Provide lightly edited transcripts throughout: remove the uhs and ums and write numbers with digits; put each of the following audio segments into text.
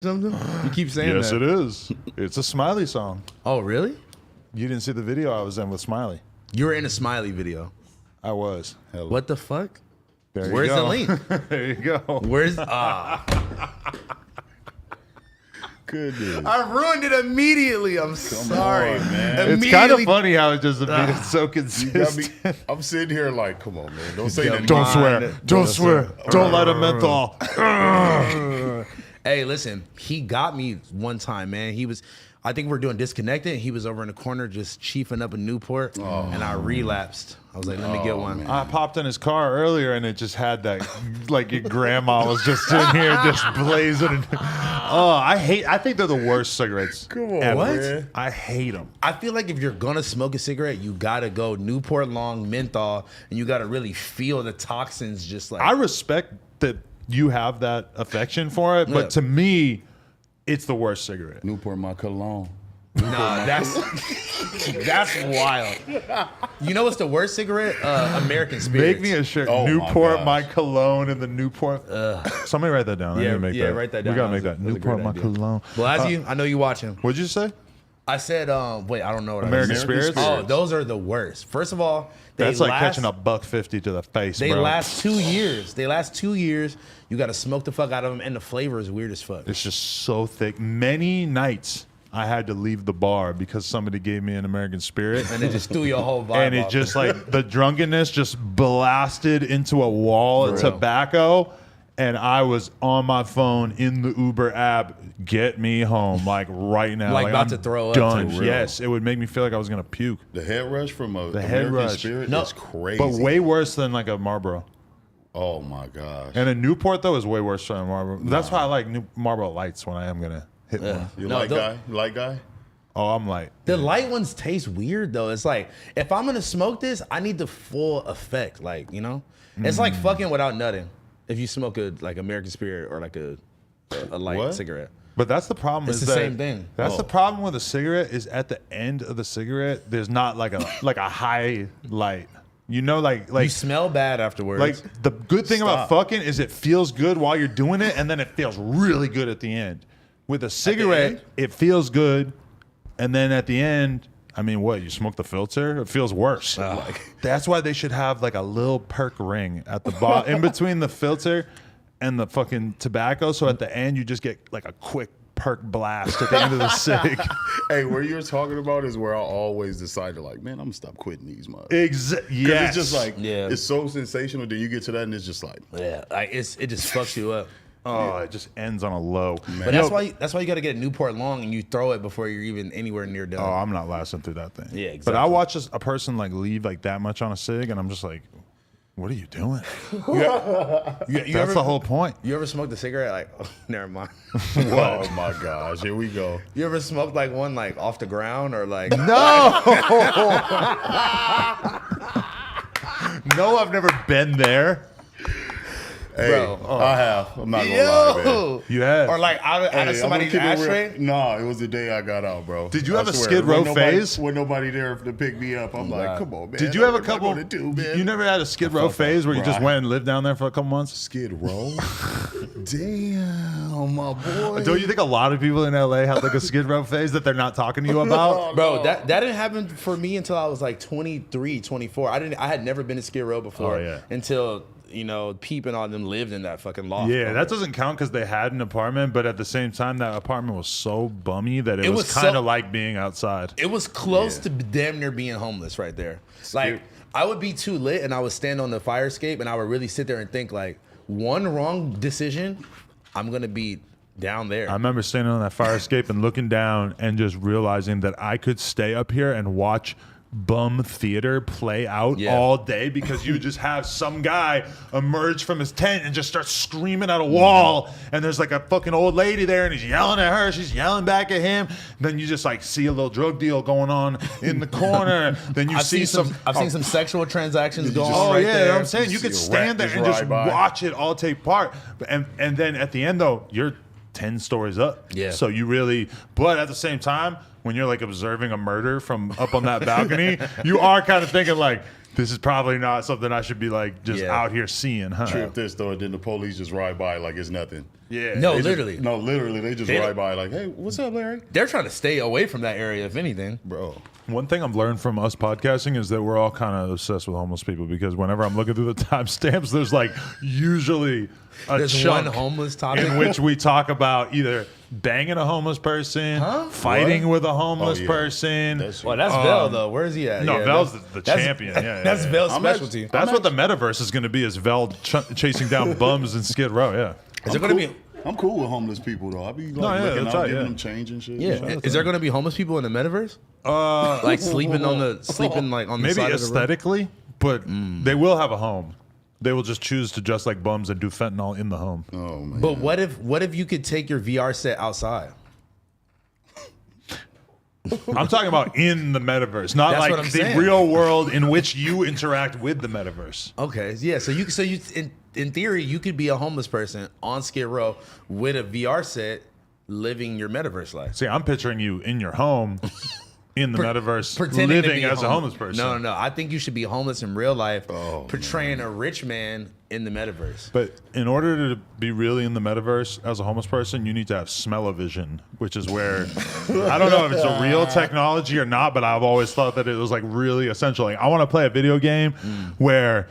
something? You keep saying Yes, that. it is. It's a Smiley song. Oh, really? You didn't see the video I was in with Smiley. You were in a Smiley video. I was. Hello. What the fuck? There you Where's go. the link? There you go. Where's Goodness. I ruined it immediately. I'm sorry, on, man. It's kind of funny how it just it's so You got me. consistent. I'm sitting here like, come on, man. Don't say Don't nothing. Don't Mind swear. it. Don't swear. Don't light a menthol. Hey, listen, he got me one time, man. I think we're doing Disconnected. He was over in the corner just chiefing up a Newport, and I relapsed. I was like, let me get one. I popped in his car earlier and it just had that, like your grandma was just in here just blazing. I think they're the worst cigarettes. Come on, ever. What? man. I hate them. I feel like if you're gonna smoke a cigarette, you gotta go Newport Long menthol, and you gotta really feel the toxins just like. I respect that you have that affection for it, but Yeah. to me, it's the worst cigarette. Newport, my cologne. Nah, that's wild. You know what's the worst cigarette? American Spirits. Make me a shirt. Oh, my Newport, gosh. my cologne, and the Newport. Somebody write that down. I need to make that. write that down. We gotta That make was that. a Newport, great my idea. cologne. Well, I know you watching. What'd you say? I said, wait, I don't know what American I said. Spirits? Oh, those are the worst. First of all, That's like catching a $1.50 to the face, They bro. last 2 years. They last 2 years. You got to smoke the fuck out of them, and the flavor is weird as fuck. It's just so thick. Many nights I had to leave the bar because somebody gave me an American Spirit. And it just threw your whole vibe And it off. just like the drunkenness just blasted into a wall of For real. tobacco. And I was on my phone in the Uber app, get me home, like right now. Like about I'm to throw up, done. too. Yes, it would make me feel like I was gonna puke. The head rush from a The head American rush. Spirit No, is crazy. But way worse than like a Marlboro. Oh my gosh. And a Newport though is way worse than a Marlboro. That's why I like new Marlboro Lights when I am gonna hit one. You No, light the- guy? You light guy? Oh, I'm like, The light ones taste weird though. It's like if I'm gonna smoke this, I need the full effect. Like it's like fucking without nutting. If you smoke a like American Spirit or like a light What? cigarette. but that's the problem. It's is the that- same thing. That's Oh. the problem with a cigarette is at the end of the cigarette, there's not like a high light. You know, like You smell bad afterwards. like the good thing about Stop. fucking is it feels good while you're doing it, and then it feels really good at the end. With a cigarette, end? it feels good, and then at the end, I mean, what, you smoke the filter? It feels worse. That's why they should have like a little perk ring at the bottom, in between the filter and the fucking tobacco. So at the end, you just get like a quick perk blast at the end of the cig. Hey, where you're talking about is where I always decided, like, man, I'm gonna stop quitting these mugs. Yes. It's just like, Yeah. it's so sensational. Then you get to that and it's just like, yeah, like it just fucks you up. Oh, it just ends on a low. But that's why you got to get a Newport Long and you throw it before you're even anywhere near done. Oh, I'm not lasting through that thing. Yeah, But I exactly. watch a person like leave like that much on a cig, and I'm just like, what are you doing? You That's ever, the whole point. You ever smoked a cigarette? Like, oh, never mind. oh my gosh, here we go. You ever smoked like one like off the ground or like? No. No, I've never been there. Hey, Bro. I have. I'm not gonna lie, man. Yo, You have. or like out of Hey, I'm gonna somebody's keep it real. ashtray. No, it was the day I got out, bro. Did you I have a swear. Skid Row Wasn't nobody- phase? Wasn't nobody there to pick me up. I'm like, come on, man. Did you have a What am I couple? gonna do, man? You never had a Skid Row felt that, phase where you bro. just went and lived down there for a couple months? Skid Row? Damn, my boy. Don't you think a lot of people in LA have like a Skid Row phase that they're not talking to you about? Bro, that didn't happen for me until I was like 23, 24. I had never been to Skid Row before Oh, yeah. until Peep and all them lived in that fucking loft. Yeah, bro. that doesn't count because they had an apartment, but at the same time, that apartment was so bummy that it It was was kind so- of like being outside. It was close to damn near being homeless right there. Like, I would be too lit and I would stand on the fire escape and I would really sit there and think, like, one wrong decision, I'm going to be down there. I remember standing on that fire escape and looking down and just realizing that I could stay up here and watch bum theater play out Yeah. all day because you just have some guy emerge from his tent and just start screaming at a wall, and there's like a fucking old lady there and he's yelling at her, she's yelling back at him. Then you just like see a little drug deal going on in the corner. Then you I've see seen some sexual transactions going Oh on right yeah, there. I'm saying you see could a stand there rat and just just ride by. watch it all take part, and then at the end though, you're 10 stories up. Yeah. So you really, but at the same time, when you're like observing a murder from up on that balcony, you are kind of thinking like, this is probably not something I should be like just out here seeing, huh? Trip this though, and then the police just ride by like it's nothing. Yeah. No, They literally. literally, they just ride by like, hey, what's up, Larry? They're trying to stay away from that area, if anything. Bro. One thing I've learned from us podcasting is that we're all kind of obsessed with homeless people because whenever I'm looking through the timestamps, there's like usually There's chunk one homeless topic. in which we talk about either banging a homeless person, fighting with a homeless person. Well, that's Vel, though. Where is he at? No, Yeah, Vel's that's- the that's- champion. Yeah, That's yeah. Vel's specialty. That's what the metaverse is going to be: is Vel chasing down bums in Skid Row. Yeah. Is there going to be? I'm cool with homeless people though. I be like yeah, looking that's out, right, giving yeah. them change and shit. Yeah. Is there going to be homeless people in the metaverse? Like sleeping like on the Maybe side of the room? aesthetically, but they will have a home. They will just choose to dress like bums and do fentanyl in the home. Oh man. But what if you could take your VR set outside? I'm talking about in the metaverse, not That's like what I'm the saying. real world in which you interact with the metaverse. Okay, yeah. So you in theory you could be a homeless person on Skid Row with a VR set, living your metaverse life. See, I'm picturing you in your home, in the metaverse, Pretending to living be as a homeless person. No. I think you should be homeless in real life, Oh, portraying a rich man in the metaverse. But in order to be really in the metaverse as a homeless person, you need to have smell-o-vision, which is where I don't know if it's a real technology or not, but I've always thought that it was like really essential. Like I want to play a video game where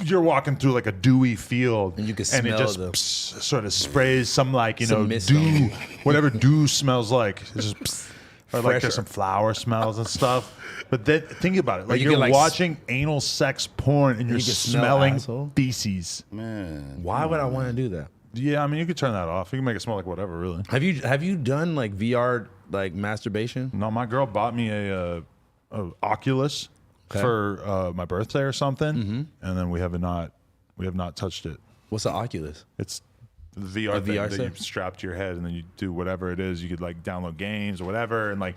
you're walking through like a dewy field And you can it smell just the- sort of sprays some like Some mist dew, on whatever dew smells like. It's just or like Fresher. there's some flower smells and stuff. But then think about it, like you you're can, like, watching anal sex porn and you're you can smell smelling asshole. feces. Man. Why would I want to do that? Yeah, I mean you could turn that off. You can make it smell like whatever, really. Have you done like VR like masturbation? No, my girl bought me a Oculus for my birthday or something, and then we have not touched it. What's the Oculus? It's the VR, thing VR that set? you strap to your head, and then you do whatever it is. You could like download games or whatever, and like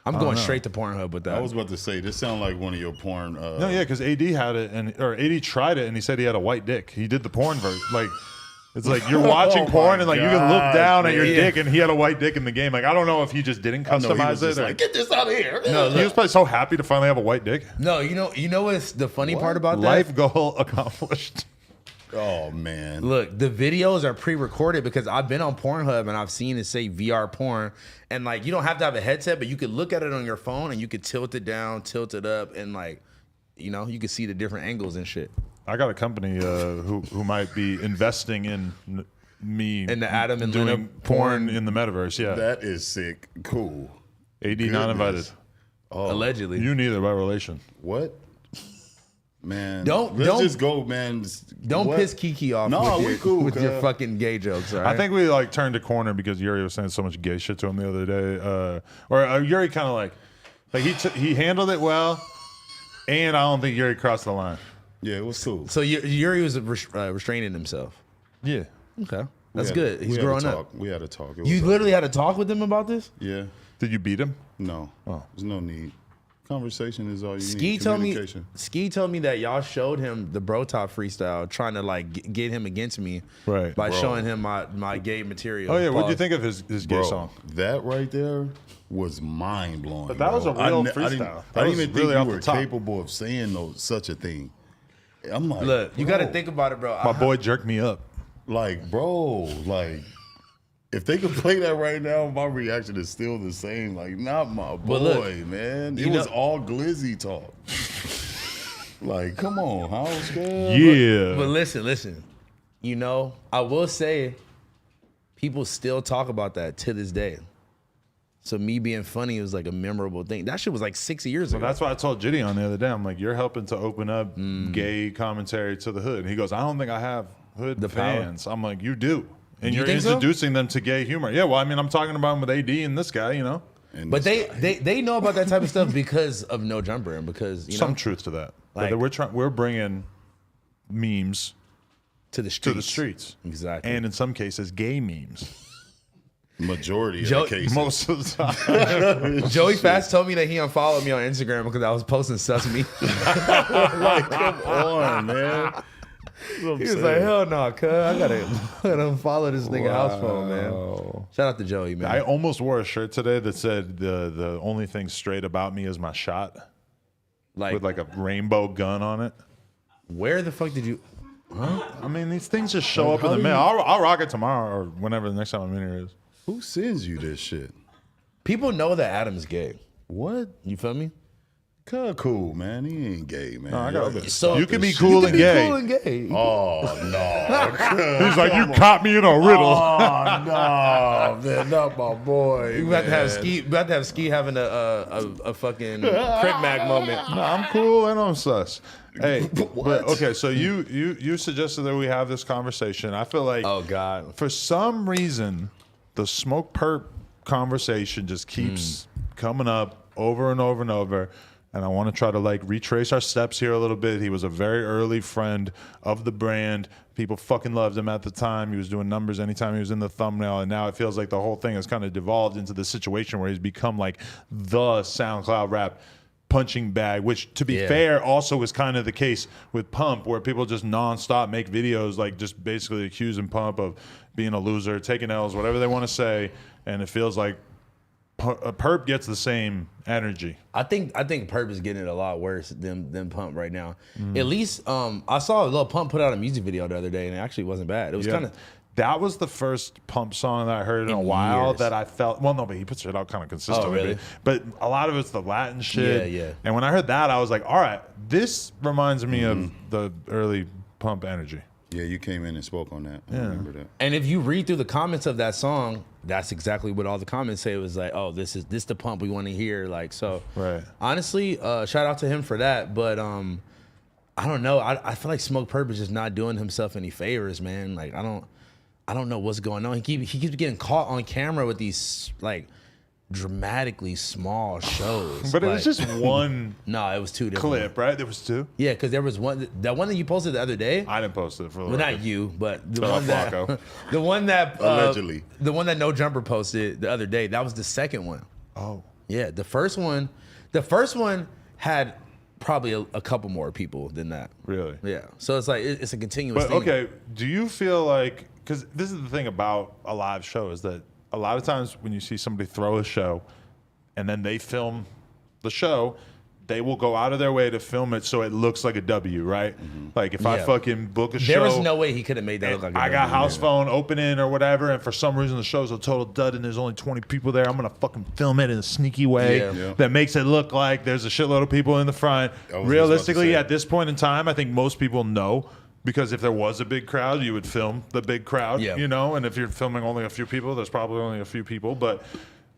I'm going straight to Pornhub with that. I was about to say this sounds like one of your porn. no, yeah, because AD had it, or AD tried it, and he said he had a white dick. He did the porn version, like. It's like you're watching Oh porn my and like you can look gosh, down at your man. dick and he had a white dick in the game. Like I don't know if he just didn't I know he customize was it. just Or, like, get this out of here. No, he was probably so happy to finally have a white dick. No, you know what's the funny part about that? Life goal accomplished. Oh man. Look, the videos are pre-recorded because I've been on Pornhub and I've seen it say VR porn, and like you don't have to have a headset, but you could look at it on your phone and you could tilt it down, tilt it up, and like, you know, you can see the different angles and shit. I got a company who might be investing in me In the Adam and doing Lena porn in the metaverse. Yeah, That is sick. Cool. AD not invited. Goodness. Oh, Allegedly. You neither by relation. what? Man, Don't- let's don't- just go, man. Don't What? piss Kiki off No, we with, your, cool, with your cuz. fucking gay jokes, all right? I think we like turned a corner because Yuri was saying so much gay shit to him the other day. Yuri kind of like he handled it well, and I don't think Yuri crossed the line. Yeah, it was cool. so. Yuri was restraining himself. Yeah. Okay, that's We had- good. we He's had a growing up. talk. We had a talk. It You was literally had a talk with him about this. yeah. Did you beat him? No. There's no need. Conversation is all you Ski need. told me. Communication. Ski told me that y'all showed him the bro top freestyle, trying to like get him against me, Right. By Bro. showing him my gay material. Oh yeah. What'd you Pause. think of his gay Bro, song? that right there was mind blowing. But that was a real I didn't, freestyle. That I didn't was even really think off you the were top. capable of saying such a thing. I'm like, Look, you got to bro, think about it, bro. My boy jerked me up. like, bro, like, if they could play that right now, my reaction is still the same. Like, not my boy, But look, man. It you was know- all glizzy talk. Like, come on, house girl. Yeah. But listen. You know, I will say, people still talk about that to this day. So me being funny was like a memorable thing. That shit was like 6 years ago. That's why I told Gideon the other day. I'm like, you're helping to open up gay commentary to the hood. And he goes, I don't think I have hood The power. fans. I'm like, you do. And You you're think so? introducing them to gay humor. Yeah, well, I mean, I'm talking about him with AD and this guy, you know. And But this guy. they know about that type of stuff because of No Jumper and because you Some know truth to that. Like- That we're bringing memes to the streets. to the streets. Exactly. And in some cases, gay memes. majority of Joe- the cases. Most of the time. Joey Fast told me that he unfollowed me on Instagram because I was posting Sesame. Like, come on, man. He was like, hell no, cuz I gotta unfollow this nigga house phone, man. Shout out to Joey, man. I almost wore a shirt today that said the only thing straight about me is my shot, Like, with like a rainbow gun on it. where the fuck did you? Huh? I mean, these things just show up in the mail. I'll rock it tomorrow or whenever the next time I'm in here is. Who sends you this shit? People know that Adam's gay. What? You feel me? Cool, man. He ain't gay, man. I Y'all got better So- stop You can this be shit. cool and gay. Cool and gay. Oh no! He's like, you caught me in a riddle. Oh no, man, not my boy. You about to have Ski. About to have Ski having a fucking Crip Mac moment. No, I'm cool and I'm sus. Hey, What? but okay, so you suggested that we have this conversation. I feel like Oh God. for some reason the smoke perp conversation just keeps coming up over and over and over. And I want to try to like retrace our steps here a little bit. He was a very early friend of the brand. People fucking loved him at the time. He was doing numbers anytime he was in the thumbnail. And now it feels like the whole thing has kind of devolved into the situation where he's become like the SoundCloud rap punching bag, which to be fair also is kind of the case with Pump, where people just nonstop make videos like just basically accusing Pump of being a loser, taking L's, whatever they want to say. And it feels like Perp gets the same energy. I think Perp is getting it a lot worse than Pump right now. At least I saw Lil Pump put out a music video the other day, and it actually wasn't bad. It was kind of. That was the first Pump song that I heard in a while years. that I felt. Well, no, but he puts it out kind of consistently. really? But a lot of it's the Latin shit. Yeah. And when I heard that, I was like, all right, this reminds me of the early Pump energy. Yeah, you came in and spoke on that. I remember that. And if you read through the comments of that song, that's exactly what all the comments say. It was like, oh, this the Pump we want to hear. Like, so Right. honestly, shout out to him for that. But I don't know. I feel like Smoke Perp is just not doing himself any favors, man. Like, I don't know what's going on. He keeps getting caught on camera with these like dramatically small shows. But it Like, was just one no, it was two different clip, right? There was two. Yeah, because there was one that you posted the other day. I didn't post it for the Well, not record. you, but the Shout out one that Flacco. the one that Allegedly. the one that No Jumper posted the other day. That was the second one. Oh. Yeah, the first one had probably a couple more people than that. Really? Yeah, so it's like it's a continuous But thing. okay, do you feel like, because this is the thing about a live show, is that a lot of times when you see somebody throw a show and then they film the show, they will go out of their way to film it so it looks like a W, right? Like if I Yeah. fucking book a show. There was no way he could have made that look like a I got W. house phone opening or whatever, and for some reason the show's a total dud and there's only 20 people there. I'm gonna fucking film it in a sneaky way Yeah. that makes it look like there's a shitload of people in the front. I was just about to Realistically, say. at this point in time, I think most people know, because if there was a big crowd, you would film the big crowd, Yeah. you know. And if you're filming only a few people, there's probably only a few people. But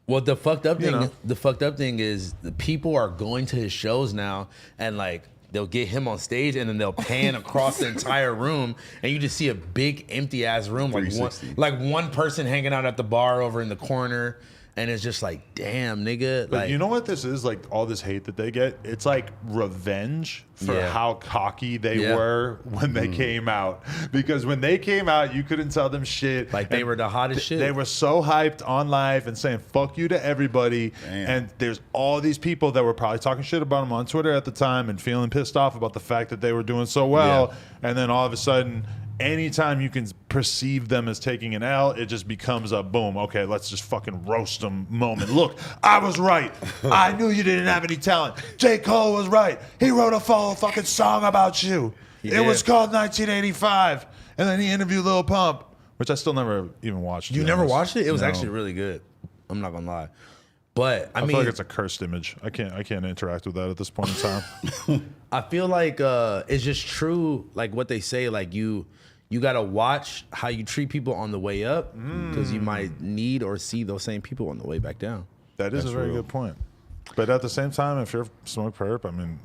Well, the fucked up thing, know. the fucked up thing is the people are going to his shows now, and like they'll get him on stage, and then they'll pan across the entire room, and you just see a big empty ass room, like one person hanging out at the bar over in the corner, and it's just like, damn, nigga. But Like, you know what this is? Like all this hate that they get, it's like revenge for Yeah. how cocky they Yeah. were when they came out. Because when they came out, you couldn't tell them shit. like they And were the hottest shit. They were so hyped on live and saying fuck you to everybody. Damn. And there's all these people that were probably talking shit about them on Twitter at the time and feeling pissed off about the fact that they were doing so well. And then all of a sudden, anytime you can perceive them as taking an L, it just becomes a boom. Okay, let's just fucking roast them moment. Look, I was right. I knew you didn't have any talent. J. Cole was right. He wrote a full fucking song about you. Yeah. It was called 1985. And then he interviewed Lil Pump, which I still never even watched. You to be never honest. watched it? It was No. actually really good. I'm not gonna lie, but I I mean, feel like it's a cursed image. I can't interact with that at this point in time. I feel like it's just true, like what they say, like you gotta watch how you treat people on the way up, because you might need or see those same people on the way back down. That is That's a very real. good point. But at the same time, if you're Smoke Perp, I mean,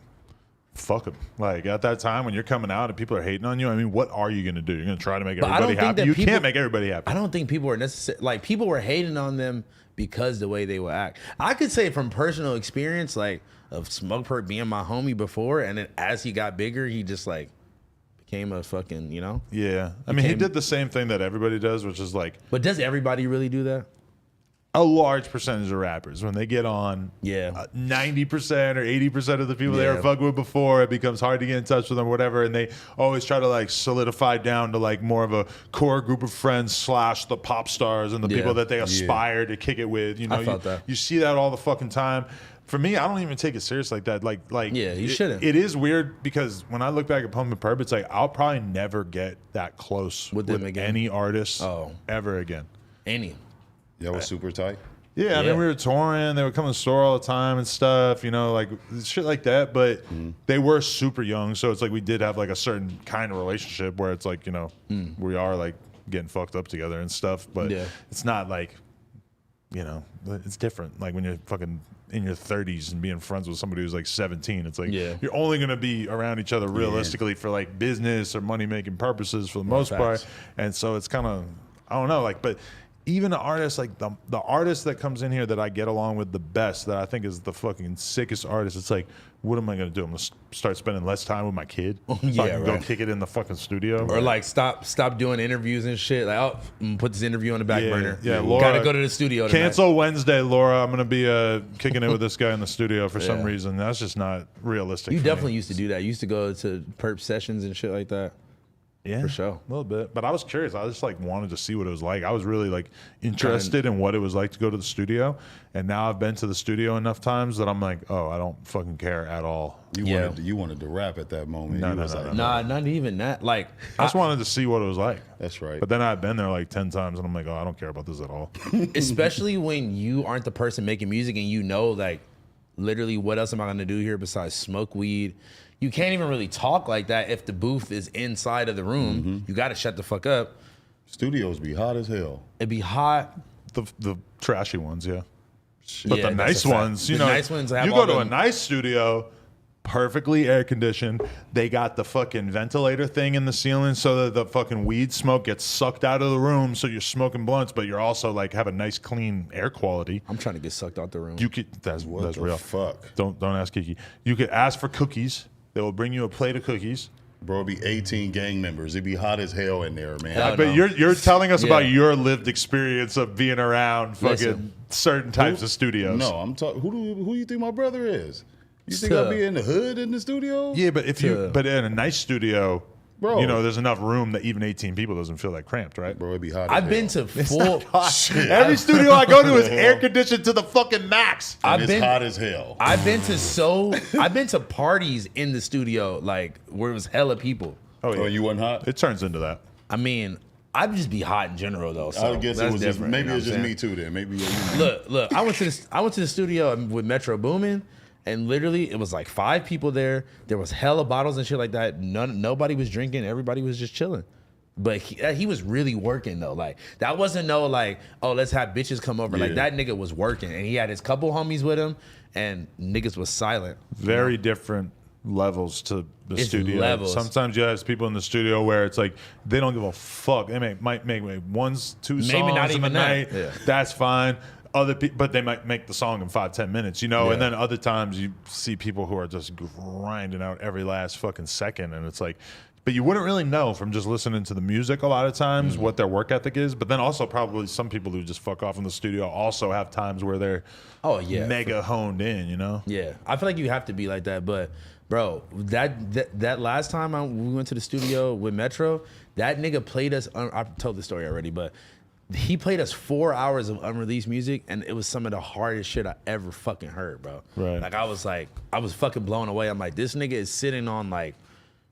fuck them. Like at that time when you're coming out and people are hating on you, I mean, what are you gonna do? You're gonna try to make But I don't everybody think happy. that You people- can't make everybody happy. I don't think people were necessarily like people were hating on them because the way they would act. I could say from personal experience, like of Smoke Perp being my homie before, and then as he got bigger, he just like became a fucking, you know. Yeah, I mean, he Became- did the same thing that everybody does, which is like, But does everybody really do that? a large percentage of rappers, when they get on, 90% or 80% of the people they were fucking with before, it becomes hard to get in touch with them, whatever, and they always try to like solidify down to like more of a core group of friends / the pop stars and the people that they aspire to kick it with. You know, I felt that. You see that all the fucking time. For me, I don't even take it serious like that. Like you shouldn't. It is weird because when I look back at Pump and Perp, it's like I'll probably never get that close with them again? any artist ever again. Any. Y'all was super tight. Yeah, I mean, we were touring. They would come to the store all the time and stuff, you know, like shit like that. But they were super young. So it's like we did have like a certain kind of relationship where it's like, you know, we are like getting fucked up together and stuff. But it's not like, you know, it's different. Like when you're fucking in your 30s and being friends with somebody who's like 17, it's like you're only going to be around each other realistically for like business or money making purposes for the most part. And so it's kind of, I don't know, like, but even an artist like the artist that comes in here that I get along with the best, that I think is the fucking sickest artist, it's like, what am I gonna do? I'm gonna start spending less time with my kid. So I can go kick it in the fucking studio, or like stop doing interviews and shit. Like, I'm gonna put this interview on the back burner. Yeah, Laura, gotta go to the studio tonight. Cancel Wednesday, Laura. I'm gonna be kicking it with this guy in the studio for some reason. That's just not realistic. You definitely used to do that. You used to go to perp sessions and shit like that. Yeah, for sure, a little bit. But I was curious. I just like wanted to see what it was like. I was really like interested in what it was like to go to the studio. And now I've been to the studio enough times that I'm like, oh, I don't fucking care at all. You wanted to rap at that moment. No, not even that. Like, I just wanted to see what it was like. That's right. But then I've been there like 10 times, and I'm like, oh, I don't care about this at all. Especially when you aren't the person making music, and you know, like, literally, what else am I gonna do here besides smoke weed? You can't even really talk like that if the booth is inside of the room. You got to shut the fuck up. Studios be hot as hell. It'd be hot. The trashy ones, But Yeah, the that's nice a fact. ones, you The know, nice ones have you all go to a them- nice studio, perfectly air conditioned. They got the fucking ventilator thing in the ceiling so that the fucking weed smoke gets sucked out of the room. So you're smoking blunts, but you're also like have a nice clean air quality. I'm trying to get sucked out the room. You could that's real. Fuck. Don't ask Kiki. You could ask for cookies. They will bring you a plate of cookies. Bro, it'd be 18 gang members. It'd be hot as hell in there, man. Hell But no. you're telling us about your lived experience of being around fucking Listen. certain types of studios. No, I'm talking. Who you think my brother is? You think I'll be in the hood in the studio? Yeah, but but in a nice studio, Bro. you know, there's enough room that even 18 people doesn't feel like cramped, right? Bro, it'd be hot. I've been to full. Every studio I go to is air conditioned to the fucking max. And it's hot as hell. I've been to parties in the studio, like, where it was hella people. Oh, you wasn't hot? It turns into that. I mean, I'd just be hot in general, though. So I guess it that's was just different, maybe you know it's what just I'm me saying? too. Then maybe Look. I went to the studio with Metro Boomin, and literally it was like 5 people there. There was hella bottles and shit like that. Nobody was drinking. Everybody was just chilling. But he was really working though. Like, that wasn't no like, oh, let's have bitches come over. Like, that nigga was working, and he had his couple homies with him, and niggas was silent. Very different levels to the It's studio. levels. Sometimes you have people in the studio where it's like they don't give a fuck. They might make 1, 2 songs Maybe not in even the that. night. Yeah. That's fine. Other people, but they might make the song in 5-10 minutes, you know. Yeah. And then other times you see people who are just grinding out every last fucking second, and it's like, but you wouldn't really know from just listening to the music a lot of times what their work ethic is. But then also probably some people who just fuck off in the studio also have times where they're mega honed in, you know. Yeah, I feel like you have to be like that. But bro, that last time we went to the studio with Metro, that nigga played us. I've told the story already, but he played us 4 hours of unreleased music, and it was some of the hardest shit I ever fucking heard, bro. Right. Like, I was fucking blown away. I'm like, this nigga is sitting on like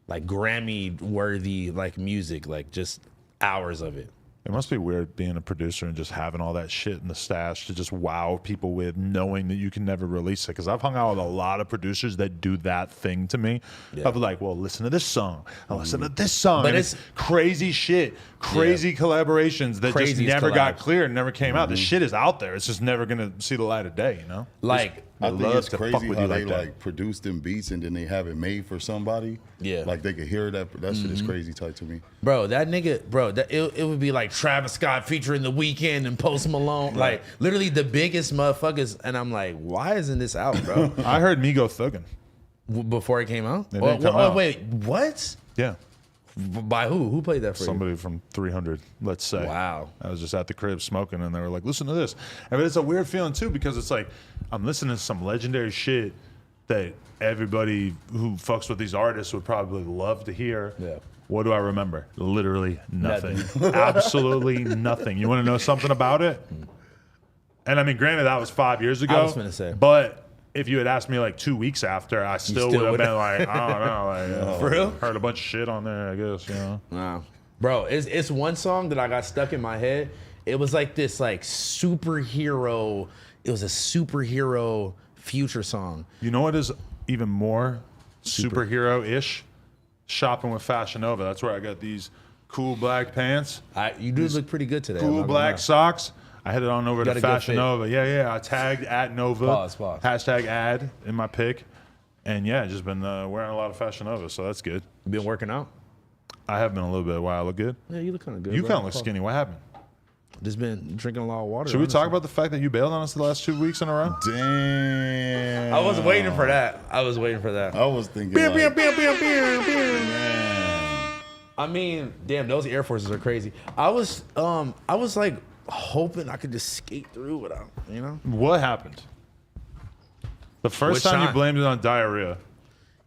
Grammy worthy like music, like just hours of it. It must be weird being a producer and just having all that shit in the stash to just wow people with, knowing that you can never release it. Because I've hung out with a lot of producers that do that thing to me. I'll be like, well, listen to this song. I'll listen to this song. But and it's crazy shit, crazy collaborations that just Craziest never got collabs. clear and never came out. The shit is out there. It's just never going to see the light of day, you know? Like, I think love it's to fuck crazy with how you they like that. like produce them beats and then they have it made for somebody. Yeah. Like they could hear that. That shit is crazy tight to me. bro, that nigga, bro, it would be like Travis Scott featuring The Weeknd and Post Malone, like literally the biggest motherfuckers. And I'm like, why isn't this out, bro? I heard Migo thugging. Before it came out? It didn't come out. Wait, what? Yeah. By who? Who played that for Somebody from 300, let's say. Wow. I was just at the crib smoking, and they were like, listen to this. And it's a weird feeling, too, because it's like I'm listening to some legendary shit that everybody who fucks with these artists would probably love to hear. Yeah. What do I remember? Literally nothing. Absolutely nothing. You want to know something about it? And I mean, granted, that was 5 years ago. I was gonna say. But if you had asked me like 2 weeks after, I still would have been like, I don't know. Like, For real? Heard a bunch of shit on there, I guess, you know? Wow. Bro, it's one song that I got stuck in my head. It was like this like superhero. It was a superhero Future song. You know what is even more superhero-ish? Shopping with Fashion Nova. That's where I got these cool black pants. You do look pretty good today. Cool black socks. I headed on over Got to a good Fashion fit. Nova. Yeah. I tagged at Nova. Pause. Hashtag ad in my pic. And yeah, just been wearing a lot of Fashion Nova, so that's good. You been working out? I have been a little bit. Why I look good? Yeah, you look kind of good. You bro. kind of look skinny. What happened? Just been drinking a lot of water. Should we talk about the fact that you bailed on us the last 2 weeks in a row? Damn. I was waiting for that. I was thinking. Man. I mean, damn, those Air Forces are crazy. I was like hoping I could just skate through without, you know? What happened? The first Which time you time? blamed it on diarrhea.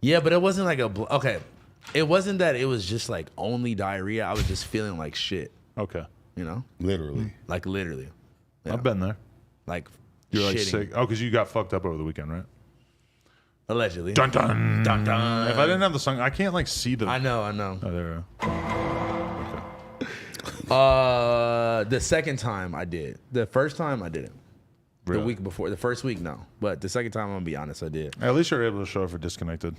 Yeah, but it wasn't like okay. It wasn't that it was just like only diarrhea. I was just feeling like shit, Okay. you know? Literally. Like literally. Yeah. I've been there. Like You're like shitting. sick. Oh, because you got fucked up over the weekend, right? Allegedly. Dun dun. Dun, dun. If I didn't have the song, I can't like see the. I know. Oh, there we go. The second time I did. The first time I didn't. Really? The week before. The first week, no. But the second time, I'm gonna be honest, I did. At least you're able to show up for Disconnected.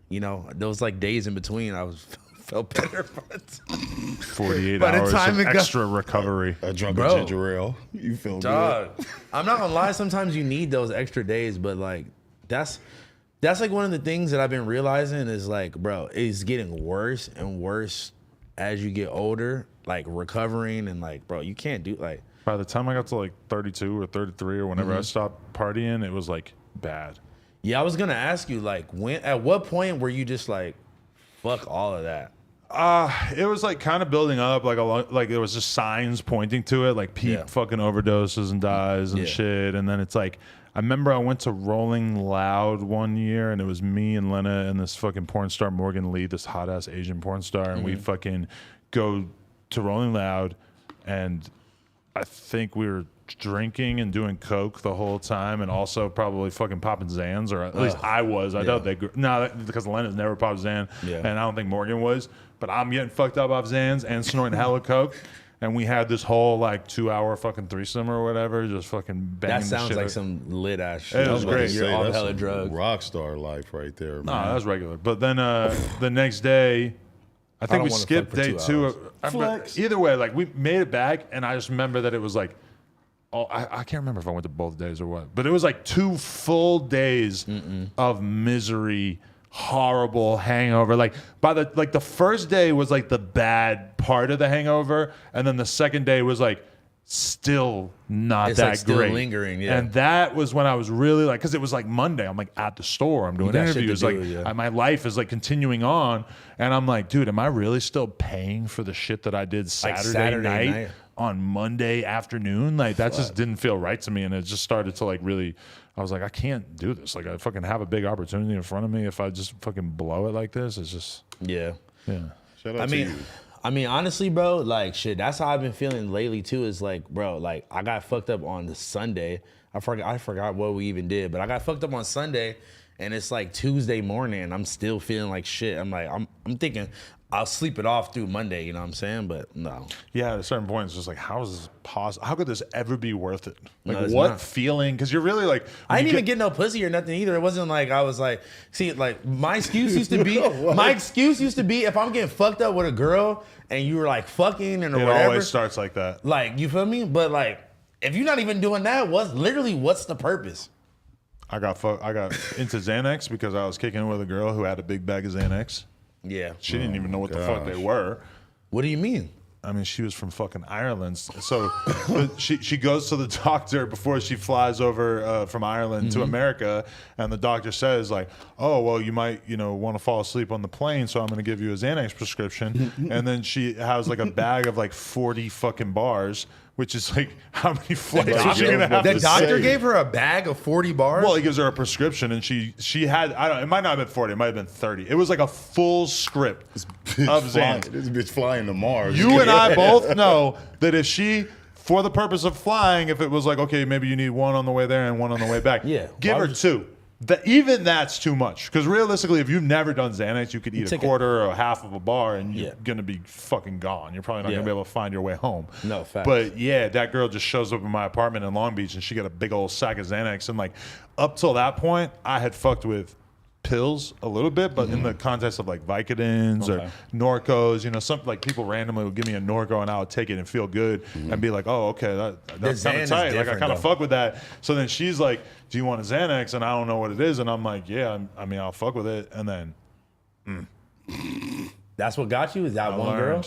You know, those like days in between, I was felt better. But 48 By the hours time of it got- extra recovery. I drunk Bro. a ginger ale. You feel dog, I'm not gonna lie. Sometimes you need those extra days, but like that's like one of the things that I've been realizing is like, bro, it's getting worse and worse as you get older. Like recovering and like, bro, you can't do like. By the time I got to like 32 or 33 or whenever I stopped partying, it was like bad. Yeah, I was gonna ask you like at what point were you just like, fuck all of that? It was like kind of building up, like there was just signs pointing to it, like Pete Yeah. fucking overdoses and dies and Yeah. shit. And then it's like, I remember I went to Rolling Loud one year, and it was me and Lena and this fucking porn star Morgan Lee, this hot ass Asian porn star, and we fucking go to Rolling Loud, and I think we were drinking and doing coke the whole time, and also probably fucking popping Xans, or at least I was. I doubt they. Because Lena's never popped Xan, Yeah. and I don't think Morgan was. But I'm getting fucked up off Xans and snorting hella coke, and we had this whole like 2-hour fucking threesome or whatever, just fucking banging. That the sounds shit like out. some lit ass shit. It was great. You're off hella drugs. Rock star life right there, No, man. that was regular. But then the next day, I think don't we wanna skipped fuck for day 2 two. hours. Flex. Either way, like we made it back, and I just remember that it was like, oh, I can't remember if I went to both days or what, but it was like 2 full days of misery, horrible hangover. Like by the first day was like the bad part of the hangover, and then the second day was like still not It's that like still great, lingering, yeah. And that was when I was really like, because it was like Monday, I'm like at the store, I'm doing got shit to interviews, do, like yeah. my life is like continuing on, and I'm like, dude, am I really still paying for the shit that I did Saturday night on Monday afternoon? Like that just didn't feel right to me, and it just started to like really, I was like, I can't do this. Like I fucking have a big opportunity in front of me. If I just fucking blow it like this, it's just Yeah. Shout out to you. I mean, honestly, bro, like shit. That's how I've been feeling lately too. Is like, bro, like I got fucked up on the Sunday. I forgot what we even did, but I got fucked up on Sunday, and it's like Tuesday morning, and I'm still feeling like shit. I'm like, I'm thinking I'll sleep it off through Monday. You know what I'm saying? But no. yeah. At a certain point, it's just like, how is this possible? How could this ever be worth it? Like No, it's what not. feeling? Because you're really like, I didn't even get no pussy or nothing either. It wasn't like I was like, see, like my excuse used to be, if I'm getting fucked up with a girl and you were like fucking and or It whatever, always starts like that. like you feel me? But like, if you're not even doing that, what's the purpose? I got into Xanax because I was kicking it with a girl who had a big bag of Xanax. Yeah. She didn't even know what the fuck they were. What do you mean? I mean, she was from fucking Ireland. So but she goes to the doctor before she flies over from Ireland to America. And the doctor says, like, oh, well, you might, want to fall asleep on the plane. So I'm going to give you a Xanax prescription. And then she has like a bag of like 40 fucking bars, which is like, how many flights is she gonna have The to doctor say? gave her a bag of 40 bars? Well, he gives her a prescription, and she had, it might not have been 40, it might have been 30. It was like a full script of Xanax. This bitch flying to Mars. You and I both know that if she, for the purpose of flying, if it was like, okay, maybe you need one on the way there and one on the way back, give her two. Even that's too much. Because realistically, if you've never done Xanax, you could eat a quarter or half of a bar and you're going to be fucking gone. You're probably not going to be able to find your way home. No, facts. But yeah, that girl just shows up in my apartment in Long Beach and she got a big old sack of Xanax. And like, up till that point, I had fucked with pills a little bit, but in the context of like Vicodins or Norcos, something like people randomly would give me a Norco and I would take it and feel good and be like, oh, okay, that's kind of tight. Like I kind of fuck with that. So then she's like, do you want a Xanax? And I don't know what it is. And I'm like, yeah, I mean, I'll fuck with it. And then That's what got you? Is that one girl?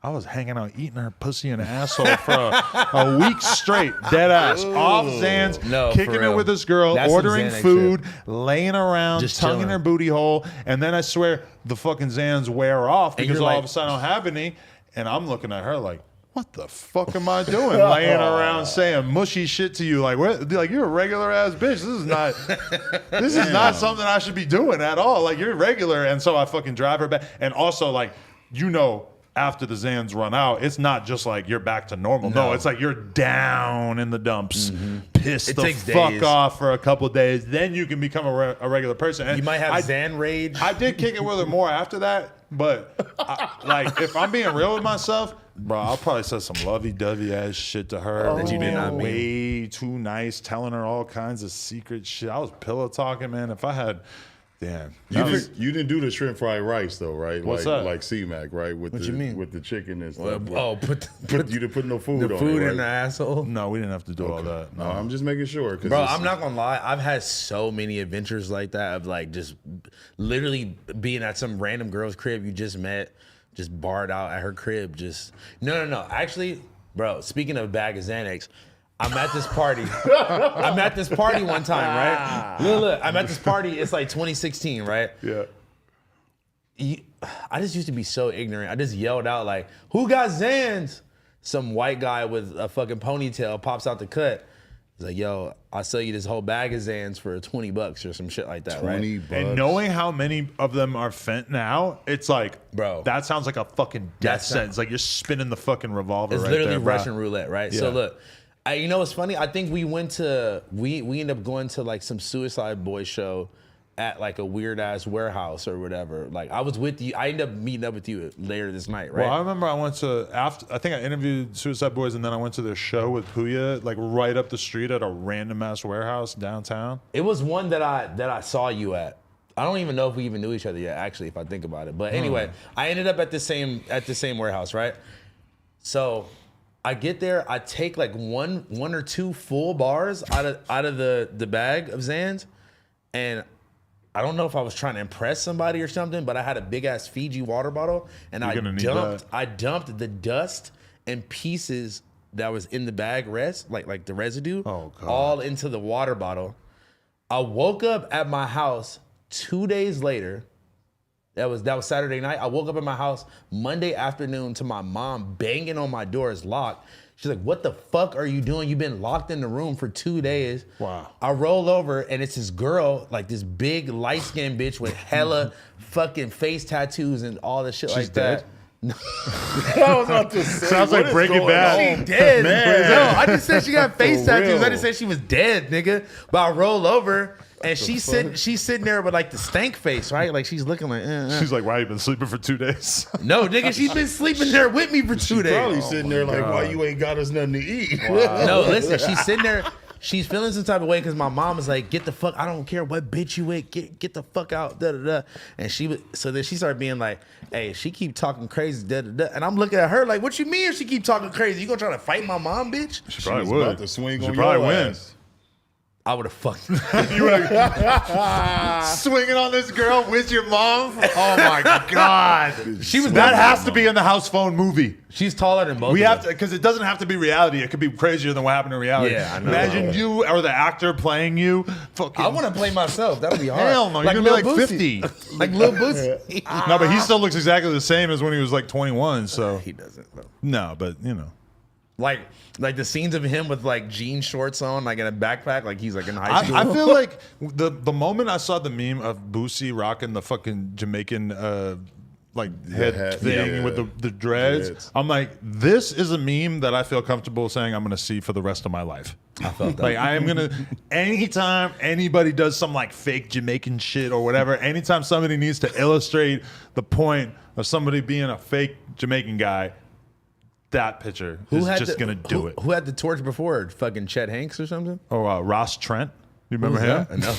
I was hanging out eating her pussy and asshole for a week straight, dead ass, off Xans, kicking it with this girl, ordering food, laying around, just tonguing her booty hole, and then I swear the fucking Xans wear off because all of a sudden I don't have any, and I'm looking at her like, what the fuck am I doing? Laying around saying mushy shit to you, like you're a regular ass bitch. This is not something I should be doing at all. Like you're regular, and so I fucking drive her back, and also like after the Xans run out, it's not just like you're back to normal. No, it's like you're down in the dumps, pissed the fuck off for a couple of days. Then you can become a regular person. And you might have Xan rage. I did kick it with her more after that, but if I'm being real with myself, bro, I'll probably say some lovey-dovey ass shit to her. That you did not mean. Way too nice, telling her all kinds of secret shit. I was pillow talking, man. If I had... Damn. You didn't do the shrimp fried rice though, right? What's that? Like C-Mac, right? What you mean? With the chicken and stuff. You didn't put no food on the it, food right? in the asshole? No, we didn't have to do all that. No, I'm just making sure. Bro, I'm not gonna lie. I've had so many adventures like that of like just literally being at some random girl's crib you just met, just barred out at her crib. Just no. Actually, bro, speaking of a bag of Xanax, I'm at this party. I'm at this party one time, right? Look, I'm at this party. It's like 2016, right? Yeah. I just used to be so ignorant. I just yelled out like, "Who got Xans?" Some white guy with a fucking ponytail pops out the cut. He's like, "Yo, I'll sell you this whole bag of Xans for $20 or some shit like that, right?" $20. And knowing how many of them are fent now, it's like, bro, that sounds like a fucking death sentence. Like you're spinning the fucking revolver. It's right literally there, Russian roulette, right? Yeah. So look. You know what's funny? I think we ended up going to like some Suicide Boy show at like a weird ass warehouse or whatever. Like I was with you. I ended up meeting up with you later this night, right? Well, I remember I went to I think I interviewed Suicide Boys and then I went to their show with Puya, like right up the street at a random ass warehouse downtown. It was one that I saw you at. I don't even know if we even knew each other yet, actually, if I think about it. But anyway, I ended up at the same warehouse, right? So I get there, I take like one or two full bars out of the bag of Xans, and I don't know if I was trying to impress somebody or something, but I had a big ass Fiji water bottle, and I dumped the dust and pieces that was in the bag like the residue, all into the water bottle. I woke up at my house 2 days later. That was Saturday night. I woke up at my house Monday afternoon to my mom banging on my door. It's locked. She's like, "What the fuck are you doing? You've been locked in the room for 2 days." Wow. I roll over and it's this girl, like this big light-skinned bitch with hella fucking face tattoos and all this shit. She's like dead? that. No. I was about to say, sounds like Breaking Bad. She dead. Man. No, I just said she got face For tattoos. real. I just said she was dead, nigga. But I roll over and she's sitting there with like the stank face, right? Like she's looking like, She's like, "Why you been sleeping for 2 days?" No, nigga, she's been sleeping there with me for 2 days. Probably sitting there like, why you ain't got us nothing to eat? Wow. No, listen, she's sitting there. She's feeling some type of way because my mom was like, "Get the fuck! I don't care what bitch you with. Get the fuck out!" Da da da. And so then she started being like, "Hey, she keep talking crazy." Da da da. And I'm looking at her like, "What you mean if she keep talking crazy? You gonna try to fight my mom, bitch?" She probably was would. about to swing She on probably your wins. ass. I would have fucked. Swinging on this girl with your mom? Oh my God. She was That has to be in the house phone movie. She's taller than both. We of have us. to, because it doesn't have to be reality. It could be crazier than what happened in reality. Yeah, I know. Imagine you or the actor playing you. Fucking, I want to play myself. That'll be hard. Hell no, you're gonna be Lil like Boosie. 50. Like Lil Boosie. No, but he still looks exactly the same as when he was like 21. So He doesn't though. no, but you know. Like the scenes of him with like jean shorts on, like in a backpack, like he's like in high school. I feel like the moment I saw the meme of Boosie rocking the fucking Jamaican like head hat, thing yeah. with the dreads, I'm like, this is a meme that I feel comfortable saying I'm gonna see for the rest of my life. I felt that. Like I am gonna anytime anybody does some like fake Jamaican shit or whatever, anytime somebody needs to illustrate the point of somebody being a fake Jamaican guy, that picture is just gonna do it. Who had the torch before? Fucking Chet Hanks or something? Or Ross Trent. You remember Who's him? that? No.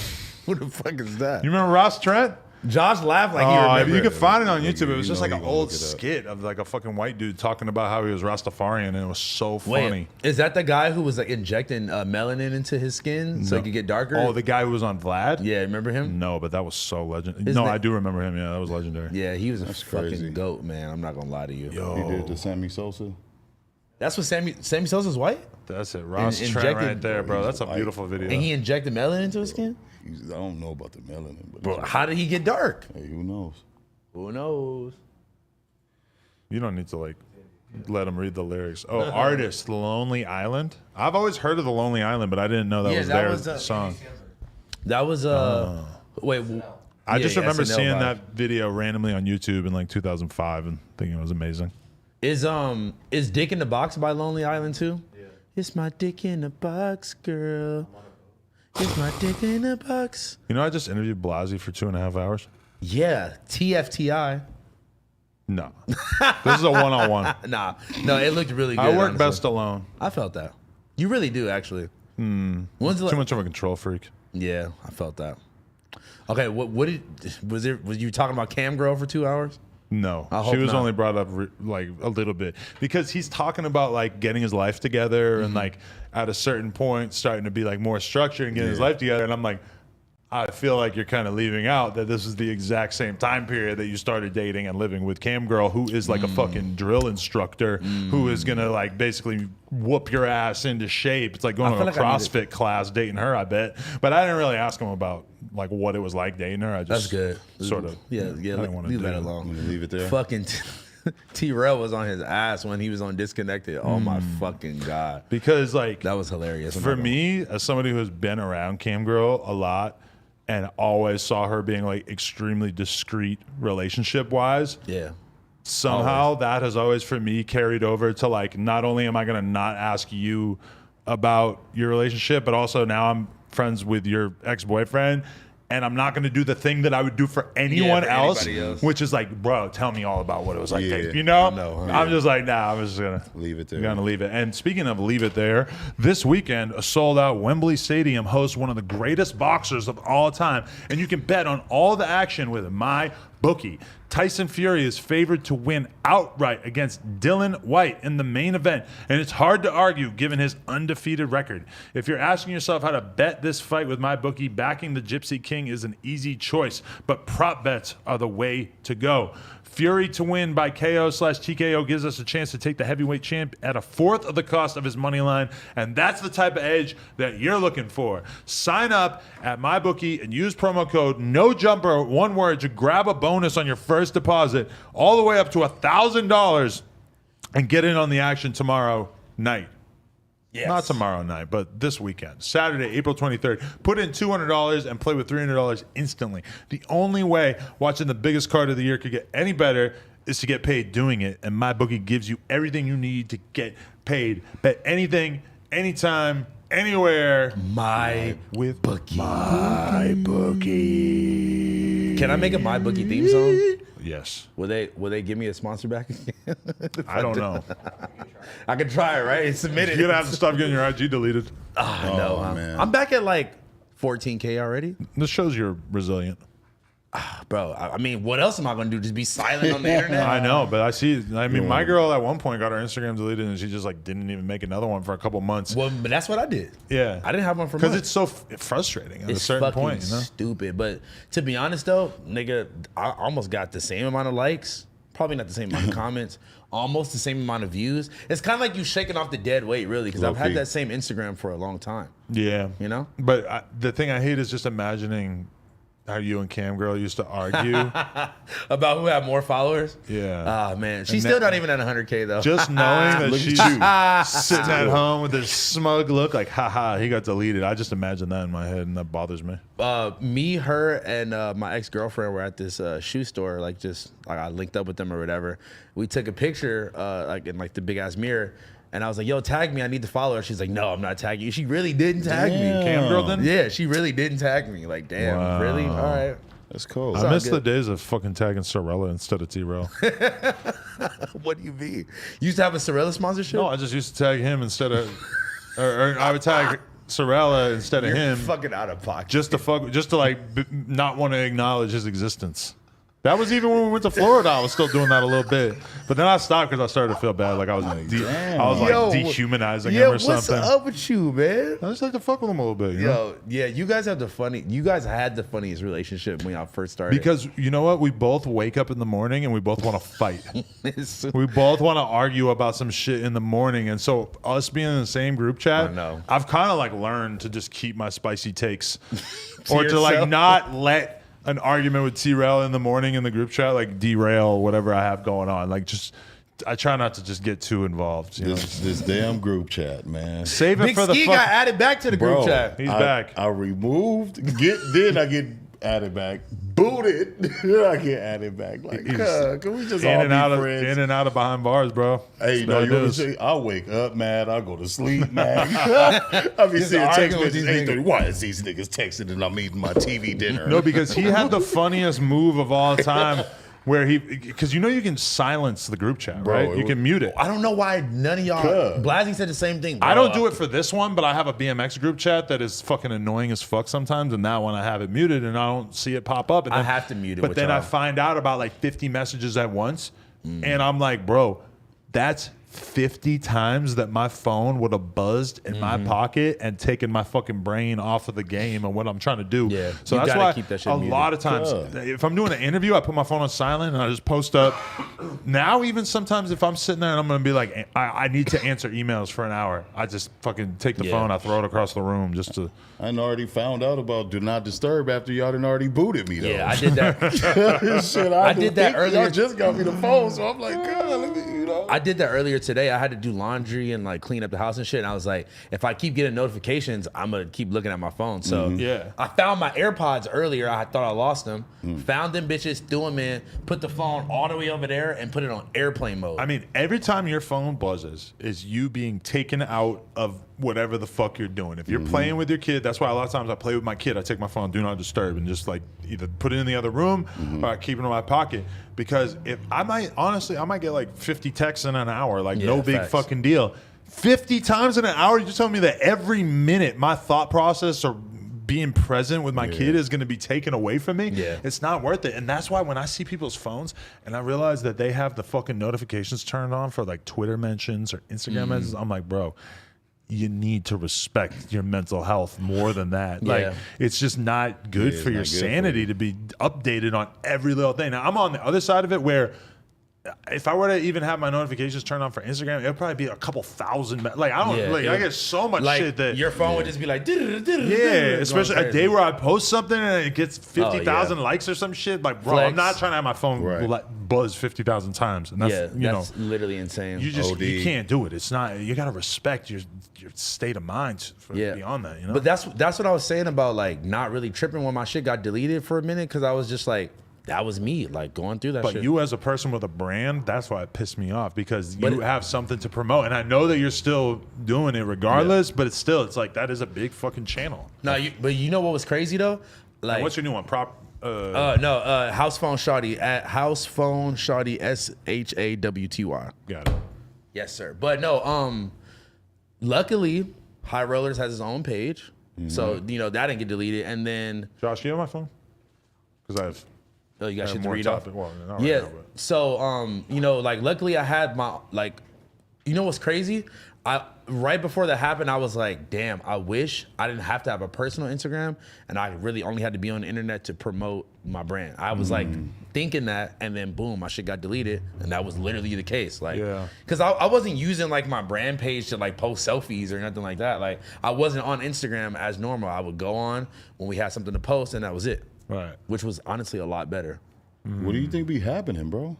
Who the fuck is that? You remember Ross Trent? Josh laughed like he Oh, remembered. you can find it on YouTube. It You was just know like you an gonna old look it up. skit of like a fucking white dude talking about how he was Rastafarian, and it was so Wait, funny. is that the guy who was like injecting melanin into his skin so he could get darker? Oh, the guy who was on Vlad? yeah, remember him? No, but that was so legendary. His No, na- I do remember him. Yeah, that was legendary. Yeah, he was a fucking crazy. goat, man. I'm not gonna lie to you. Yo, He did the Sammy Sosa. That's what Sammy Sosa's white, that's it. Ross Trent injected- right there, bro. That's a White. beautiful video. and he injected melanin into his skin. I don't know about the melanin, but Bro, how did he get dark? hey, who knows? Who knows? You don't need to like let him read the lyrics. Oh, artist, Lonely Island. I've always heard of the Lonely Island, but I didn't know that Yeah, was that their was, song. That was wait. I just remember SNL seeing vibe. that video randomly on YouTube in like 2005 and thinking it was amazing. Is Dick in the Box by Lonely Island too? Yeah. It's my dick in the box, girl. It's my dick in the box. You know, I just interviewed Blasey for 2.5 hours. Yeah, TFTI. No, this is a one-on-one. Nah, no, it looked really good. I work honestly. best alone. I felt that. You really do, actually. When's the Too much of a control freak. Yeah, I felt that. Okay, what was you talking about Cam Girl for 2 hours? No, I she hope was not. only brought up like a little bit because he's talking about like getting his life together and like at a certain point starting to be like more structured and getting his life together. And I'm like, I feel like you're kind of leaving out that this is the exact same time period that you started dating and living with Cam Girl, who is like a fucking drill instructor who is gonna like basically whoop your ass into shape. It's like going to feel a like I need CrossFit class dating her, I bet. But I didn't really ask him about like what it was like dating her. I That's just good. sort of Yeah. I didn't wanna Leave do that that. alone. I'm gonna leave it there. Fucking T-Rail was on his ass when he was on Disconnected. Oh my fucking god, because like that was hilarious. I'm for not gonna- me, as somebody who has been around Cam Girl a lot and always saw her being like extremely discreet relationship wise, yeah. somehow that has always for me carried over to like not only am I gonna not ask you about your relationship, but also now I'm friends with your ex-boyfriend. And I'm not going to do the thing that I would do for anyone for else, anybody else. which is like, bro, tell me all about what it was like. Yeah. dating. You know? I know, huh? I'm just like, nah, I'm just going to Leave it there. I'm going to leave it. And speaking of leave it there, this weekend, a sold-out Wembley Stadium hosts one of the greatest boxers of all time. And you can bet on all the action with my bookie. Tyson Fury is favored to win outright against Dylan White in the main event, and it's hard to argue given his undefeated record. If you're asking yourself how to bet this fight with my bookie, backing the Gypsy King is an easy choice, but prop bets are the way to go. Fury to win by KO/TKO gives us a chance to take the heavyweight champ at a fourth of the cost of his money line, and that's the type of edge that you're looking for. Sign up at MyBookie and use promo code NOJUMPER, one word, to grab a bonus on your first deposit, all the way up to $1,000, and get in on the action tomorrow night. Yes. Not tomorrow night, but this weekend, Saturday, April 23rd. Put in $200 and play with $300 instantly. The only way watching the biggest card of the year could get any better is to get paid doing it, and MyBookie gives you everything you need to get paid. Bet anything, anytime, anywhere. My With bookie. MyBookie. Can I make a My Bookie theme song? Yes. Will they give me a sponsor back? I don't know. I can try it, right? Submit it. You're going to have to stop getting your IG deleted. I know. Oh, man. I'm back at like 14K already. This shows you're resilient. Bro, I mean, what else am I gonna do? Just be silent on the internet? I know, but I mean, my girl at one point got her Instagram deleted, and she just like didn't even make another one for a couple months. Well, but that's what I did. Yeah, I didn't have one for because months. it's so frustrating at a It's certain fucking point. You know? stupid. But to be honest, though, nigga, I almost got the same amount of likes. Probably not the same amount of comments. Almost the same amount of views. It's kind of like you shaking off the dead weight, really, because I've had that same Instagram for a long time. Yeah, you know. But the thing I hate is just imagining how you and Cam Girl used to argue about who had more followers. Yeah. Ah, man, she's still not even at 100K though. Just knowing that she's sitting at home with this smug look, like, haha, he got deleted. I just imagine that in my head, and that bothers me. Me, her, and my ex-girlfriend were at this shoe store, like I linked up with them or whatever. We took a picture, like in like the big ass mirror. And I was like, yo, tag me. I need to follow her. She's like, no, I'm not tagging you. She really didn't tag me. Cam Girl didn't? Yeah, she really didn't tag me. Like, damn, Wow. really? All right. That's cool. I miss the days of fucking tagging Sorella instead of T-Rail. What do you mean? You used to have a Sorella sponsorship? No, I just used to tag him instead of, or I would tag Sorella instead of him. Fucking out of pocket. Just to like not want to acknowledge his existence. That was even when we went to Florida. I was still doing that a little bit, but then I stopped because I started to feel bad. Like I was, dehumanizing him or something. What's up with you, man? I just like to fuck with him a little bit. You know? Yeah, you guys had the funniest relationship when y'all first started. Because you know what? We both wake up in the morning and we both want to fight. We both want to argue about some shit in the morning. And so us being in the same group chat, I know. I've kind of like learned to just keep my spicy takes or to yourself? like not let an argument with T-Rail in the morning in the group chat like derail whatever I have going on. Like just I try not to just get too involved. You know? This damn group chat, man. Save it Big for the Ski got added back to the group chat. He's back. I removed, then I get added back, booted, then I get added back. Like, can we just all be friends? In and out of behind bars, bro. Hey, That's you what know, it is. I'll wake up mad. I'll go to sleep mad. I'll be seeing text messages 8:30. Why is these niggas texting and I'm eating my TV dinner? No, because he had the funniest move of all time where because you can silence the group chat, Bro, right? You can mute it. I don't know why none of y'all. Blasey said the same thing. Bro. I don't do it for this one, but I have a BMX group chat that is fucking annoying as fuck sometimes, and that one I have it muted and I don't see it pop up. And I have to mute it. But with then y'all. I find out about like 50 messages at once, and I'm like, bro, that's 50 times that my phone would have buzzed in my pocket and taken my fucking brain off of the game and what I'm trying to do. Yeah, so you that's gotta why keep that shit a muted. lot of times, if I'm doing an interview, I put my phone on silent and I just post up. Now, even sometimes if I'm sitting there and I'm going to be like, I need to answer emails for an hour, I just fucking take the phone, I throw it across the room just to. I already found out about Do Not Disturb after y'all done already booted me, though. Yeah, I did that. Shit, I did that earlier. Y'all just got me the phone, so I'm like, God, let me, you know. I did that earlier today. I had to do laundry and like clean up the house and shit. And I was like, if I keep getting notifications, I'm gonna keep looking at my phone. So Yeah. I found my AirPods earlier. I thought I lost them. Found them bitches, threw them in, put the phone all the way over there, and put it on airplane mode. I mean, every time your phone buzzes is you being taken out of whatever the fuck you're doing. If you're playing with your kid, that's why a lot of times I play with my kid. I take my phone, do not disturb, and just like either put it in the other room or I keep it in my pocket. Because if I might get like 50 texts in an hour, like no big facts. fucking deal. 50 times in an hour, you're telling me that every minute my thought process or being present with my kid is going to be taken away from me. Yeah. It's not worth it. And that's why when I see people's phones and I realize that they have the fucking notifications turned on for like Twitter mentions or Instagram mentions, I'm like, bro, you need to respect your mental health more than that. Like, it's just not good for your sanity to be updated on every little thing. Now, I'm on the other side of it where if I were to even have my notifications turned on for Instagram, it'd probably be a couple thousand. Like, I don't, I get so much like, shit that your phone would just be like, especially a day where I post something and it gets 50,000 yeah. likes or some shit. Like, bro, Flex. I'm not trying to have my phone buzz 50,000 times. And that's, that's literally insane. You can't do it. It's not. You got to respect your state of mind for beyond that. You know. But that's what I was saying about like not really tripping when my shit got deleted for a minute because I was just like, that was me, like going through that shit. But you as a person with a brand, that's why it pissed me off because you have something to promote. And I know that you're still doing it regardless, but it's like that is a big fucking channel. No, but you know what was crazy though? Like, and what's your new one? House Phone Shawty at House Phone Shawty SHAWTY. Got it. Yes, sir. But no, luckily High Rollers has his own page. So, that didn't get deleted. And then Josh, you have my phone? Because I have Oh, you got shit to more read off. topic. Well, not right Yeah. now, but- So, you know, like luckily I had my you know what's crazy? Right before that happened, I was like, damn, I wish I didn't have to have a personal Instagram and I really only had to be on the internet to promote my brand. I was like thinking that, and then boom, my shit got deleted, and that was literally the case. Like, because I wasn't using like my brand page to like post selfies or nothing like that. Like, I wasn't on Instagram as normal. I would go on when we had something to post, and that was it. Right. Which was honestly a lot better. What do you think be happening, bro?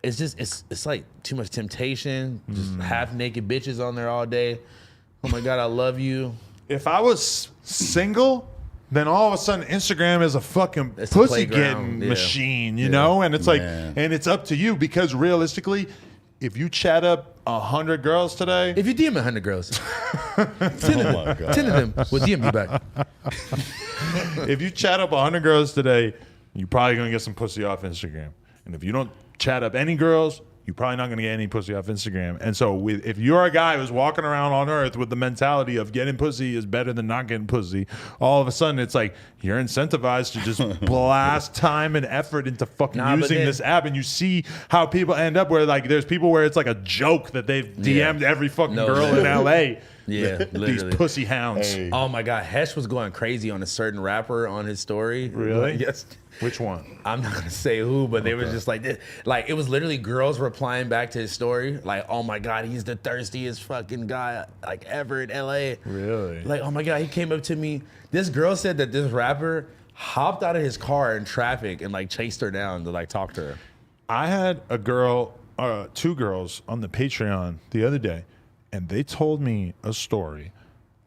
It's just it's like too much temptation. Just half naked bitches on there all day. Oh my god, I love you. If I was single, then all of a sudden Instagram is a fucking It's a pussy playground, getting machine, you know? And it's like, Man. and it's up to you, because realistically, if you chat up 100 girls today, If you DM 100 girls, 10 Oh my God. 10 of them will DM you back. if you chat up 100 girls today, you're probably gonna get some pussy off Instagram. And if you don't chat up any girls, you're probably not gonna get any pussy off Instagram. And so if you're a guy who's walking around on earth with the mentality of getting pussy is better than not getting pussy, all of a sudden it's like you're incentivized to just blast time and effort into fucking Nah, but using then- this app. And you see how people end up where like there's people where it's like a joke that they've DM'd every fucking No, girl in LA. Yeah, These literally. pussy hounds. Hey. Oh my god, Hesh was going crazy on a certain rapper on his story. Really? Yes. Which one? I'm not gonna say who, but they were just like this. Like it was literally girls replying back to his story, like, "Oh my god, he's the thirstiest fucking guy like ever in LA." Really? Like, oh my god, he came up to me. This girl said that this rapper hopped out of his car in traffic and like chased her down to like talk to her. I had a girl, two girls on the Patreon the other day, and they told me a story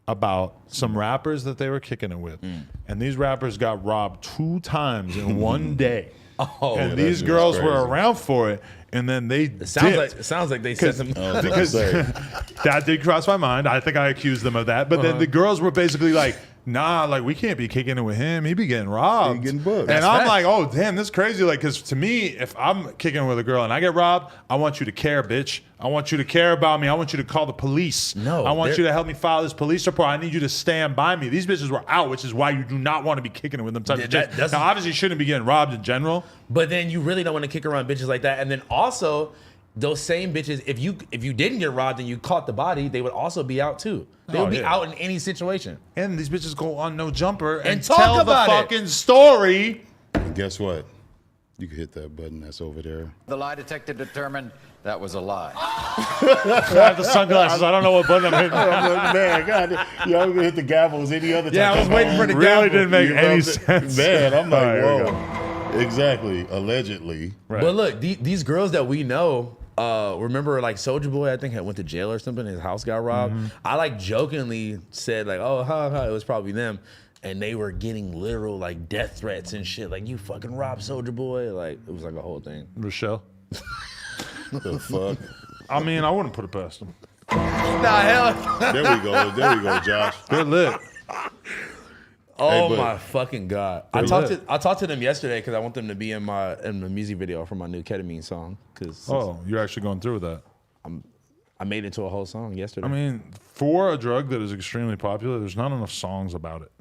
about some rappers that they were kicking it with. And these rappers got robbed 2 times in one day. Oh, and that these dude's girls were crazy. around for it, and then they it sounds dipped. like they said some. Because that did cross my mind. I think I accused them of that. But then the girls were basically like, nah, like we can't be kicking it with him. He be getting robbed. He getting booked. And That's I'm facts. like, oh, damn, this is crazy. Like, because to me, if I'm kicking it with a girl and I get robbed, I want you to care, bitch. I want you to care about me. I want you to call the police. No, I want they're- you to help me file this police report. I need you to stand by me. These bitches were out, which is why you do not want to be kicking it with them type of chicks. that's- Now, obviously, you shouldn't be getting robbed in general. But then you really don't want to kick around bitches like that. And then also, those same bitches, if you didn't get robbed and you caught the body, they would also be out too. They would be yeah. out in any situation. And these bitches go on No Jumper and talk tell about the it. fucking story. And guess what? You can hit that button that's over there. The lie detector determined that was a lie. I have the sunglasses. I don't know what button I'm hitting. Man, God, you always gonna hit the gavel as any other time. Yeah, I was waiting for the Really gavel. didn't make You any know, sense. Man, I'm like, All right, here we whoa. Exactly. Allegedly. Right. But look, these girls that we know, remember like Soulja Boy, I think had went to jail or something. His house got robbed. I like jokingly said like, oh, it was probably them. And they were getting literal like death threats and shit. Like, you fucking robbed Soulja Boy. Like, it was like a whole thing. Rochelle. The fuck? I mean, I wouldn't put it past them. Nah, hell. There we go. There we go, Josh. They're lit. Oh but- my fucking god! I talked to them yesterday because I want them to be in the music video for my new ketamine song. Because Oh, you're actually going through with that. I made it to a whole song yesterday. I mean, for a drug that is extremely popular, there's not enough songs about it.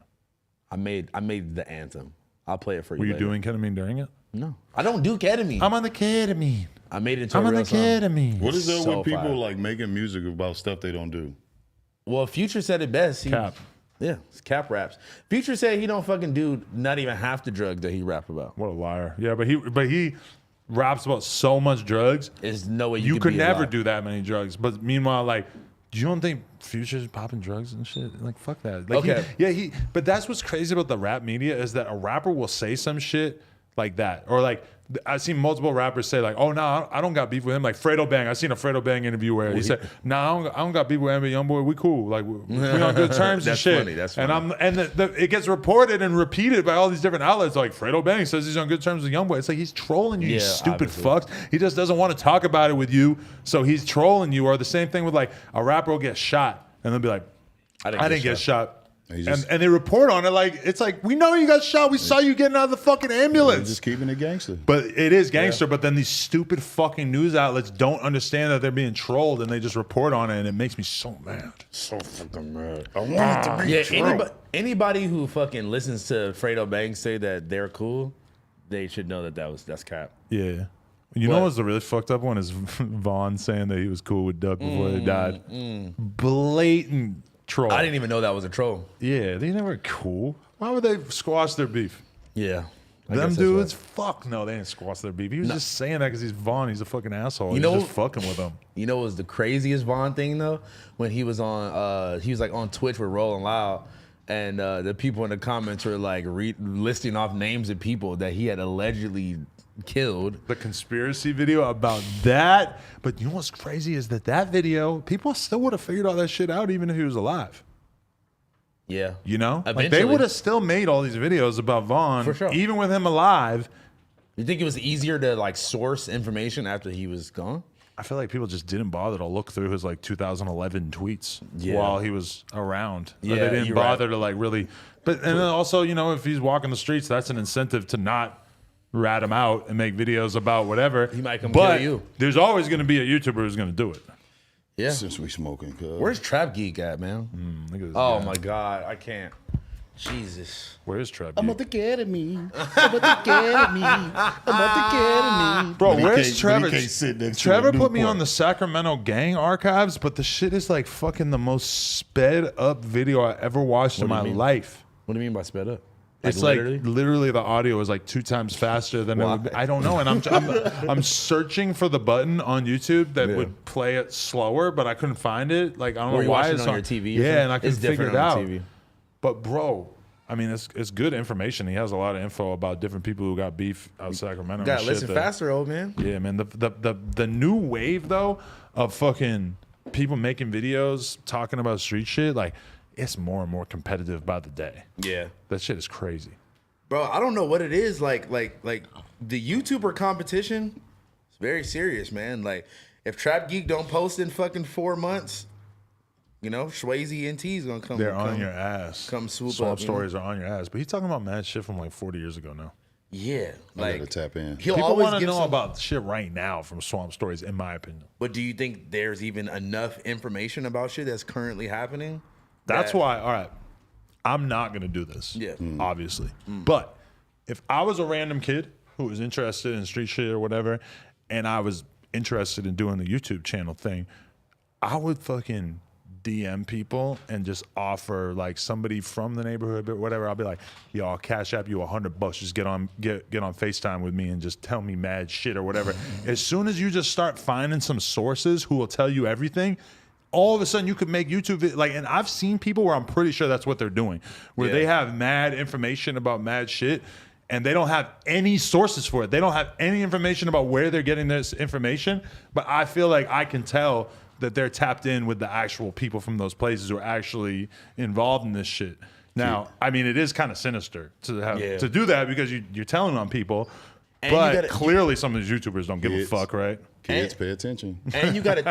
I made the anthem. I'll play it for you. Were you later. doing ketamine during it? No, I don't do ketamine. I'm on the ketamine. I made it into I'm a on the real song. ketamine. What is up So with people fire. like making music about stuff they don't do? Well, Future said it best. Cap. Yeah, it's Cap raps. Future said he don't fucking do not even half the drugs that he rap about. What a liar. Yeah, but he raps about so much drugs. There's no way You could could be never alive. do that many drugs. But meanwhile, like, you don't think Future's popping drugs and shit? Like, fuck that. Like, Okay. But that's what's crazy about the rap media is that a rapper will say some shit like that. Or like, I've seen multiple rappers say like, oh, no, I don't got beef with him. Like Fredo Bang. I seen a Fredo Bang interview where he said, no, I don't got beef with him, but young boy, we cool. Like, we on good terms and That's shit. funny, that's funny. And it gets reported and repeated by all these different outlets. Like Fredo Bang says he's on good terms with young boy. It's like he's trolling you, you Yeah, stupid obviously. fucks. He just doesn't want to talk about it with you, so he's trolling you. Or the same thing with like a rapper will get shot and they'll be like, I didn't get shot. He just- And they report on it like it's like we know you got shot. We saw you getting out of the fucking They're ambulance. just keeping it gangster. But it is gangster. But then these stupid fucking news outlets don't understand that they're being trolled and they just report on it, and it makes me so mad. So fucking mad. I want it to be Yeah, true. anybody who fucking listens to Fredo Bang say that they're cool, they should know that's cap. Yeah. You know what's the really fucked up one is Vaughn saying that he was cool with Duck before he died. Blatant troll. I didn't even know that was a troll. Yeah, they never cool. Why would they squash their beef? Yeah. Them dudes, fuck no, they didn't squash their beef. He was just saying that because he's Vaughn. He's a fucking asshole. He's just fucking with them. You know what was the craziest Vaughn thing though? When he was on, he was like on Twitch with Rolling Loud, and the people in the comments were like listing off names of people that he had allegedly killed. The conspiracy video about that. But you know what's crazy is that video, people still would have figured all that shit out even if he was alive. Yeah. You know? Eventually. Like they would have still made all these videos about Vaughn, For sure. even with him alive. You think it was easier to like source information after he was gone? I feel like people just didn't bother to look through his like 2011 tweets Yeah. while he was around. Yeah, Or they didn't you're bother right. to like really. But and then also, you know, if he's walking the streets, that's an incentive to not rat him out and make videos about whatever. He might come but kill you. There's always going to be a YouTuber who's going to do it. Yeah. Since we smoking, cuz. Where's Trap Geek at, man? Look at this Oh guy. my God, I can't. Jesus. Where's Trap? I'm Geek? about to get at me. I'm about to get at me. I'm about to get at me. Bro, But he where's can't- Trevor? but he can't sit next to Trevor a put me Newport. on the Sacramento gang archives, but the shit is like fucking the most sped up video I ever watched in do you my mean? life. What do you mean by sped up? It's like literally the audio is like 2 times faster than it would be. I don't know, and I'm searching for the button on YouTube that would play it slower, but I couldn't find it. Like I don't Were know you why watching it's on your TV or Yeah, something? and I couldn't It's figure different it on out. TV. But bro, I mean, it's good information. He has a lot of info about different people who got beef out of Sacramento. and Gotta shit listen that- faster, old man. Yeah, man. The new wave though of fucking people making videos talking about street shit, like it's more and more competitive by the day. Yeah. That shit is crazy. Bro, I don't know what it is. Like the YouTuber competition is very serious, man. Like if Trap Geek don't post in fucking 4 months, you know, Swayze and T's gonna come. They're on your ass. come swoop Swamp up, you know? stories are on your ass. But he's talking about mad shit from like 40 years ago now. Yeah, I like gotta tap in. he'll People always want to give know some, about shit right now from Swamp Stories, in my opinion. But do you think there's even enough information about shit that's currently happening? That's that- why, all right, I'm not going to do this, Yeah. obviously. But if I was a random kid who was interested in street shit or whatever, and I was interested in doing the YouTube channel thing, I would fucking DM people and just offer like somebody from the neighborhood or whatever. I'll be like, yo, I'll cash app you $100. Just get on FaceTime with me and just tell me mad shit or whatever. As soon as you just start finding some sources who will tell you everything, all of a sudden you could make YouTube and I've seen people where I'm pretty sure that's what they're doing, where they have mad information about mad shit and they don't have any sources for it. They don't have any information about where they're getting this information, but I feel like I can tell that they're tapped in with the actual people from those places who are actually involved in this shit. Now, I mean, it is kind of sinister to have to do that because you're telling on people, And you but gotta- clearly some of these YouTubers don't give a Kids. fuck, right? Kids, pay attention. And you gotta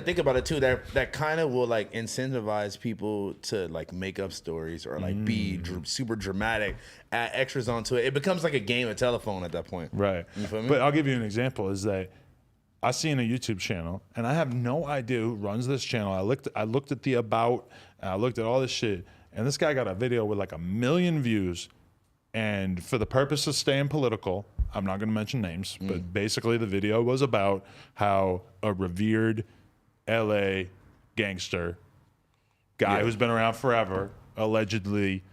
think about it too. That kind of will like incentivize people to like make up stories or like be super dramatic, add extras onto it. It becomes like a game of telephone at that point. Right. You feel me? But I'll give you an example is that I seen a YouTube channel and I have no idea who runs this channel. I looked at the about, and I looked at all this shit, and this guy got a video with like 1 million views. And for the purpose of staying political, I'm not going to mention names, but basically the video was about how a revered LA gangster guy who's been around forever allegedly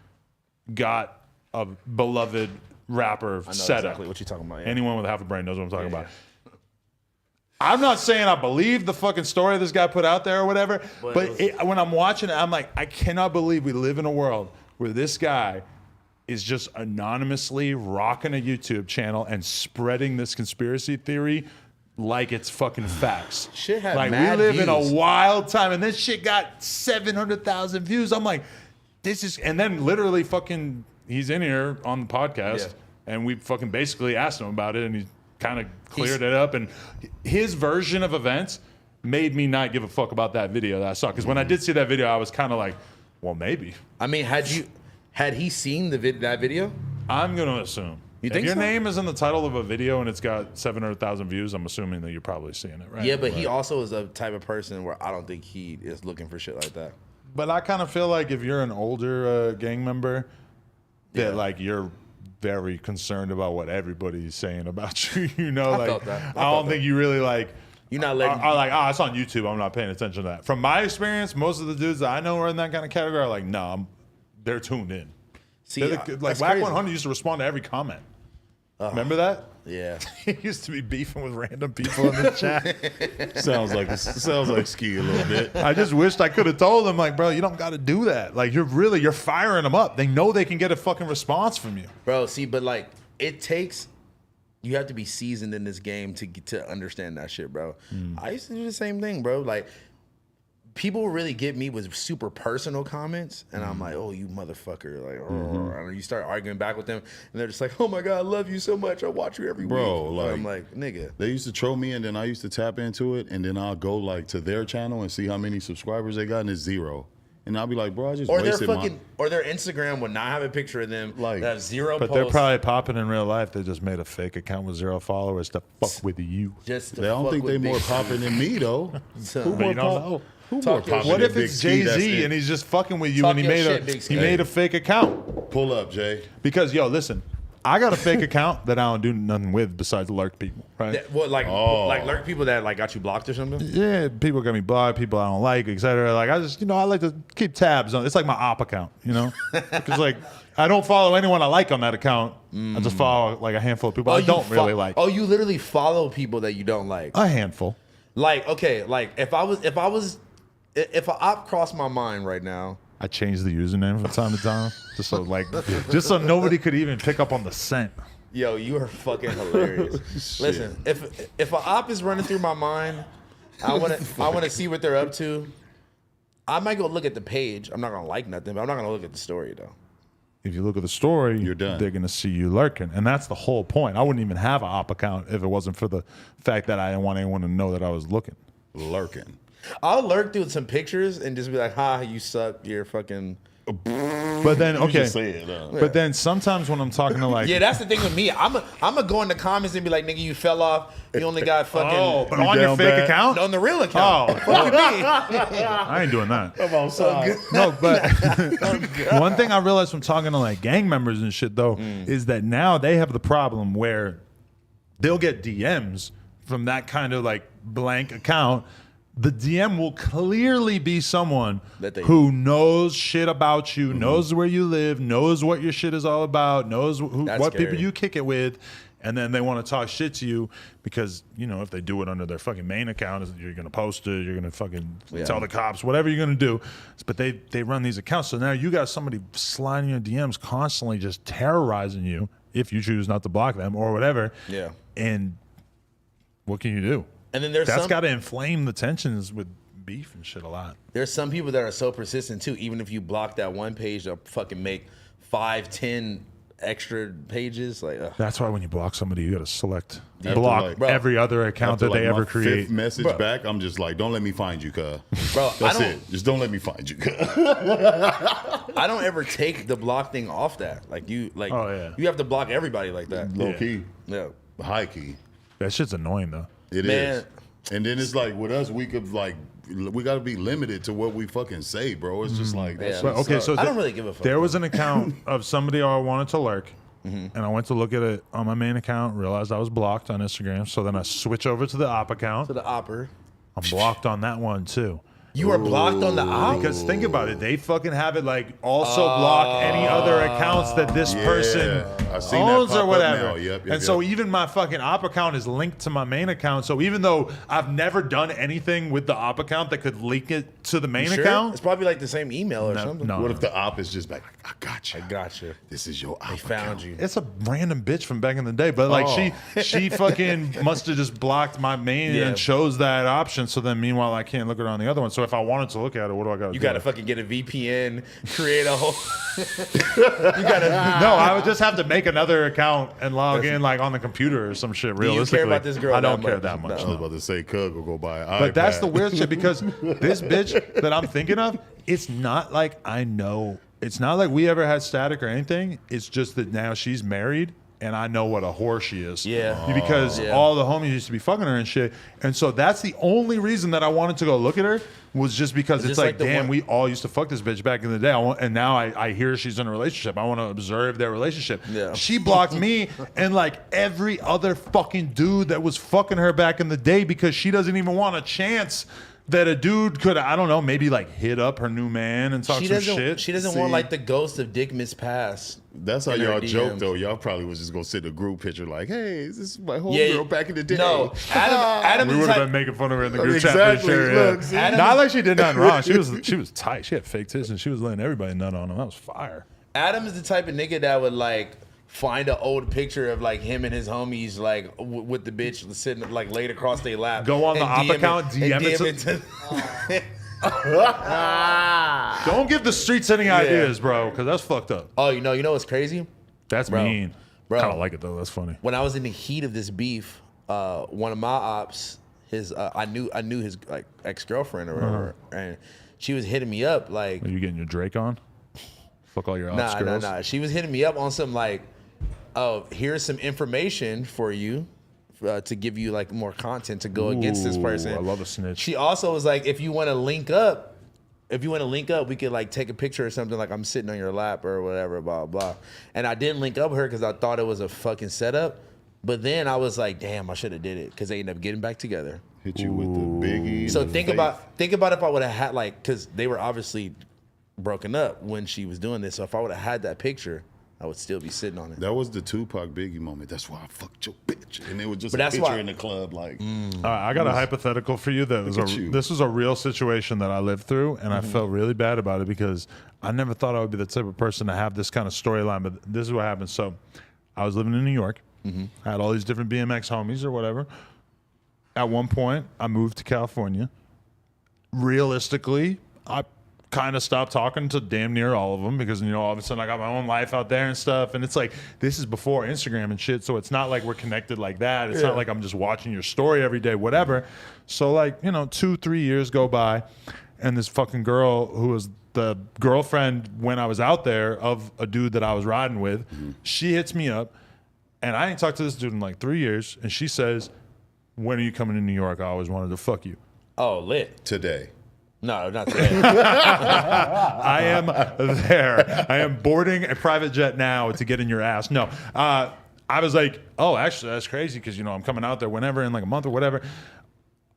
got a beloved rapper I know set exactly up. what you're talking about. Yeah. Anyone with half a brain knows what I'm talking about. I'm not saying I believe the fucking story this guy put out there or whatever, but when I'm watching it, I'm like, I cannot believe we live in a world where this guy is just anonymously rocking a YouTube channel and spreading this conspiracy theory like it's fucking facts. Shit had like mad we live in views. a wild time, and this shit got 700,000 views. I'm like, this is, and then literally fucking, he's in here on the podcast, and we fucking basically asked him about it, and he kind of cleared it up, and his version of events made me not give a fuck about that video that I saw. Because when I did see that video, I was kind of like, well, maybe. I mean, had he seen that video? I'm gonna assume. You If think your so? name is in the title of a video and it's got 700,000 views, I'm assuming that you're probably seeing it, right? Yeah, but he also is a type of person where I don't think he is looking for shit like that. But I kind of feel like if you're an older gang member, that like you're very concerned about what everybody's saying about you. You know, like felt that. I don't think you really like. You're not letting. Are like, it's on YouTube. I'm not paying attention to that. From my experience, most of the dudes that I know are in that kind of category are like, no, they're tuned in. See, like that's Whack crazy. 100 used to respond to every comment. Remember that? Yeah. He used to be beefing with random people in the chat. Sounds like Ski a little bit. I just wished I could have told him, like, bro, you don't got to do that. Like, you're firing them up. They know they can get a fucking response from you. Bro, see, but like it takes. You have to be seasoned in this game to understand that shit, bro. I used to do the same thing, bro. Like, people really get me with super personal comments, and I'm like, "Oh, you motherfucker!" Like, and you start arguing back with them, and they're just like, "Oh my god, I love you so much. I watch you every week." Like, I'm like, "Nigga." They used to troll me, and then I used to tap into it, and then I'll go like to their channel and see how many subscribers they got, and it's 0. And I'll be like, bro, I just Or their wasted fucking, or their Instagram would not have a picture of them. Like, that have 0 But posts. they're probably popping in real life. They just made a fake account with 0 followers to fuck with you. just. To They don't fuck think with they more big- popping than me though. So- Who But more you don't know. Who Talk more your popping What than if Big it's Ski? That's Jay-Z it. and he's just fucking with you Talk and he your made shit, Big Ski. he made a fake account? Pull up, Jay? Because listen, I got a fake account that I don't do nothing with besides lurk people, right? That- What, like lurk people that like got you blocked or something? Yeah, people got me blocked, people I don't like, etc. Like I just, I like to keep tabs on. It's like my op account, because like I don't follow anyone I like on that accoup. I just follow like a handful of people I you don't really like. Oh, you literally follow people that you don't like. A handful. Like, okay, like if an op crossed my mind right now. I change the username from time to time, just so nobody could even pick up on the scent. Yo, you are fucking hilarious. Listen, if an op is running through my mind, I wanna see what they're up to. I might go look at the page. I'm not gonna like nothing, but I'm not gonna look at the story though. If you look at the story, You're done. They're gonna see you lurking, and that's the whole point. I wouldn't even have an op account if it wasn't for the fact that I didn't want anyone to know that I was looking. Lurking. I'll lurk through some pictures and just be like, "Ha, you suck. You're fucking." But then, You okay, just say it, but then sometimes when I'm talking to like, Yeah, that's the thing with me. I'm gonna go in the comments and be like, "Nigga, you fell off. You only got fucking." oh, but You on your down fake bad? account, On the real account. oh, I ain't doing that. I'm outside. No, but one thing I realized from talking to like gang members and shit though is that now they have the problem where they'll get DMs from that kind of like blank account. The DM will clearly be someone who knows shit about you, knows where you live, knows what your shit is all about, knows what scary. people you kick it with, and then they want to talk shit to you because, if they do it under their fucking main account, you're going to post it, you're going to fucking tell the cops, whatever you're going to do. But they run these accounts. So now you got somebody sliding your DMs constantly just terrorizing you if you choose not to block them or whatever. Yeah. And what can you do? And then there's That's got to inflame the tensions with beef and shit a lot. There's some people that are so persistent too. Even if you block that one page, they'll fucking make 5, 10 extra pages. Like, ugh. That's why when you block somebody, you got to select After block like- Bro, every other account After, that they like, ever my create. fifth message Bro. back, I'm just like, don't let me find you, cuz. Bro, That's it. Just don't let me find you, cuz. I don't ever take the block thing off that. Like you have to block everybody like that. Low key. Yeah. High key. That shit's annoying though. It is. Man. And then it's like with us, we got to be limited to what we fucking say, bro. It's just like that. Yeah. shit But, okay, sucks. so I don't really give a fuck. there was an account of somebody I wanted to lurk, and I went to look at it on my main account, realized I was blocked on Instagram. So then I switch over to the op account. To the opper. I'm blocked on that one too. You are blocked on the op? Because think about it, they fucking have it like also block any other accounts that this person I seen that owns pop or up whatever. now. Yep, And so even my fucking op account is linked to my main account. So even though I've never done anything with the op account that could link it to the main Sure? account, It's probably like the same email or something. no. what if the op is just like, I got you. I gotcha. This is your op. I found you. it's a random bitch from back in the day. But like she fucking must have just blocked my main Yeah. and chose that option. So then meanwhile I can't look around the other one. So if I wanted to look at it, what do I got to do? You gotta fucking get a VPN, create a whole. You gotta. No, I would just have to make another account and log in like on the computer or some shit. you care Realistically, about this girl I don't that care much? that much. I was about to say, Cug will go buy an But that's iPad. the weird shit because this bitch that I'm thinking of, it's not like I know. It's not like we ever had static or anything. It's just that now she's married and I know what a whore she is. Yeah. Because all the homies used to be fucking her and shit. And so that's the only reason that I wanted to go look at her was just because it's like damn, we all used to fuck this bitch back in the day. And now I hear she's in a relationship. I want to observe their relationship. Yeah. She blocked me and like every other fucking dude that was fucking her back in the day because she doesn't even want a chance that a dude could, I don't know, maybe like hit up her new man and talk some shit. She doesn't want like the ghost of Dick Mispass. That's how y'all joke though. Y'all probably was just gonna send a group picture like, "Hey, this is my homegirl back in the day." No, Adam we would have been making fun of her in the group chat for sure. Look, Not like she did nothing wrong. She was tight. She had fake tits and she was letting everybody nut on them. That was fire. Adam is the type of nigga that would like find an old picture of like him and his homies like with the bitch sitting like laid across their lap. Go on the op account, DM it. Don't give the streets any ideas, bro, because that's fucked up. Oh, you know what's crazy? That's mean. Bro. Kind of like it though. That's funny. When I was in the heat of this beef, one of my ops, I knew his like ex-girlfriend or whatever, and she was hitting me up like, Are you getting your Drake on? Fuck all your ops girls. Nah. She was hitting me up on some like, oh, here's some information for you. To give you like more content to go against this person. I love a snitch. She also was like, if you want to link up, we could like take a picture or something like I'm sitting on your lap or whatever, blah, blah. And I didn't link up with her because I thought it was a fucking setup. But then I was like, damn, I should have did it because they ended up getting back together. Hit you with the biggie. So think about if I would have had like, because they were obviously broken up when she was doing this. So if I would have had that picture, I would still be sitting on it. That was the Tupac Biggie moment. That's why I fucked your bitch. And it was just a that's picture why- in the club like. All right, I got a hypothetical for you. This was a real situation that I lived through, and I felt really bad about it because I never thought I would be the type of person to have this kind of storyline. But this is what happened. So I was living in New York. I had all these different BMX homies or whatever. At one point, I moved to California. Realistically, I kind of stopped talking to damn near all of them because, all of a sudden I got my own life out there and stuff. And it's like, this is before Instagram and shit. So it's not like we're connected like that. It's not like I'm just watching your story every day, whatever. So like, 2-3 years go by and this fucking girl who was the girlfriend when I was out there of a dude that I was riding with, she hits me up and I ain't talked to this dude in like 3 years. And she says, when are you coming to New York? I always wanted to fuck you. Oh, lit. Today. No, not today. I am there. I am boarding a private jet now to get in your ass. No, I was like, oh, actually, that's crazy because, I'm coming out there whenever in like a month or whatever.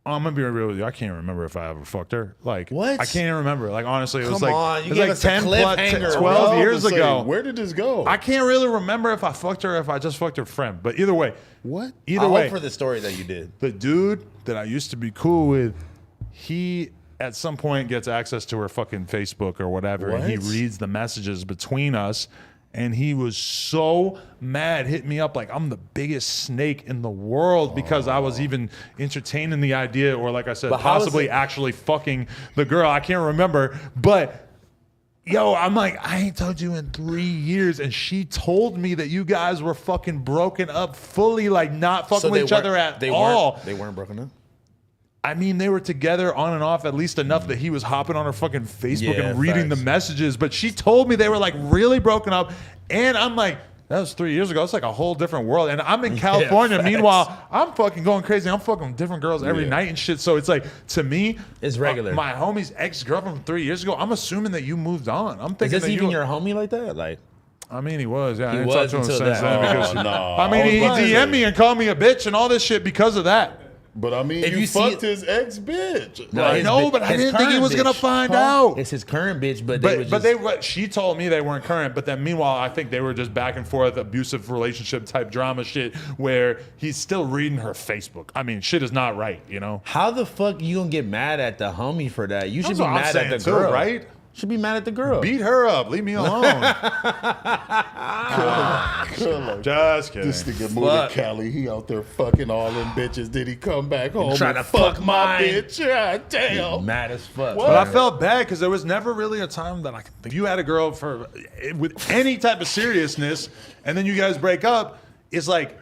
I'm going to be real with you. I can't remember if I ever fucked her. Like, what? I can't even remember. Like, honestly, it was Come like, on, you it was gave like us a 10 cliffhanger, 12 bro. years ago. Where did this go? I can't really remember if I fucked her or if I just fucked her friend. But either way. What? Either I way. hope for the story that you did. The dude that I used to be cool with, he at some point gets access to her fucking Facebook or whatever, and he reads the messages between us, and he was so mad, hit me up like I'm the biggest snake in the world because I was even entertaining the idea, or like I said, possibly actually fucking the girl. I can't remember, but yo, I'm like, I ain't told you in 3 years, and she told me that you guys were fucking broken up fully, like not fucking with each other at all. They weren't broken up? I mean, they were together on and off at least enough that he was hopping on her fucking Facebook and reading the messages. But she told me they were like really broken up. And I'm like, that was 3 years ago. It's like a whole different world. And I'm in California. Meanwhile, I'm fucking going crazy. I'm fucking different girls every night and shit. So it's like, to me, it's regular. My homie's ex-girlfriend from 3 years ago, I'm assuming that you moved on. I'm thinking is this even your homie like that? Like, I mean, he was. Yeah, he I didn't was talk to him until since that. then because no. I mean, he DM'd me and called me a bitch and all this shit because of that. But I mean, if you you fucked his ex bitch. No, I know, but I didn't think he was gonna find out. It's his current bitch, She told me they weren't current. But then, meanwhile, I think they were just back and forth, abusive relationship type drama shit, where he's still reading her Facebook. I mean, shit is not right, How the fuck you gonna get mad at the homie for that? You should be mad at the too, girl, right? Should be mad at the girl. Beat her up. Leave me alone. Just kidding. This nigga moved to Cali. He out there fucking all them bitches. Did he come back home trying and to fuck fuck my mine? bitch? Yeah, damn. Mad as fuck. But I felt bad because there was never really a time that I could think. You had a girl with any type of seriousness, and then you guys break up. It's like,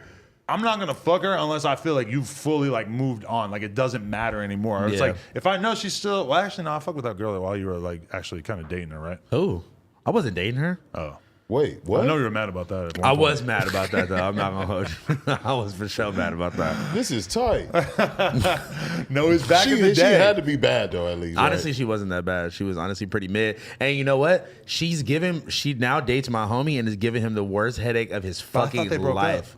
I'm not gonna fuck her unless I feel like you fully like moved on, like it doesn't matter anymore. It's like if I know she's still. Well, actually, no, I fucked with that girl while you were like actually kind of dating her, right? Who? I wasn't dating her. Oh, Wait, what? I know you were mad about that. At one I point. was mad about that, though. I'm not going to hold you. I was for sure mad about that. This is tight. No, it's back in the day. She had to be bad though, at least. Honestly, right? she wasn't that bad. She was honestly pretty mid. And you know what? She now dates my homie and is giving him the worst headache of his fucking they broke life.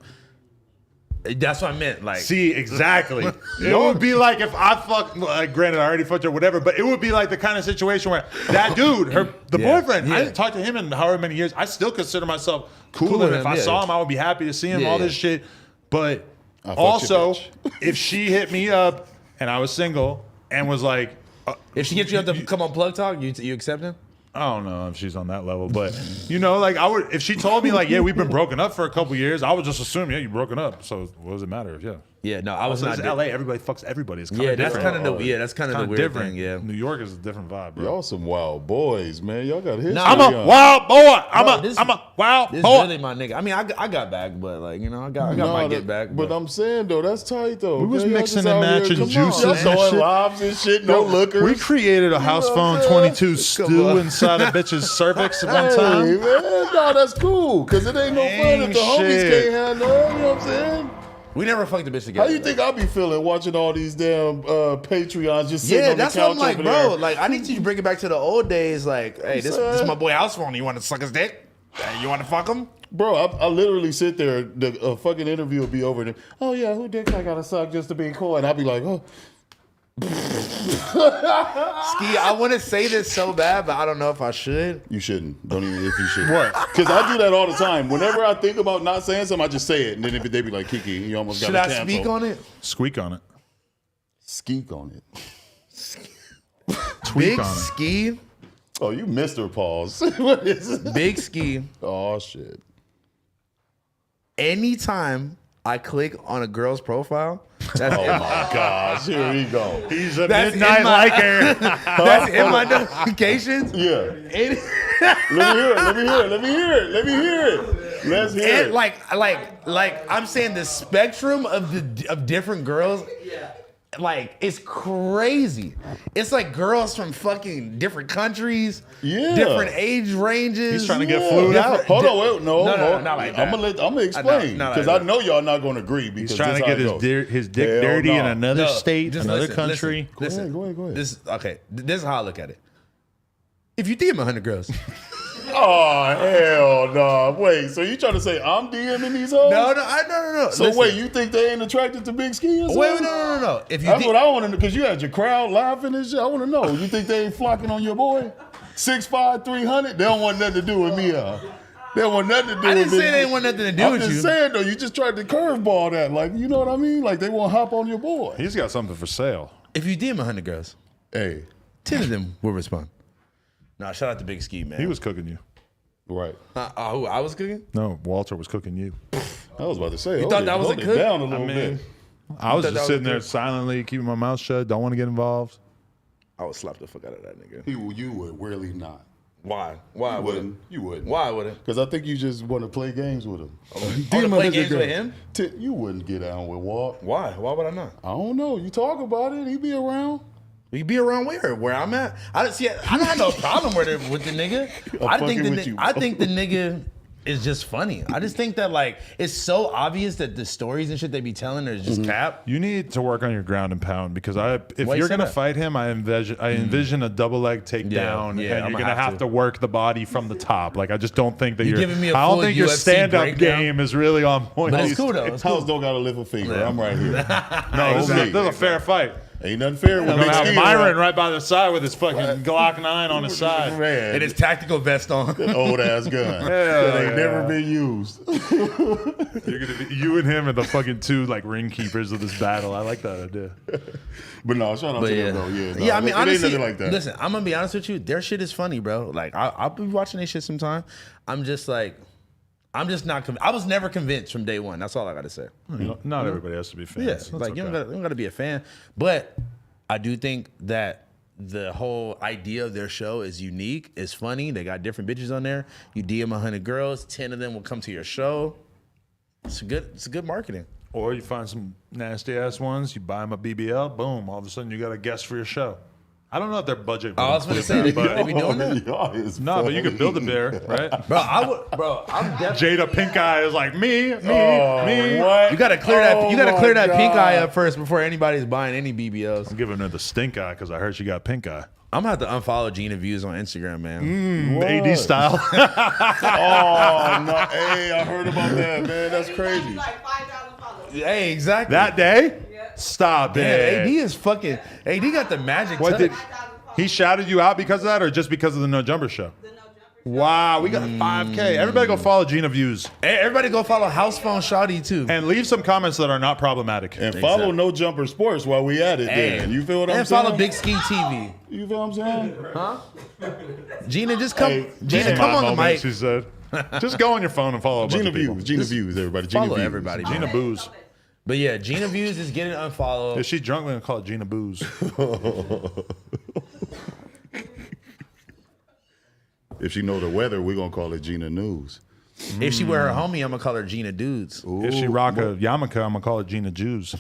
That's what I meant. Like, See, exactly. It would be like if I fucked, like, granted, I already fucked her, whatever, but it would be like the kind of situation where that dude, the Yeah. boyfriend, I Yeah. didn't talk to him in however many years. I still consider myself cool Cool with with him. If him, I yeah. saw him, I would be happy to see him, Yeah, all yeah. this shit. But I fucked also, your bitch. if she hit me up and I was single and was like, if she gets you up to come on Plug Talk, you accept him? I don't know if she's on that level, but you know, like I would, if she told me like, yeah, we've been broken up for a couple years, I would just assume, yeah, you broken up. So what does it matter? Yeah. Yeah, no, I was Also, not. it's LA. Everybody fucks everybody. It's kind Yeah, of that's different. kind of the that's kind of the Kinda weird different. thing. Yeah. New York is a different vibe, bro. Y'all some wild boys, man. Y'all got history. I'm a wild boy. I'm a wild This boy. really my nigga. I mean, I got back, but like you know, I got my get back. But I'm saying though, that's tight though. We was Okay, y'all mixing just and out here- matching come on, juices Y'all and throwing shit. lobs and shit. No lookers. We created a house You know what phone I'm saying? 22 stew inside a bitch's cervix at one Hey, time. man, no, that's cool. Cause it ain't no fun if the Ain't homies shit. can't have none. You know what I'm saying? we never fucked a bitch How together. you think I be feeling watching all these damn Patreons just sitting Yeah, on the that's couch what I'm like, over bro. there? Like, I need you to bring it back to the old days. Like, hey, this saying? is my boy house phone. You want to suck his dick? Hey, you want to fuck him? Bro, I literally sit there. The fucking interview will be over. And, oh yeah, who dick I gotta suck just to be cool? And I'll be like, oh. Ski, I want to say this so bad, but I don't know if I should. You shouldn't. Don't even if you should. What? Because I do that all the time. Whenever I think about not saying something, I just say it. And then if they be like, Kiki, you almost got Should to I cancel. speak on it? Squeak on it. Skeek on it. Tweak Big on it. Ski, Oh, you Mr. Pause. What is it? Big Ski. Oh, shit. Anytime I click on a girl's profile, that's Oh, my gosh. Here we go. He's a That's midnight in my- liker. that's in my notifications. Yeah. Any- Let me hear it. Let me hear it. Let me hear it. Let me hear it. Let's hear And it. like I'm saying the spectrum of different girls, like it's crazy. It's like girls from fucking different countries, Yeah. different age ranges. He's trying to get flued out. Hold on, wait, no, No, not like that. I'm gonna explain Not like because that. I know y'all not gonna agree. Because He's trying to this get how it goes. his dick Hell dirty in no. another No, state, just another listen, country. Listen, Go ahead. This is how I look at it. If you DM 100 girls, Oh hell no! Wait, so you trying to say I'm DMing these hoes? no. So Listen. wait, you think they ain't attracted to Big Ski? Or Wait, something? no. If you That's what I want to know because you had your crowd laughing and shit. I want to know. You think they ain't flocking on your boy? 6'5", 300? They don't want nothing to do with me, huh? They don't want nothing to do I with didn't me. say they didn't want nothing to do I'm with just you. saying though, you just tried to curveball that, like you know what I mean? Like they want to hop on your boy. He's got something for sale. If you DM 100 girls, Hey, 10 of them will respond. Nah, shout out to Big Ski, man. He was cooking you. right. Who I was cooking? No, Walter was cooking you. I was about to say. thought that was hold a it cook? down a little bit. I was thought that just was sitting there good? silently, keeping my mouth shut. Don't want to get involved. I would slap the fuck out of that nigga. You would really not. Why? Why You wouldn't? wouldn't. You wouldn't. Why wouldn't? Because I think you just want to play games with him. to play games with him? You wouldn't get down with Walt. Why? Why would I not? I don't know. You talk about it. He be around. We be around where I'm at. I don't have no problem with the nigga. I think the nigga is just funny. I just think that like it's so obvious that the stories and shit they be telling are just cap. You need to work on your ground and pound because if Why you you're say gonna that? fight him, I envision a double leg takedown, Yeah, and I'm you're gonna gonna have to work the body from the top. Like I just don't think that You're you're. giving me a I don't full think your UFC stand-up breakdown? game is really on point. But these it's cool though. days. It's House cool. don't got to lift a finger. I'm right here. No, this Okay. is a fair fight. Ain't nothing fair with We're Big gonna have Ski Myron around. right by the side with his fucking Glock 9 on his side. Man, And his tactical vest on. old ass gun that ain't never been used. You're gonna be, you and him are the fucking two like ring keepers of this battle. I like that idea. But no, shout out But to yeah, them though. Yeah, no, yeah. I mean, it ain't honestly, nothing like that. listen. I'm gonna be honest with you. Their shit is funny, bro. Like I'll be watching their shit sometime. I'm just not. I was never convinced from day one. That's all I gotta say. Not everybody has to be fans. Yeah, That's like you okay. don't gotta be a fan. But I do think that the whole idea of their show is unique. It's funny. They got different bitches on there. You DM 100 girls, 10 of them will come to your show. It's good marketing. Or you find some nasty ass ones, you buy them a BBL, boom, all of a sudden you got a guest for your show. I don't know if their budget. I was gonna say, they be doing that? Y'all is No, but you could build a bear, right? I'm definitely. Jada Pink Eye is like me. What? You gotta clear that. You gotta clear that pink God. eye up first before anybody's buying any BBLs. I'm giving her the stink eye because I heard she got pink eye. I'm gonna have to unfollow Gina Views on Instagram, man. What? AD style. Oh no! Hey, I heard about that, man. That's crazy. Like 5,000 followers. Hey, exactly. That day? Stop Man, it. AD is fucking. AD got the magic What touch. did he shouted you out because of that, or just because of the No Jumper show? The no jumper. Wow, we got 5K. Everybody go follow Gina Views Hey, everybody go follow House Phone Shawty too. and leave some comments that are not problematic. And follow Exactly. No Jumper Sports while we at it. Hey. Then you feel what I'm And saying? follow Big Ski TV. You feel what I'm saying? Gina, just come. Hey, Gina, My come on the moment, mic. she said. Just go on your phone and follow a bunch Gina of people. Views. Gina Views, everybody. Gina Follow Views. everybody. Gina man. Booze. But yeah, Gina Views is getting unfollowed. If she drunk, we're gonna call it Gina Booze. If she know the weather, we're gonna call it Gina News. If she wear her homie, I'm gonna call her Gina Dudes. If she rock a yarmulke, I'm gonna call it Gina Jews.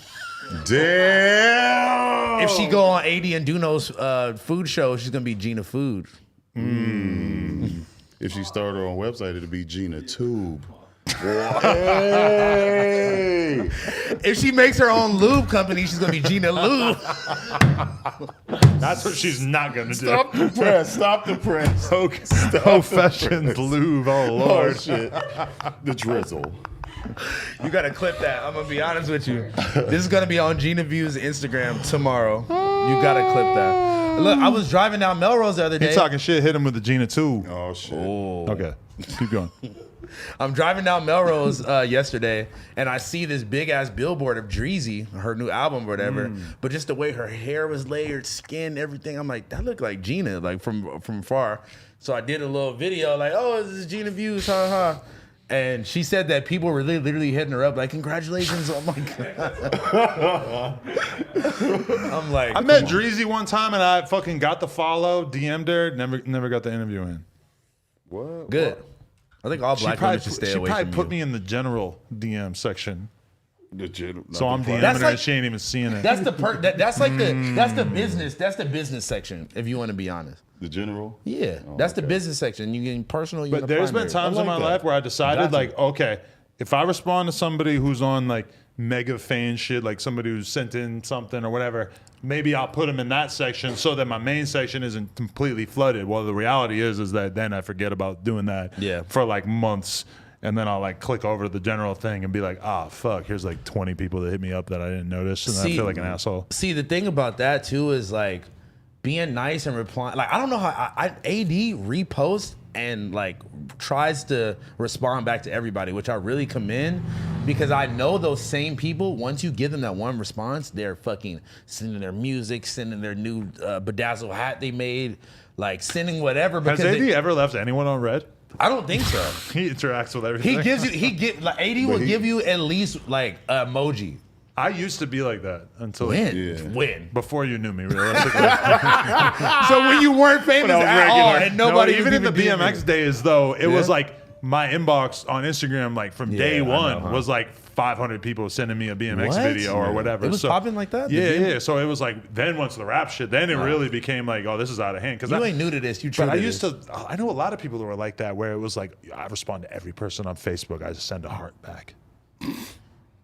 Damn. If she go on AD and Duno's food show, she's gonna be Gina Food. If she start her own website, it'll be Gina Tube. Hey. If she makes her own lube company, she's gonna be Gina Lube. That's what she's not gonna do. Stop the press. Stop the press. Professions lube. Oh Oh Lord. shit. The drizzle. You gotta clip that. I'm gonna be honest with you. This is gonna be on Gina Views Instagram tomorrow. You gotta clip that. Look, I was driving down Melrose the other day. He talking shit. Hit him with the Gina too. Oh shit. Okay, keep going. I'm driving down Melrose yesterday, and I see this big ass billboard of Dreezy, her new album or whatever. But just the way her hair was layered, skin, everything, I'm like, that looked like Gina, like from far. So I did a little video, like, oh, this is Gina Views, ha ha. And she said that people were literally hitting her up, like, congratulations. I'm like, I met Dreezy one time and I fucking got the follow, DM'd her, never got the interview in. What? good. I think all black women should stay away from put you. me in the general DM section. So I'm DMing That's her like- and she ain't even seeing it. That's the that's like that's the business section, if you want to be honest. The general. Yeah, that's the business section. You getting personal. You But there's been times I in like my that. life where I decided, Gotcha. like, okay, if I respond to somebody who's on like mega fan shit, like somebody who's sent in something or whatever, maybe I'll put them in that section so that my main section isn't completely flooded. Well, the reality is that then I forget about doing that Yeah. for like months. And then I'll like click over to the general thing and be like, fuck, here's like 20 people that hit me up that I didn't notice. And then I feel like an asshole. See, the thing about that too is like being nice and replying. Like I don't know how AD reposts and like tries to respond back to everybody, which I really commend, because I know those same people, once you give them that one response, they're fucking sending their music, sending their new bedazzle hat they made, like sending whatever. Has Because AD ever left anyone on red? I don't think so. He interacts with everything. He gives you, like AD will give you at least like an emoji. I used to be like that until When? Yeah. When? before you knew me, realistically. So when you weren't famous When I was at all, regular. and nobody No, even in the BMX days, though, it was Yeah. like my inbox on Instagram, like from day I one, know, huh? was like 500 people sending me a BMX What? video or whatever. It was popping like that? The Yeah, BMX? yeah. So it was like, then once the rap shit, then it really became like, oh, this is out of hand. You ain't new to this. You true But I to used this. to, I know a lot of people who were like that, where it was like, I respond to every person on Facebook. I just send a heart back.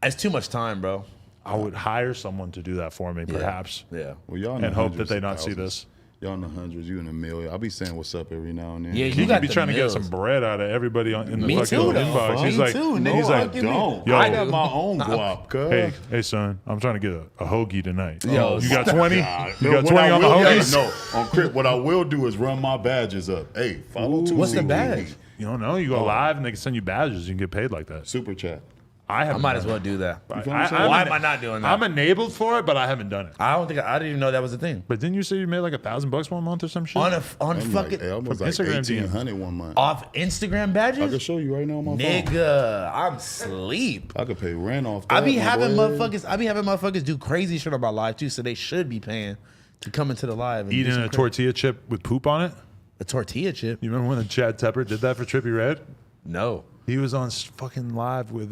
It's too much time, bro. I would hire someone to do that for me, perhaps. Yeah. Well, y'all in And the hope that hundreds they of not see thousands. this. Y'all in the hundreds, you in a million. I'll be saying what's up every now and then. Yeah, He you got be the trying to get mills. some bread out of everybody in the Me fucking too, though. inbox. Me He's like, too, No, nigga. I Fuck me. don't. Yo. I got my own guap, cuz. hey, son, I'm trying to get a hoagie tonight. Yo, you got 20? God. You No, got what 20 I on the will- hoagies? No, on Crip, what I will do is run my badges up. Hey, follow What's the Tuesday. badge? You don't know. You go live and they can send you badges. You can get paid like that. Super chat. I I haven't. might done as well do that. You feel what I'm saying? Why am I not doing that? I'm enabled for it, but I haven't done it. I don't think I didn't even know that was a thing. But didn't you say you made like $1,000 one month or some shit? On I'm fucking like, hey, I was like Instagram 1,800 one month. off Instagram I badges. can show you right now on my phone. Nigga, I'm sleep. I could pay rent off that. I be my having boy. motherfuckers do crazy shit on my live too, so they should be paying to come into the live and do Eating some a cra- tortilla chip with poop on it. a tortilla chip. You remember when Chad Tepper did that for Trippie Redd? No. He was on fucking live with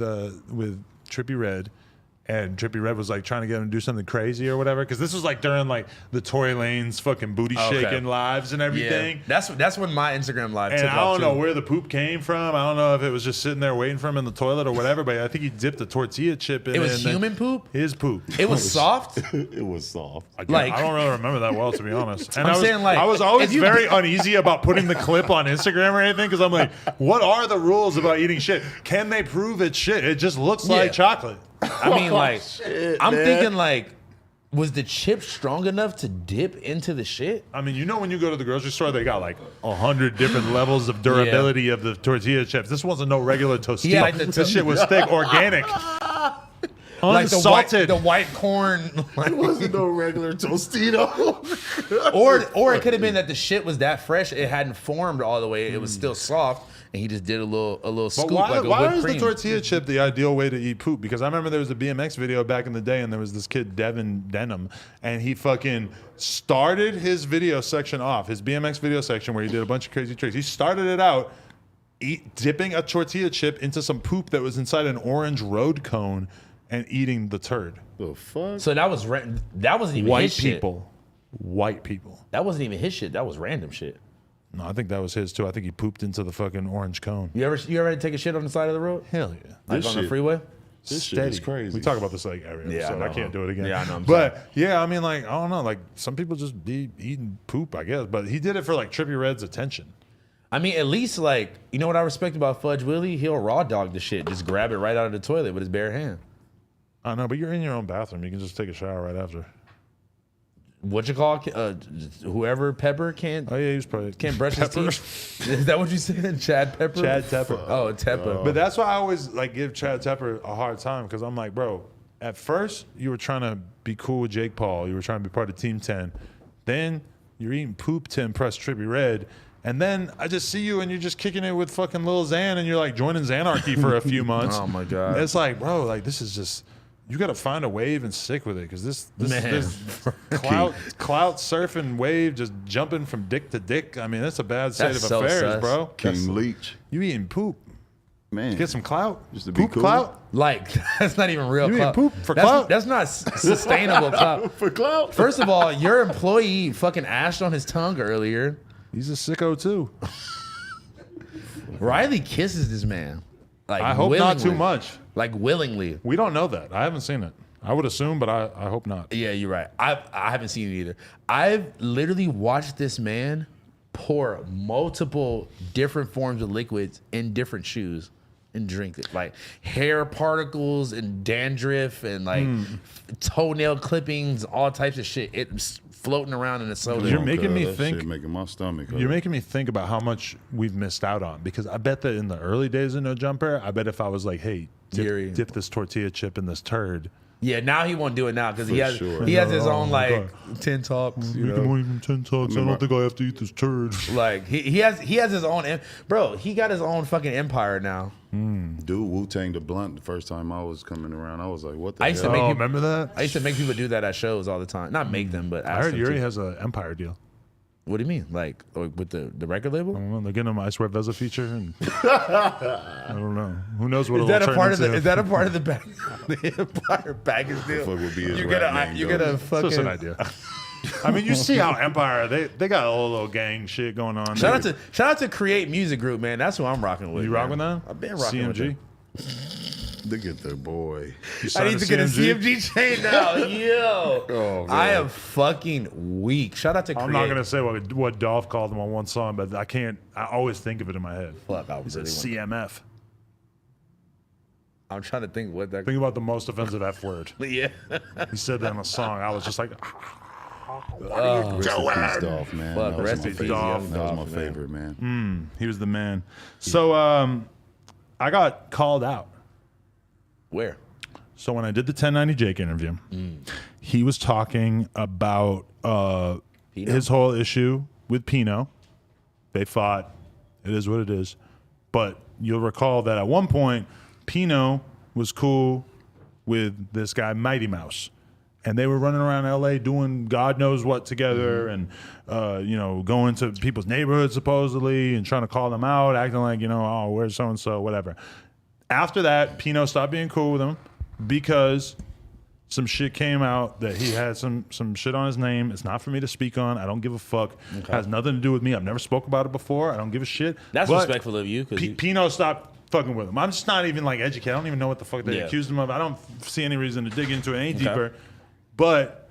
Trippie Redd, And Trippie Redd was like trying to get him to do something crazy or whatever. Because this was like during like the Tory Lanez fucking booty shaking lives and everything. Yeah. That's when my Instagram live and took I off, don't know too. where the poop came from. I don't know if it was just sitting there waiting for him in the toilet or whatever. But I think he dipped a tortilla chip in it. It was human poop? His poop. It was soft? It was soft. I Like- don't really remember that well, to be honest. And I'm I was, saying, like, I was always if you- very uneasy about putting the clip on Instagram or anything because I'm like, what are the rules about eating shit? Can they prove it's shit? It just looks Yeah. like chocolate. I mean, like, shit, I'm man. thinking, like, was the chip strong enough to dip into the shit? I mean, you know, when you go to the grocery store, they got like 100 different levels of durability of the tortilla chips. This wasn't no regular Tostito. Yeah, like this shit was thick, organic, Like unsalted. the white corn. It wasn't no regular Tostito. or it could have been that the shit was that fresh, it hadn't formed all the way, it was still soft, and he just did a little But scoop why, like a why whipped is cream. the tortilla chip the ideal way to eat poop? Because I remember there was a BMX video back in the day, and there was this kid, Devin Denham, and he fucking started his video section off, his BMX video section where he did a bunch of crazy tricks. He started it out dipping a tortilla chip into some poop that was inside an orange road cone and eating the turd. The fuck? So that wasn't even White his shit. people. White people. That wasn't even his shit. That was random shit. No, I think that was his too. I think he pooped into the fucking orange cone. You ever had to take a shit on the side of the road? Hell yeah. Like This on the shit- freeway? This shit is crazy. We talk about this like every Yeah, I episode. I, know. can't do it again. Yeah, I know, I'm But yeah, I mean, like, I don't know. Like, some people just be eating poop, I guess. But he did it for like Trippie Redd's attention. I mean, at least, like, you know what I respect about Fudge Willie? He'll raw dog the shit. Just grab it right out of the toilet with his bare hand. I know, but you're in your own bathroom. You can just take a shower right after. What you call whoever Pepper can't Oh yeah, he was probably can't brush Pepper. his teeth? Is that what you said? Chad Pepper? Chad Tepper. Oh, Tepper. But that's why I always like give Chad Tepper a hard time because I'm like, bro, at first you were trying to be cool with Jake Paul. You were trying to be part of Team 10. Then you're eating poop to impress Trippie Redd. And then I just see you and you're just kicking it with fucking Lil Xan and you're like joining Xanarchy for a few months. Oh, my God. It's like, bro, like this is just, you got to find a wave and stick with it because this Man. clout surfing wave just jumping from dick to dick. I mean, that's a bad state That's of so affairs, sus. bro. King Leech. You eating poop. Man. Get some clout. Just to be Poop cool. clout. Like, that's not even real You clout. eat poop for that's, clout? That's not sustainable clout. For clout? First of all, your employee fucking ashed on his tongue earlier. He's a sicko too. Riley kisses this man. Like, I hope not too willingly. much. Like, willingly. We don't know that. I haven't seen it. I would assume, but I hope not. Yeah, you're right. I haven't seen it either. I've literally watched this man pour multiple different forms of liquids in different shoes and drink it. Like hair particles and dandruff and like toenail clippings, all types of shit. It's floating around in the soda. You're making me that think- Shit making my stomach hurt. You're making me think about how much we've missed out on because I bet that in the early days of No Jumper, I bet if I was like, hey, Gary. dip this tortilla chip in this turd. Yeah, now he won't do it now because he For has sure. he has his Oh, own my like 10 talks. You Making know? money from 10 talks. I don't think I have to eat this turd. Like he has his own bro. He got his own fucking empire now. Dude, Wu-Tang the Blunt, the first time I was coming around, I was like, what the I used to hell? make Oh, people- remember that? I used to make people do that at shows all the time. Not make them, but ask I heard them Yuri to. has an Empire deal. What do you mean? Like with the record label? I don't know. They're getting him an I Swear Veza feature. And I don't know. Who knows what Is it'll that a turn part of into. the? Is that a part of the back, the Empire package deal? fuck would be his You're rap gonna name, you're though? gonna It's fucking. just an idea. I mean, you see how Empire they got a little gang shit going on. Shout out to Create Music Group, man. That's who I'm rocking with. You man. rock with them? I've been rocking with CMG. them. Look at the boy. You I signed need to get a CMG chain now. Yo, Oh, I man. am fucking weak. Shout out to Create. I'm not gonna say what Dolph called him on one song, but I can't. I always think of it in my head. Fuck, I He said really want- CMF. I'm trying to think what that. Think about the most offensive F word. Yeah. He said that in a song. I was just like, Rest in peace, Dolph, man. Fuck, That was rest my in peace, favorite. Dolph. That was my Dolph, man. favorite, man. he was the man. So I got called out. Where? So when I did the 1090 Jake interview, he was talking about his whole issue with Pino. They fought. It is what it is. But you'll recall that at one point, Pino was cool with this guy, Mighty Mouse. And they were running around LA doing God knows what together and, going to people's neighborhoods supposedly and trying to call them out, acting like, oh, where's so-and-so, whatever. After that, Pino stopped being cool with him because some shit came out that he had some shit on his name. It's not for me to speak on. I don't give a fuck. Has nothing to do with me. I've never spoke about it before. I don't give a shit. That's But respectful of you. Pino stopped fucking with him. I'm just not even like educated. I don't even know what the fuck they accused him of. I don't see any reason to dig into it any deeper. But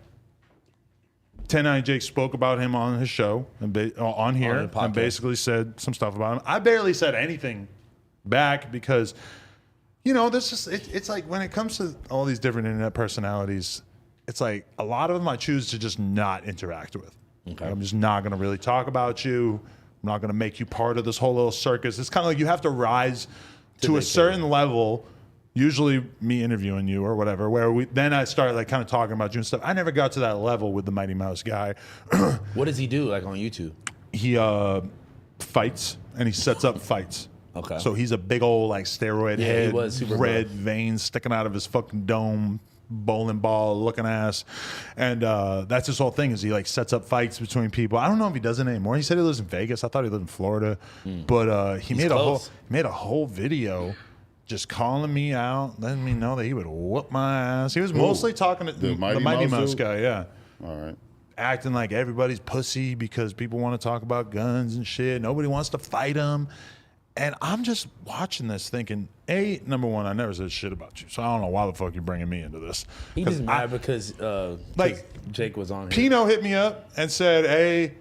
10-9 Jake spoke about him on his show and on here and basically said some stuff about him. I barely said anything back because, you know, this is it's like when it comes to all these different internet personalities, it's like a lot of them I choose to just not interact with. Okay. I'm just not going to really talk about you. I'm not going to make you part of this whole little circus. It's kind of like you have to rise to a certain level, usually me interviewing you or whatever, where then I start like kind of talking about you and stuff. I never got to that level with the Mighty Mouse guy. What does he do like on YouTube? He fights and he sets up fights. Okay. So he's a big old like steroid head, he was super red buff. veins sticking out of his fucking dome, bowling ball looking ass. And that's his whole thing is he like sets up fights between people. I don't know if he does it anymore. He said he lives in Vegas. I thought he lived in Florida. But he made a whole video just calling me out, letting me know that he would whoop my ass. He was mostly talking to the Mighty Mouse guy, yeah. All right. Acting like everybody's pussy because people want to talk about guns and shit. Nobody wants to fight him. And I'm just watching this thinking, number one, I never said shit about you. So I don't know why the fuck you're bringing me into this. He just mad because Jake was on here. Pino hit me up and said, hey,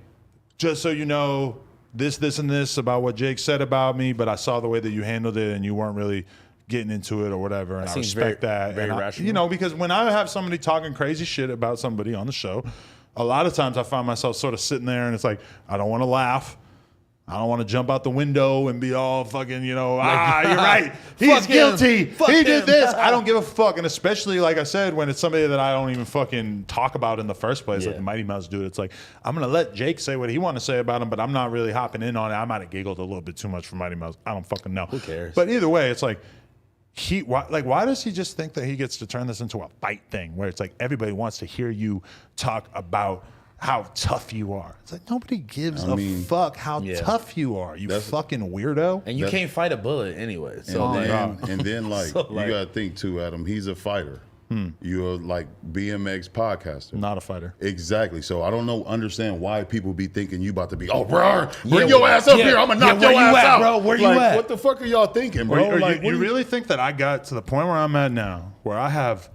just so you know, this, and this about what Jake said about me, but I saw the way that you handled it and you weren't really getting into it or whatever, and I respect that. Very and rational. You know, because when I have somebody talking crazy shit about somebody on the show, a lot of times I find myself sort of sitting there and it's like, I don't want to laugh. I don't want to jump out the window and be all fucking, you know, you're right. He's guilty. He did this. I don't give a fuck. And especially, like I said, when it's somebody that I don't even fucking talk about in the first place, like the Mighty Mouse dude, it's like, I'm going to let Jake say what he want to say about him, but I'm not really hopping in on it. I might have giggled a little bit too much for Mighty Mouse. I don't fucking know. Who cares? But either way, it's like, why does he just think that he gets to turn this into a fight thing where it's like everybody wants to hear you talk about how tough you are? It's like nobody gives a fuck how tough you are. You fucking weirdo. And you can't fight a bullet anyway. So and then like you gotta think too, Adam. He's a fighter. You're like BMX podcaster. Not a fighter. Exactly. So I don't understand why people be thinking you about to be, bro, bring your ass up here. I'm gonna knock your ass out. Bro, where you at? What the fuck are y'all thinking, bro? You really think that I got to the point where I'm at now, where I have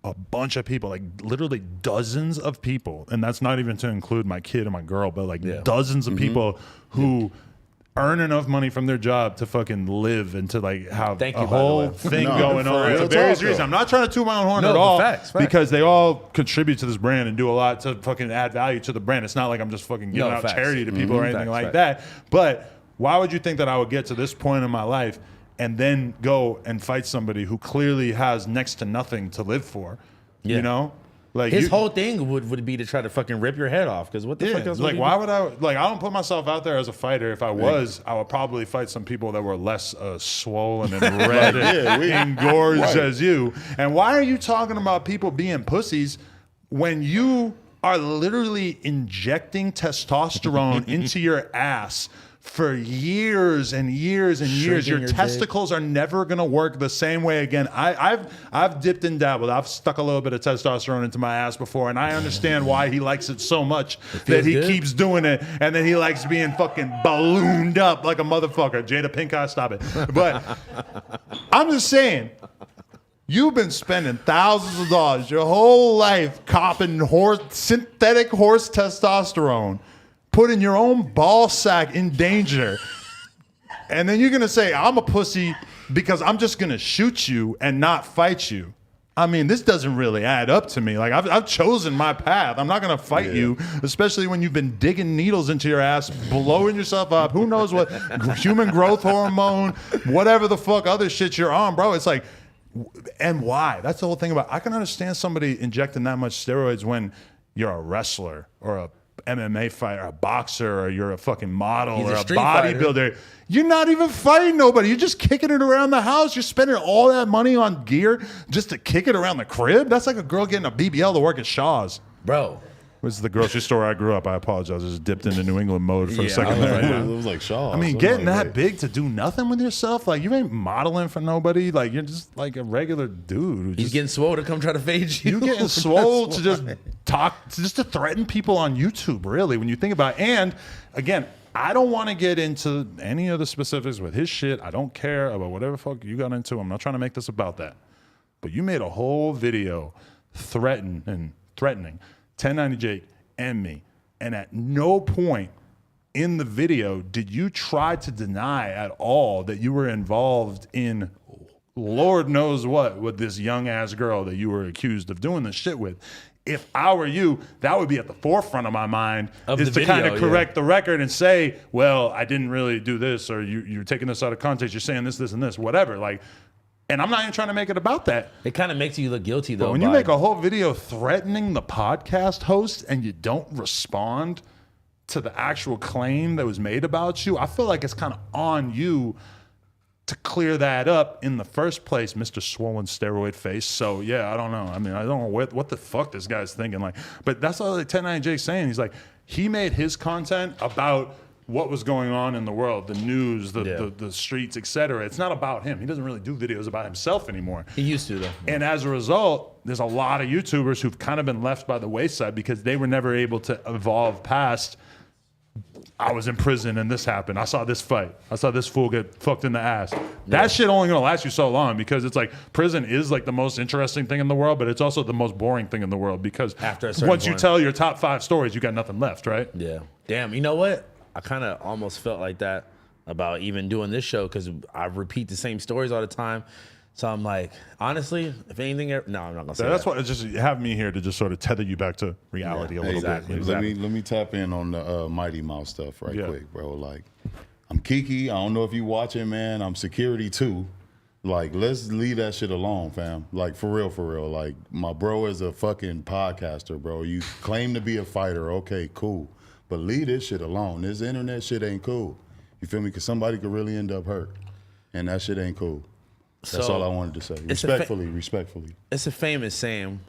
a bunch of people, like literally dozens of people, and that's not even to include my kid and my girl, but like dozens of people who earn enough money from their job to fucking live and to like have a whole thing going on. For various reasons. I'm not trying to toot my own horn at all, because they all contribute to this brand and do a lot to fucking add value to the brand. It's not like I'm just fucking giving out charity to people or anything like that. But why would you think that I would get to this point in my life and then go and fight somebody who clearly has next to nothing to live for? You know? Like his whole thing would be to try to fucking rip your head off. Because what the fuck else? Like, why would I? Like, I don't put myself out there as a fighter. If I was, I would probably fight some people that were less swollen and red and engorged as you. And why are you talking about people being pussies when you are literally injecting testosterone into your ass for years and years and years? Your testicles are never gonna work the same way again. I've dipped and dabbled. I've stuck a little bit of testosterone into my ass before, and I understand why he likes it so much that he keeps doing it, and then he likes being fucking ballooned up like a motherfucker. Jada Pinkett, stop it. But I'm just saying, you've been spending thousands of dollars your whole life copping synthetic horse testosterone, putting your own ball sack in danger, and then you're gonna say I'm a pussy because I'm just gonna shoot you and not fight you. I mean, this doesn't really add up to me. Like, I've chosen my path. I'm not gonna fight you, especially when you've been digging needles into your ass, blowing yourself up. Who knows what human growth hormone, whatever the fuck other shit you're on, bro. It's like, and why? That's the whole thing about. I can understand somebody injecting that much steroids when you're a wrestler or a MMA fighter, a boxer, or you're a fucking model or a bodybuilder. You're not even fighting nobody. You're just kicking it around the house. You're spending all that money on gear just to kick it around the crib. That's like a girl getting a BBL to work at Shaw's. Bro. was the grocery store I grew up. I apologize. I just dipped into New England mode for a second I was there. like, It was like Shaw. I mean, getting that big to do nothing with yourself, like you ain't modeling for nobody. Like you're just like a regular dude. Who He's just, getting swole to come try to fade you. you getting swole to just talk, just to threaten people on YouTube. Really, when you think about it. And again, I don't want to get into any of the specifics with his shit. I don't care about whatever fuck you got into. I'm not trying to make this about that. But you made a whole video threatening 1090 Jake and me. And at no point in the video did you try to deny at all that you were involved in Lord knows what with this young ass girl that you were accused of doing this shit with. If I were you, that would be at the forefront of my mind, Of is the to kind video, of correct the record and say, well, I didn't really do this, or you're taking this out of context, you're saying this, and this, whatever. Like, and I'm not even trying to make it about that. It kind of makes you look guilty, though. But when you make a whole video threatening the podcast host and you don't respond to the actual claim that was made about you, I feel like it's kind of on you to clear that up in the first place, Mr. Swollen Steroid Face. So, yeah, I don't know. I mean, I don't know what the fuck this guy's thinking. Like, but that's all like 1090 Jake's saying. He's like, he made his content about what was going on in the world, the news, the streets, etc. It's not about him. He doesn't really do videos about himself anymore. He used to, though. And as a result, there's a lot of YouTubers who've kind of been left by the wayside because they were never able to evolve past, I was in prison and this happened. I saw this fight. I saw this fool get fucked in the ass. That shit only gonna last you so long because it's like prison is like the most interesting thing in the world, but it's also the most boring thing in the world because After a certain once you point. tell your top 5 stories, you got nothing left, right? Yeah. Damn, you know what? I kind of almost felt like that about even doing this show because I repeat the same stories all the time. So I'm like, honestly, if anything, no, I'm not gonna say That's that. why just have me here to just sort of tether you back to reality a little exactly. bit. Let me tap in on the Mighty Mouse stuff right Yeah. quick, bro. Like, I'm Kiki. I don't know if you watching, man. I'm security too. Like, let's leave that shit alone, fam. Like, for real. Like, my bro is a fucking podcaster, bro. You claim to be a fighter. Okay, cool. But leave this shit alone. This internet shit ain't cool. You feel me? Because somebody could really end up hurt. And that shit ain't cool. That's So, all I wanted to say. it's a Respectfully. It's a famous saying.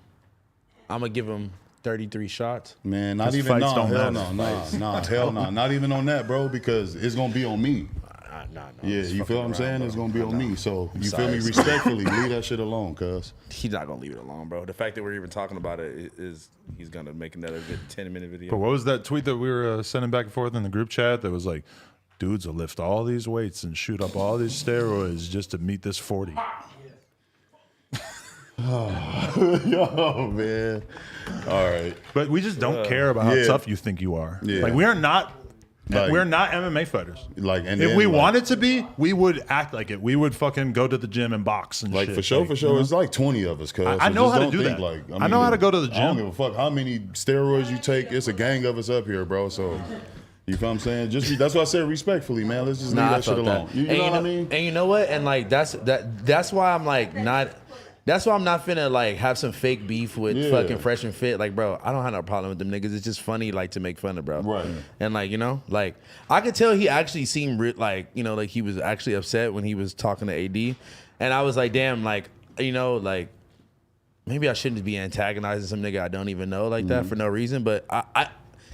I'm gonna give him 33 shots. Man, not 'Cause even, fights don't hell matter. hell no. Not even on that, bro, because it's going to be on me. No. Yeah, it's you feel what I'm fucking saying? around, It's bro. going to be on me. So, you sorry. feel me? Respectfully, leave that shit alone, cuz. He's not gonna leave it alone, bro. The fact that we're even talking about it is he's gonna make another 10-minute video. But what was that tweet that we were sending back and forth in the group chat that was like, dudes will lift all these weights and shoot up all these steroids just to meet this 40? Yo, man. All right. But we just don't care about how yeah. tough you think you are. Yeah. Like we're not Like- MMA fighters. Like, and If then, we like- wanted to be, we would act like it. We would fucking go to the gym and box and Like, shit. for sure, Like, for sure. you know? It's like 20 of us, cuz. I know just how to don't do think, that. Like, I know how to go to the I don't gym. give a fuck how many steroids you take. It's a gang of us up here, bro. So, you feel what I'm saying? That's why I said respectfully, man. Let's just leave I that shit felt alone. that. You And know what I mean? And you know what? And like that's why I'm like not. That's why I'm not finna like have some fake beef with Yeah. fucking Fresh and Fit. Like, bro, I don't have no problem with them niggas. It's just funny, like to make fun of, bro. Right. And like, you know, like I could tell he actually seemed like, you know, like he was actually upset when he was talking to AD, and I was like, damn, like, you know, like maybe I shouldn't be antagonizing some nigga I don't even know like that for no reason. But I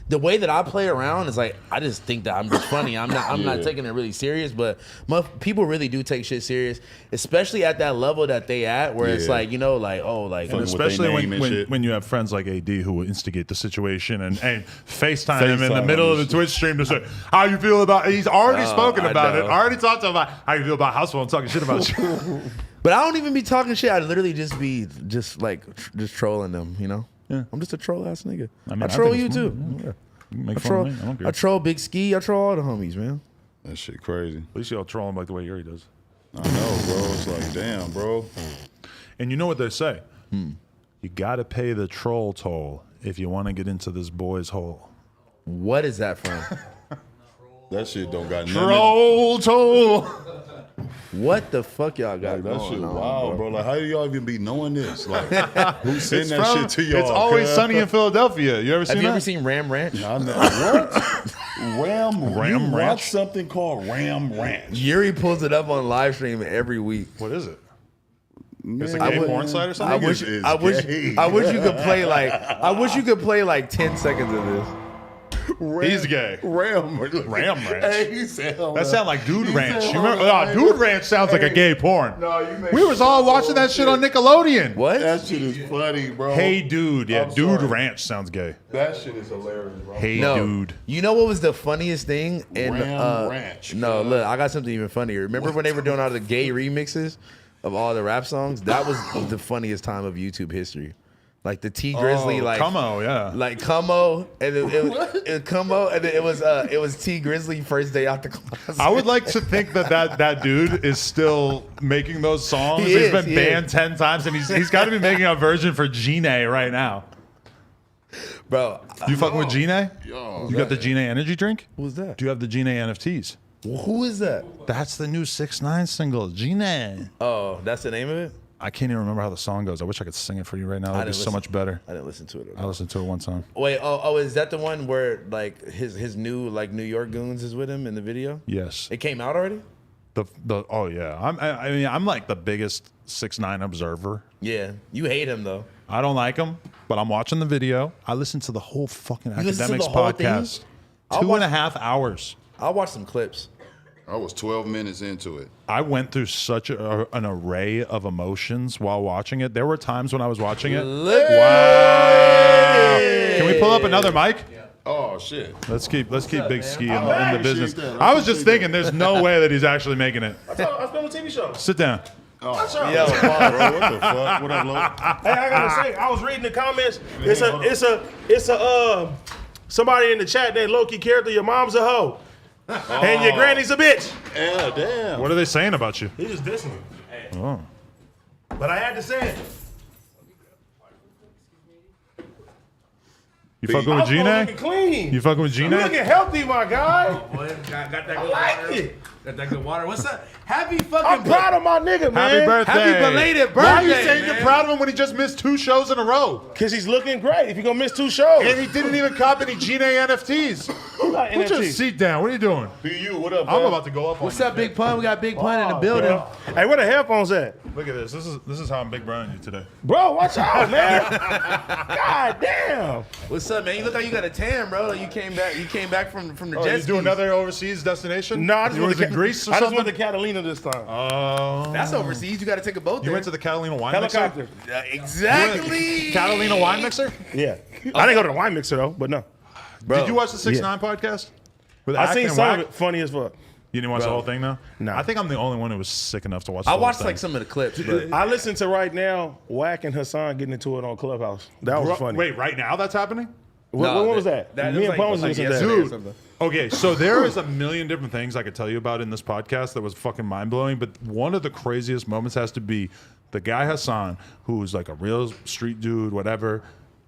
the way that I play around is like I just think that I'm just funny. I'm not taking it really serious, but people really do take shit serious, especially at that level that they at, where it's Yeah. like, you know, like, oh, like Fucking with Especially they name and shit. when you have friends like AD who will instigate the situation and FaceTime him in the FaceTime middle of him. the Twitch stream to say, how you feel about it? He's already spoken I about it. know. I already talked to him about how you feel about Houseful and talking shit about you. But I don't even be talking shit. I literally just be just trolling them, you know? Yeah. I'm just a troll ass nigga. I, mean, I troll think you it's too. fun. Yeah. You can make I fun troll, of me. I don't care. I troll Big Ski. I troll all the homies, man. That shit crazy. At least y'all troll him like the way Yuri does. I know, bro. It's like, damn, bro. And you know what they say? You got to pay the troll toll if you want to get into this boy's hole. What is that from? That shit don't got nothing. Troll toll. What the fuck y'all got Like, that going shit on, wild, bro. Like, how do y'all even be knowing this? Like, who send It's that from- shit to y'all? It's always cuz? sunny in Philadelphia. You ever seen Have you that? ever seen Ram Ranch? I know. What? Ram Ram you Ranch? watch something called Ram Ranch. Yuri pulls it up on live stream every week. What is it? It's a Man, gay porn site or I something? wish, is I wish, gay. I wish you could play like 10 seconds of this. He's gay. Ram Ranch. Hey, he said, That sound like Dude He Ranch. said, You remember? hold on. Dude Ranch sounds like a gay porn. No, you make We was all watching that shit on Nickelodeon. What? That shit is funny, bro. Hey Dude. Yeah, I'm Dude sorry. Ranch sounds gay. That shit is hilarious, bro. Hey No, Dude. you know what was the funniest thing? In, Ram Ranch. No, look, I got something even funnier. Remember when they were doing all the gay remixes of all the rap songs? That was the funniest time of YouTube history. Like the T Grizzly, like Como, yeah. like Como, and it Como, and then it was T Grizzly first day out the closet. I would like to think that dude is still making those songs. He He's is, been he banned is. 10 times, and he's got to be making a version for Gene right now. Bro, You fucking with Gene? Yo, You got the Gene energy drink? who's that? Do you have the Gene NFTs? Who is that? That's the new 6ix9ine single, Gene. Oh, that's the name of it? I can't even remember how the song goes. I wish I could sing it for you right now. It'd be didn't so listen. much better. I didn't listen to it. I listened to it one time. Wait, oh, is that the one where like his new like New York goons is with him in the video? Yes. It came out already? The oh yeah. I mean I'm like the biggest 6ix9ine observer. Yeah, you hate him though. I don't like him, but I'm watching the video. I listened to the whole fucking You listened to academics the whole thing? podcast. I'll 2.5 hours. I'll watch some clips. I was 12 minutes into it. I went through such an array of emotions while watching it. There were times when I was watching it. Look, Wow. Can we pull up another mic? Oh shit. Let's keep Big Ski in I the appreciate business. that. I was just thinking, there's no way that he's actually making it. I filmed a TV show. Sit down. yo, Bro, what the fuck? What up, Lo? Hey, I gotta say, I was reading the comments. It's a somebody in the chat that Loki character. Your mom's a hoe, and your granny's a bitch. Yeah, damn. What are they saying about you? He just dissing me. Oh. But I had to say it. You fucking with I'm looking Gene? clean. You fucking with Gene? You looking healthy, my guy. Got that good I like water. it. Got that good water. What's up? Happy fucking I'm proud of my nigga, man. Happy birthday. Happy belated birthday. Why are you saying man? you're proud of him when he just missed 2 shows in a row? Cause he's looking great. If you gonna miss 2 shows, And he didn't even cop any Gene NFTs. who got Put your NFT? seat down. What are you doing? BU, what up, I'm bro? about to go up on What's you. up, Big Pun? We got Big Pun in the Oh, building. bro. Hey, where the headphones at? Look at this. This is how I'm Big Brian you today. Bro, watch out, man. God damn. what's up, man? You look like you got a tan, bro. Like you came back from the Oh, jet you do skis. another overseas destination? No, I just you went was to in Greece or I just something? went to Catalina this time. Oh. That's overseas. You got to take a boat You there. went to the Catalina wine Helicopter. mixer? Exactly. Catalina wine mixer? Yeah. I didn't go to the wine mixer though, but no. Did you watch the 6ix9ine podcast? With I Ack seen and some Wack? of it. Funny as fuck. You didn't watch the whole thing though? No. I think I'm the only one who was sick enough to watch the I whole watched thing. like some of the clips, but I listened to right now Wack and Hassan getting into it on Clubhouse. That was funny. Wait, right now that's happening? When was that? Me and Pun was listening to that. yesterday or Dude. something. Okay, so there is a million different things I could tell you about in this podcast that was fucking mind blowing, but one of the craziest moments has to be the guy Hassan, who's like a real street dude, whatever.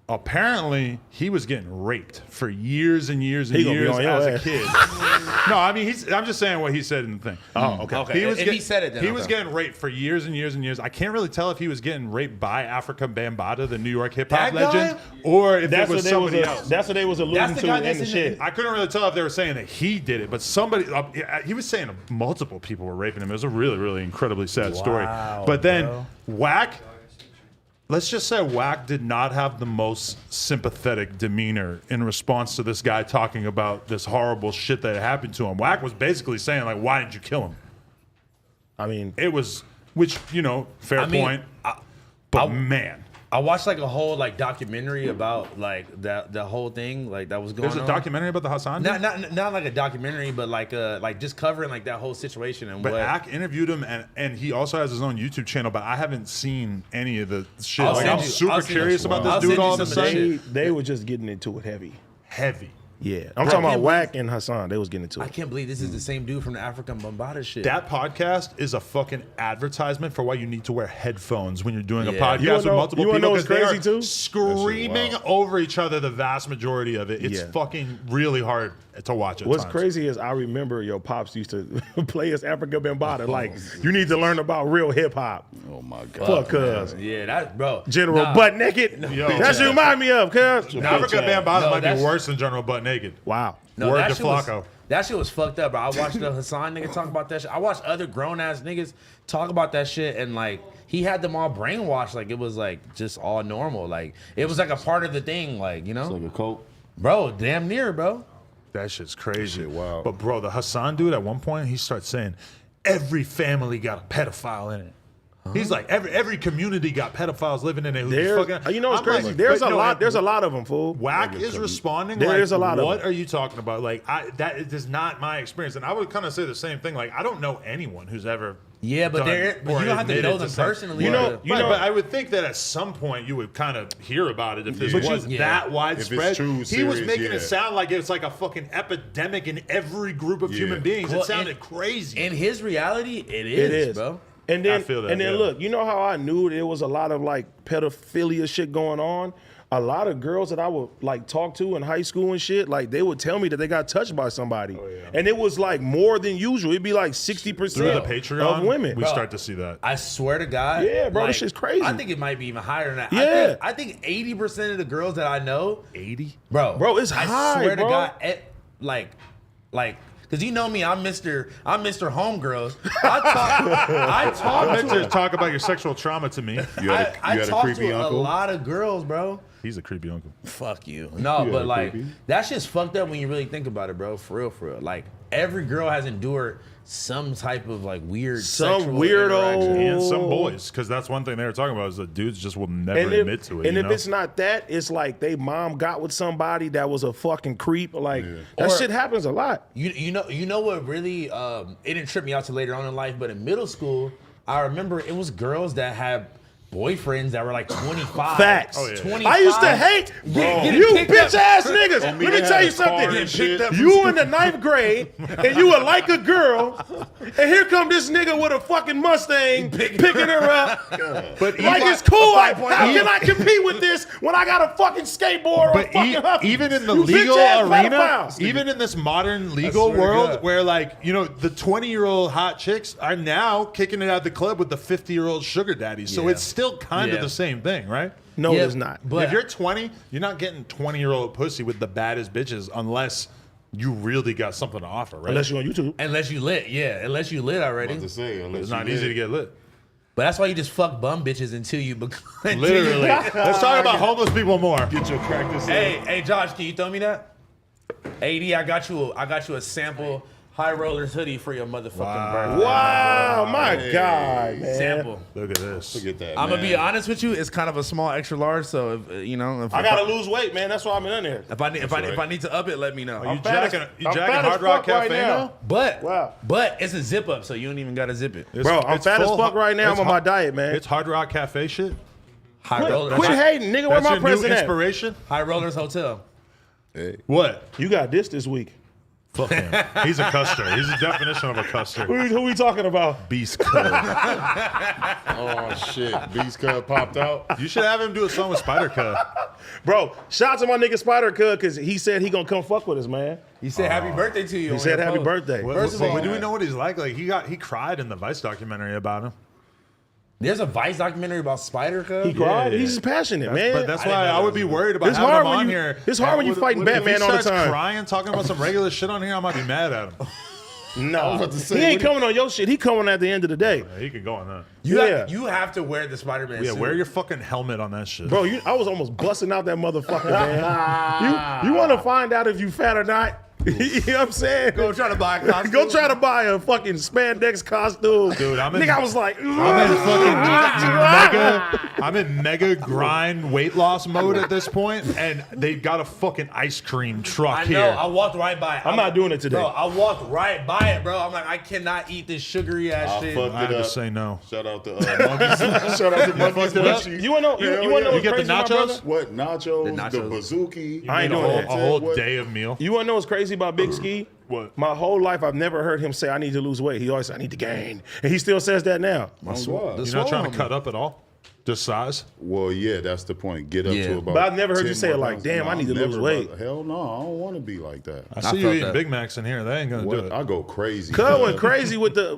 Apparently, he was getting raped for years and years and He gonna be years on your as a ass. kid. No, I mean, I'm just saying what he said in the thing. Oh, okay. Okay. If he said it, then he was okay. getting raped for years and years and years. I can't really tell if he was getting raped by Africa Bambaataa, the New York hip hop That guy? legend, or if That's it was what they was. somebody else. That's what they was alluding That's the to guy in that's the in shit. I couldn't really tell if they were saying that he did it, but somebody, he was saying multiple people were raping him. It was a really, really incredibly sad story. But then Wack, let's just say Wack did not have the most sympathetic demeanor in response to this guy talking about this horrible shit that happened to him. Wack was basically saying, like, why didn't you kill him? I mean, It was, which, fair I mean, point. But man, I watched like a whole like documentary about like the whole thing like that was going there's on. a documentary about the Hassan dude? Not like a documentary, but like just covering like that whole situation and But what. Ack interviewed him, and he also has his own YouTube channel, but I haven't seen any of the shit. I'll Like, send I'm you- super I'll send you- curious about I'll this dude send you all of a some of the sudden. shit. they were just getting into it heavy. Heavy. Yeah, I'm talking about Wack and Hassan. They was getting into I it. can't believe this is the same dude from the African Bambaataa shit. That podcast is a fucking advertisement for why you need to wear headphones when you're doing a Yeah. podcast You wanna with know- multiple you wanna people know what's because they crazy, are too? screaming over each other the vast majority of it. It's Yeah. fucking really hard to watch at What's times. crazy is I remember your pops used to play as Africa Bambaataa. Like, you need to learn about real hip hop. Oh my god. Fuck, cuz. yeah, that bro. General Nah. Butt Naked. Yo. That's what you remind me of, cuz. Africa Bambaataa No, might be that's- worse than General Butt Naked. Wow. No, Word that to shit was- Flacco. That shit was fucked up, bro. I watched the Hassan nigga talk about that shit. I watched other grown ass niggas talk about that shit, and like he had them all brainwashed, like it was like just all normal, like it was like a part of the thing, like you know, It's like a cult. bro. Damn near, bro. That shit's crazy. Shit, wow. But bro, the Hassan dude at one point he starts saying every family got a pedophile in it. He's like every community got pedophiles living in it. You know what's crazy? There's a lot of them, fool. Whack is responding. There's like, a lot of what them. are you talking about? Like that is not my experience, and I would kind of say the same thing. Like I don't know anyone who's ever. Yeah, but done but or you don't have to admitted know them something. personally. You know- Right, but I would think that at some point you would kind of hear about it if this Yeah. was Yeah. that widespread. true, He was serious, making yeah. it sound like it's like a fucking epidemic in every group of human beings. Well, It sounded in- crazy. In his reality, it It is, bro. And then, I feel that, and then yeah. look, you know how I knew there was a lot of like pedophilia shit going on? A lot of girls that I would like talk to in high school and shit, like they would tell me that they got touched by somebody. And it was like more than usual. It'd be like 60% Through the Patreon, of women. we start to see that. I swear to God. Yeah, bro, this shit's crazy. I think it might be even higher than that. Yeah. I think 80% of the girls that I know, 80? bro, Bro, it's high, I swear bro. to God, like, because you know me, I'm Mr. Homegirls. I talk I meant to to talk about your sexual trauma to me. You had a, I you had a talk creepy to uncle. a lot of girls, bro. He's a creepy uncle. Fuck you. No, Yeah, but like creepy. that shit's fucked up when you really think about it, bro. For real, for real. Like every girl has endured some type of like weird, Some sexual weirdo- interaction. And some boys, because that's one thing they were talking about is that dudes just will never And admit to it. and you if know? it's not that, it's like they mom got with somebody that was a fucking creep. Like that Or- shit happens a lot. You know what really it didn't trip me out till later on in life, but in middle school, I remember it was girls that had boyfriends that were like 25. Facts. Oh, yeah. 25. I used to hate Getting you picked bitch up- ass niggas. Let me they tell had you a car something. and shit. You in the 9th grade and you would like a girl, and here come this nigga with a fucking Mustang picking her up. but Like it's cool. How can I compete with this when I got a fucking skateboard or a But fucking Huffy? even in the You legal bitch-ass arena, pedophiles. even in this modern legal swear to world, God. where like you know the 20-year-old hot chicks are now kicking it at the club with the 50-year-old sugar daddies, so Yeah. it's still kind of Yeah. the same thing, right? No, Yeah, it's not. but- if you're 20, you're not getting 20-year-old pussy with the baddest bitches unless you really got something to offer, right? Unless you're on YouTube. Unless you lit, yeah. Unless you lit already. What to say, unless it's you not did. easy to get lit. But that's why you just fuck bum bitches until you become. Literally. Let's talk about homeless people more. Get your practice. Hey, Josh, can you throw me that? AD, I got you a sample High Rollers hoodie for your motherfucking birthday. Wow, my God, man. Sample. Look at this. Look at that. I'm gonna man. be honest with you. It's kind of a small extra large, so if you know, if I gotta lose weight, man. That's why I'm in there. if I need to up it, let me know. You fat as- jacking, you I'm jacking fat as Hard Rock fuck right Cafe now. now? But Wow. but it's a zip up, so you don't even gotta zip it. Bro, I'm fat as full- fuck right now. it's I'm on my hard- diet, man. It's Hard Rock Cafe shit. High Rollers. Quit hating, nigga. Where That's my your new president at? inspiration? High Rollers Hotel. Hey, What? You got this week. Fuck him. He's a custer. He's the definition of a custer. Who we talking about? Beast cub. oh shit, Beast Cub popped out. You should have him do a song with Spider Cub. Bro, shout out to my nigga Spider Cub because he said he gonna come fuck with us, man. He said happy birthday to you. He said happy birthday. First of all, do we know what he's like? Like he cried in the Vice documentary about him. There's a Vice documentary about Spider Cub. He cried. Yeah. He's just passionate, man. But that's I didn't why know I that would be worried about It's having hard him when on you- here. it's hard when you fighting if he Batman all the starts time. crying, talking about some regular shit on here, I might be mad at him. no, about to say, he ain't what do coming on your shit. He coming at the end of the day. Yeah, he could go on that. You have to wear the Spider-Man Yeah, suit. wear your fucking helmet on that shit. Bro, I was almost busting out that motherfucker, man. You want to find out if you fat or not? You know what I'm saying? Go try to buy a costume. Go try to buy a fucking spandex costume. Dude, I'm in- Nigga, I was like, I'm in mega grind weight loss mode at this point, and they got a fucking ice cream truck I know. here. I walked right by it. I'm not doing it today. Bro, I walked right by it, bro. I'm like, I cannot eat this sugary ass I shit. fucked I it had to up. say no. Shout out to Monkeys. Shout out to Monkeys. fucked it up? Munchies. You wanna know? You wanna know You what's get the crazy, my nachos? brother? What nachos? The The nachos. bazooki. I ain't a doing whole, that. a whole What? day of meal. You wanna know what's crazy about Big Ski? What? My whole life, I've never heard him say, "I need to lose weight." He always said, "I need to gain," and he still says that now. Oh, wow. You're not trying to cut up at all? Just size? Well, yeah, that's the point. Get up Yeah. to about. But I've never heard you 10 say it more like, pounds. "Damn, I need to never lose weight." about- Hell no, I don't want to be like that. I see you felt eating that. Big Macs in here. They ain't gonna do What? it. I go crazy. Cuz went crazy with the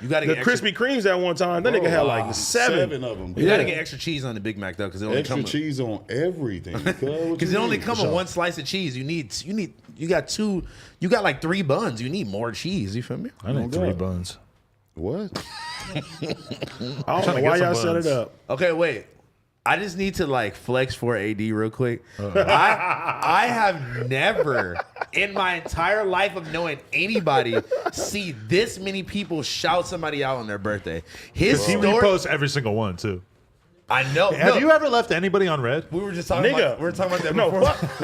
You gotta the get Krispy Kremes that one time. That nigga had like seven. of them. You gotta get extra cheese on the Big Mac though, because it only extra come cheese on everything. because it only come with one slice of cheese. You need You got like 3 buns. You need more cheese. You feel me? I need 3 buns. What? I don't know why y'all set it up. Okay, wait. I just need to like flex for AD real quick. I have never in my entire life of knowing anybody see this many people shout somebody out on their birthday. His He story, reposts every single one too. I know. Have no, you ever left anybody on red? We were just talking Nigga. about. We were talking about that No, before. fuck.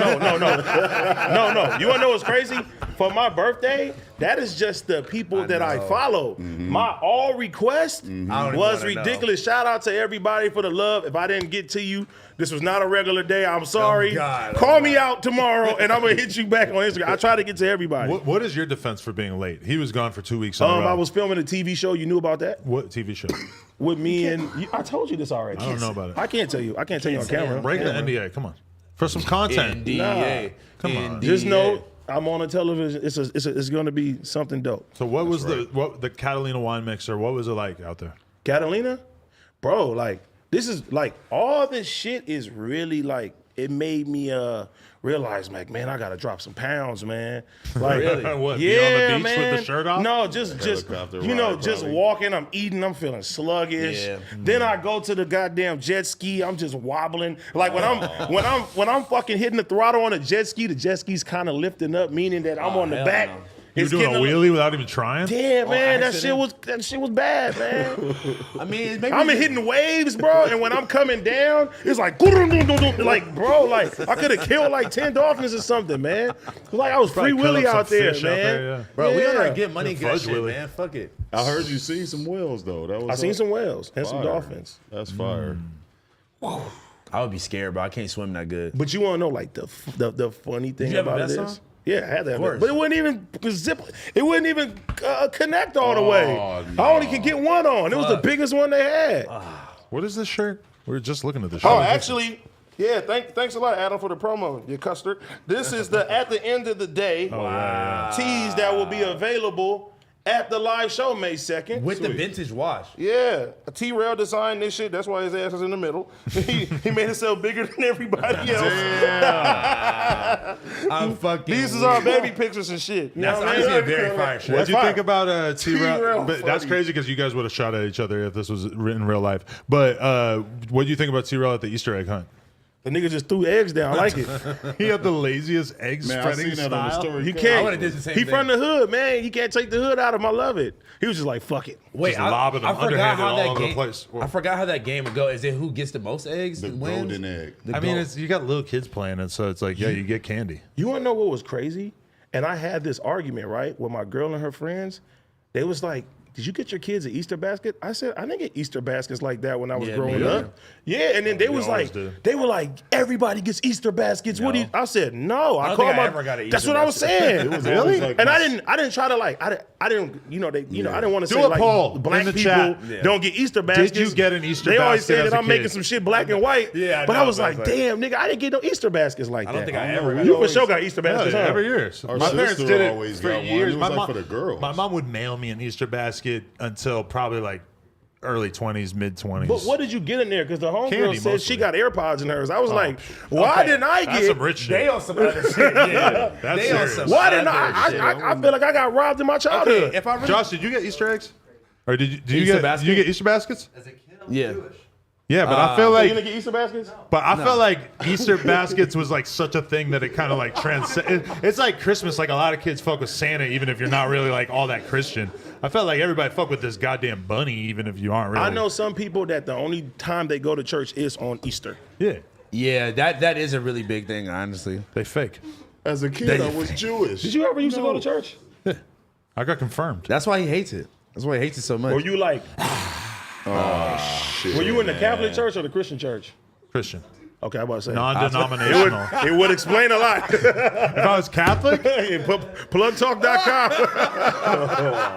No. You wanna know what's crazy? For my birthday, that is just the people that I follow. My all request I don't even was wanna know. ridiculous. Shout out to everybody for the love. If I didn't get to you, this was not a regular day. I'm sorry. God. Call me out tomorrow, and I'm gonna hit you back on Instagram. I try to get to everybody. What is your defense for being late? He was gone for 2 weeks. In a row. I was filming a TV show. You knew about that? What TV show? With me and I told you this already. I don't know about it. I can't tell you. I can't tell you on camera. Break the NDA. Come on, for some content. NDA. Come on. Just know I'm on the television. It's going to be something dope. So what was the Catalina wine mixer? What was it like out there? Catalina, bro, like this is like all this shit is really like it made me realize, like, man, I gotta drop some pounds, man. Like, What, yeah, be on the beach man. with the shirt off? No, just Helicopter you know, ride, just probably. walking. I'm eating. I'm feeling sluggish. Yeah. Then I go to the goddamn jet ski. I'm just wobbling. Like when I'm fucking hitting the throttle on a jet ski's kind of lifting up, meaning that I'm on the hell back. no. You were It's doing a getting wheelie without even trying? Damn, man, that accident? shit was bad, man. I mean, maybe I'm hitting waves, bro, and when I'm coming down, it's like, like, bro, like I could have killed like 10 dolphins or something, man. Like I was free Probably willy cut up out some there, fish man. out there, yeah. Bro, we on Yeah. our get money The good fudge shit, willy. man. Fuck it. I heard you seen some whales though. That was I seen up. some whales and some Fire. dolphins. That's fire. I would be scared, bro. I can't swim that good. But you want to know like the funny thing Did you have a about it vest is, on? yeah, I had that, course. but it wouldn't even zip. It wouldn't even connect all the way. no. I only could get one on. It was the biggest one they had. What is this shirt? We were just looking at this shirt. Oh, actually, yeah. Thanks a lot, Adam, for the promo, you custard. This is the at the end of the day tees that will be available at the live show May 2nd. With the vintage wash. Yeah, a T-Rail designed this shit. That's why his ass is in the middle. He made himself bigger than everybody else. I'm fucking. These is our baby pictures and shit. You That's know what I honestly mean? a very fire shirt. What do you fire. think about T-Rail? T-Rail But that's funny. crazy because you guys would have shot at each other if this was written in real life. But what do you think about T-Rail at the Easter egg hunt? The nigga just threw eggs down. I like it. He had the laziest egg Man, I spreading seen that on the style. story. You I can't. would've did the same He thing. from the hood, man. You can't take the hood out of him. I love it. He was just like, fuck it. Wait, Just lobbing them underhanded all over the place. I forgot how that game would go. Is it who gets the most eggs? The wins? golden egg. I mean, you got little kids playing it, so it's like, yeah, you get candy. You want to know what was crazy? And I had this argument, right, with my girl and her friends. They was like, did you get your kids an Easter basket? I said, I didn't get Easter baskets like that when I was Yeah, growing me up. Yeah, and then they was always like, do. they were like, everybody gets Easter baskets. What do you? I said, no. I don't called think I my. ever got an That's Easter what I was saying. was always like and I this. didn't try to like. I didn't. You know, I didn't want to Do say a like poll black in the people chat. don't get Easter baskets. you get an Easter They always basket say as that a I'm making kid? some shit black and white. Yeah, I but I know, was but like, it's like- damn, nigga, I didn't get no Easter baskets like I that. don't think I know. ever got You always- for sure got Easter baskets, huh? Every year. So Our my parents sister did it always for got one. years. It was My like mom, for the girls. My mom would mail me an Easter basket until probably like early 20s, mid 20s. But what did you get in there? Because the homegirl Candy, said mostly. she got AirPods in hers. I was like, why didn't I That's get? some rich shit. They on some other shit. Yeah, That's they on serious. some Why didn't other I? shit. I feel like I got robbed in my childhood. Okay, if I really, Josh, did you get Easter eggs? Or did you Easter get basket? Did you get Easter baskets? As a kid, I'm Yeah. Jewish. Yeah, but I feel you like didn't get Easter baskets? But I felt like Easter baskets was like such a thing that it kind of like transcend. It's like Christmas. Like a lot of kids fuck with Santa, even if you're not really like all that Christian. I felt like everybody fuck with this goddamn bunny, even if you aren't really. I know some people that the only time they go to church is on Easter. Yeah, yeah, that is a really big thing, honestly. they fake. As a kid, I was Jewish. Did you ever used to go to church? I got confirmed. That's why he hates it. That's why he hates it so much. Or you like? Were you in the Catholic church or the Christian church? Christian, Okay, I'm about to say. non-denominational. It would explain a lot. If I was Catholic, Plugtalk.com.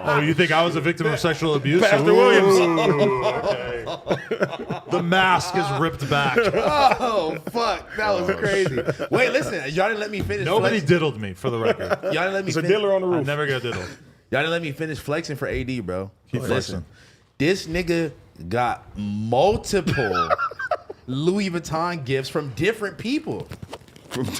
oh, you think I was a victim of sexual abuse? Pastor Ooh, Williams. okay. The mask is ripped back. Oh fuck, that was crazy. Wait, listen, y'all didn't let me finish. Nobody flex- diddled me, for the record. Y'all didn't let me. It's a finish. dealer on the I roof. never got diddled. Y'all didn't let me finish flexing for AD, bro. Keep Listen, this nigga got multiple Louis Vuitton gifts from different people.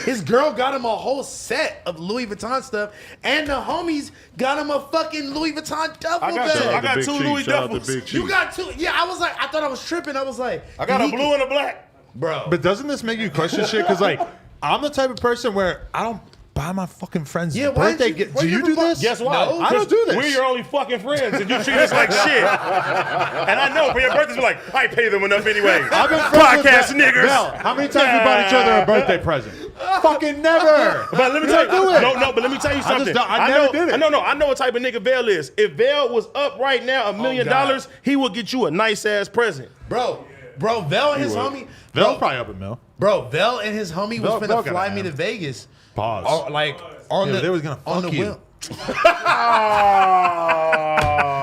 His girl got him a whole set of Louis Vuitton stuff, and the homies got him a fucking Louis Vuitton duffel I bag. got Big two Chief, Louis shout out to duffels. Big Chief. You got two? Yeah, I was like, I thought I was tripping. I was like, I got a blue and a black. bro. But doesn't this make you question shit? Because like, I'm the type of person where I don't buy my fucking friends Yeah, why birthday did you- gift. why Do you you never do buy- this? Guess why? No, I don't do this. We're your only fucking friends, and you treat us like shit. And I know for your birthdays, you're like, I pay them enough anyway. I've been friends Podcast with niggers. Mel, how many times we bought each other a birthday present? Fucking never. But let me tell you, do it. no, but let me tell you something. I never did it. I know what type of nigga Vail is. If Vail was up right now $1 million, God. he would get you a nice ass present. Bro, Vel and his homie. They'll probably up at Mel. Bro, Vel and his homie was Vel finna gotta fly me have. to Vegas. Pause. Like on Yeah, the they was gonna on fuck the you. whim.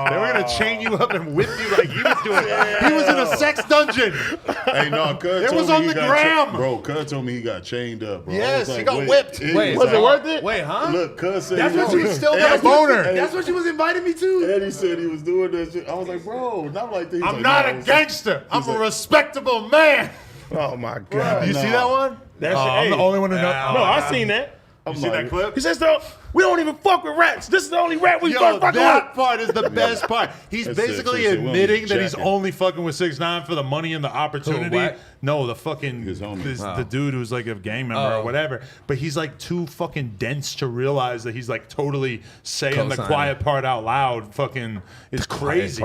They were gonna chain you up and whip you like he was doing. He was in a sex dungeon. Hey, no, Cuz It told was me on he the got gram. Bro, Cuz told me he got chained up, bro. I Yes, was he like, got wait, whipped. Wait, Was it worth it? Wait, huh? Look, Cuz said That's he what was- you still got a that's what- boner. That's what you was inviting me to. And he said he was doing that shit. I was like, bro, not like this. I'm not a gangster. I'm a respectable man. Oh my god! You see that one? That's I'm the only one who knows. No, I seen that. I'm You see that clip? He says, "No, we don't even fuck with rats. This is the only rat we Yo, fuck with." that part is the best part. He's That's it, basically that's it. We don't admitting need that he's jacking. only fucking with 6ix9ine for the money and the opportunity. Whack? No, the fucking His homie. the dude who's like a gang member or whatever. But he's like too fucking dense to realize that he's like totally saying the Co-signing. quiet part out loud. Fucking, it's crazy.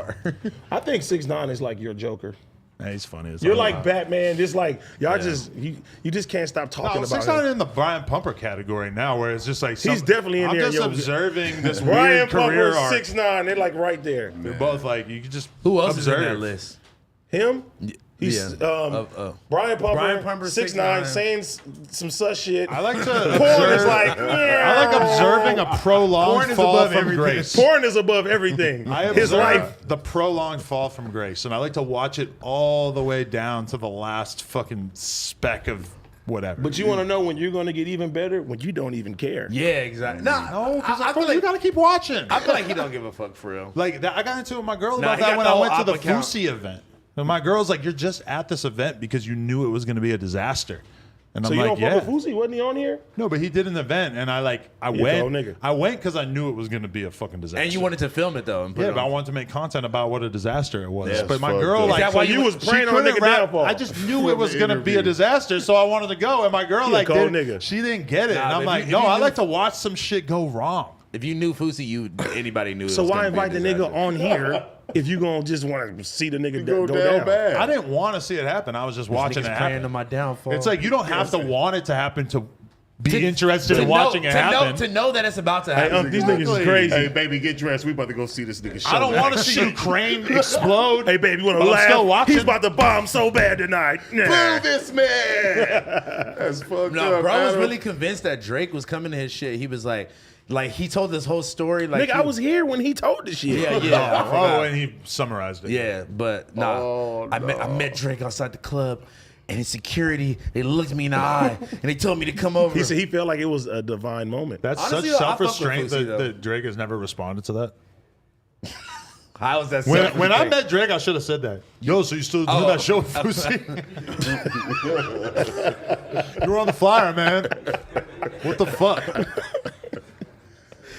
I think 6ix9ine is like your Joker. Yeah, he's funny. As You're hell. like Batman. Just like y'all just you just can't stop talking No, about 6ix9ine him. in the Brian Pumper category now, where it's just like He's definitely in I'm there, just yo. observing this Brian weird career Pumper, arc. 6ix9ine. They're like right there. They're both like you can just Who else observe. is in that list? Him. He's Yeah. Brian Pumper, Brian Pumper, 6ix9ine 6ix9ine. saying some sus shit. I like to Porn observe. is like I like observing a prolonged Porn is fall above from everything. grace. Porn is above everything. I His observe life. the prolonged fall from grace, and I like to watch it all the way down to the last fucking speck of whatever. But you want to know when you're going to get even better? When you don't even care. Yeah, exactly. Nah, no, because I feel you like gotta keep watching. I feel like he don't give a fuck for real. Like that, I got into it with my girl Nah, about he that got when the I whole went to the op account. Fusi event. And my girl's like, "You're just at this event because you knew it was going to be a disaster." And So I'm you like, don't "Yeah." fuck with Fousey? Wasn't he on here? No, but he did an event, and I a cold went. nigga. I went because I knew it was going to be a fucking disaster. And you wanted to film it though. And put Yeah, it but I on. wanted to make content about what a disaster it was. That's but my fucked girl, up. like, Is that why So you was she praying on a couldn't nigga rap- downfall. I just knew it From was the going to be a interview. disaster, so I wanted to go. And my girl, He a like, cold didn't- nigga. she didn't get it. Nah, and I'm if like, you- no, if you I knew- like to watch some shit go wrong. If you knew Fousey, anybody knew. it So was why gonna be a invite the nigga disaster. on here if you gonna just want to see the nigga Go go down down? bad. I didn't want to see it happen. I was just watching Niggas it praying happen. to my downfall. It's like you don't have to want it to happen to be To- interested to in know- watching it to know- happen. to know that it's about to Hey, happen. these niggas is crazy. Hey, baby, get dressed. We about to go see this nigga show. I don't want to see Ukraine explode. Hey, baby, you want But to I'm laugh? still watching. He's about to bomb so bad tonight. Boo this man. That's fucked No, up. bro was Adam. really convinced that Drake was coming to his shit. He was like he told this whole story. Like, Nigga, I was here when he told the shit. yeah. Oh, and he summarized it. Yeah, but nah. Oh, I met Drake outside the club, and his security, they looked me in the eye, and they told me to come over. He said he felt like it was a divine moment. That's Honestly, such though, I fuck with self-restraint Fousey, though. that Drake has never responded to that. How was that? When I met Drake, I should have said that. Yo, so you still doing that show with Fousey? You were on the flyer, man. What the fuck?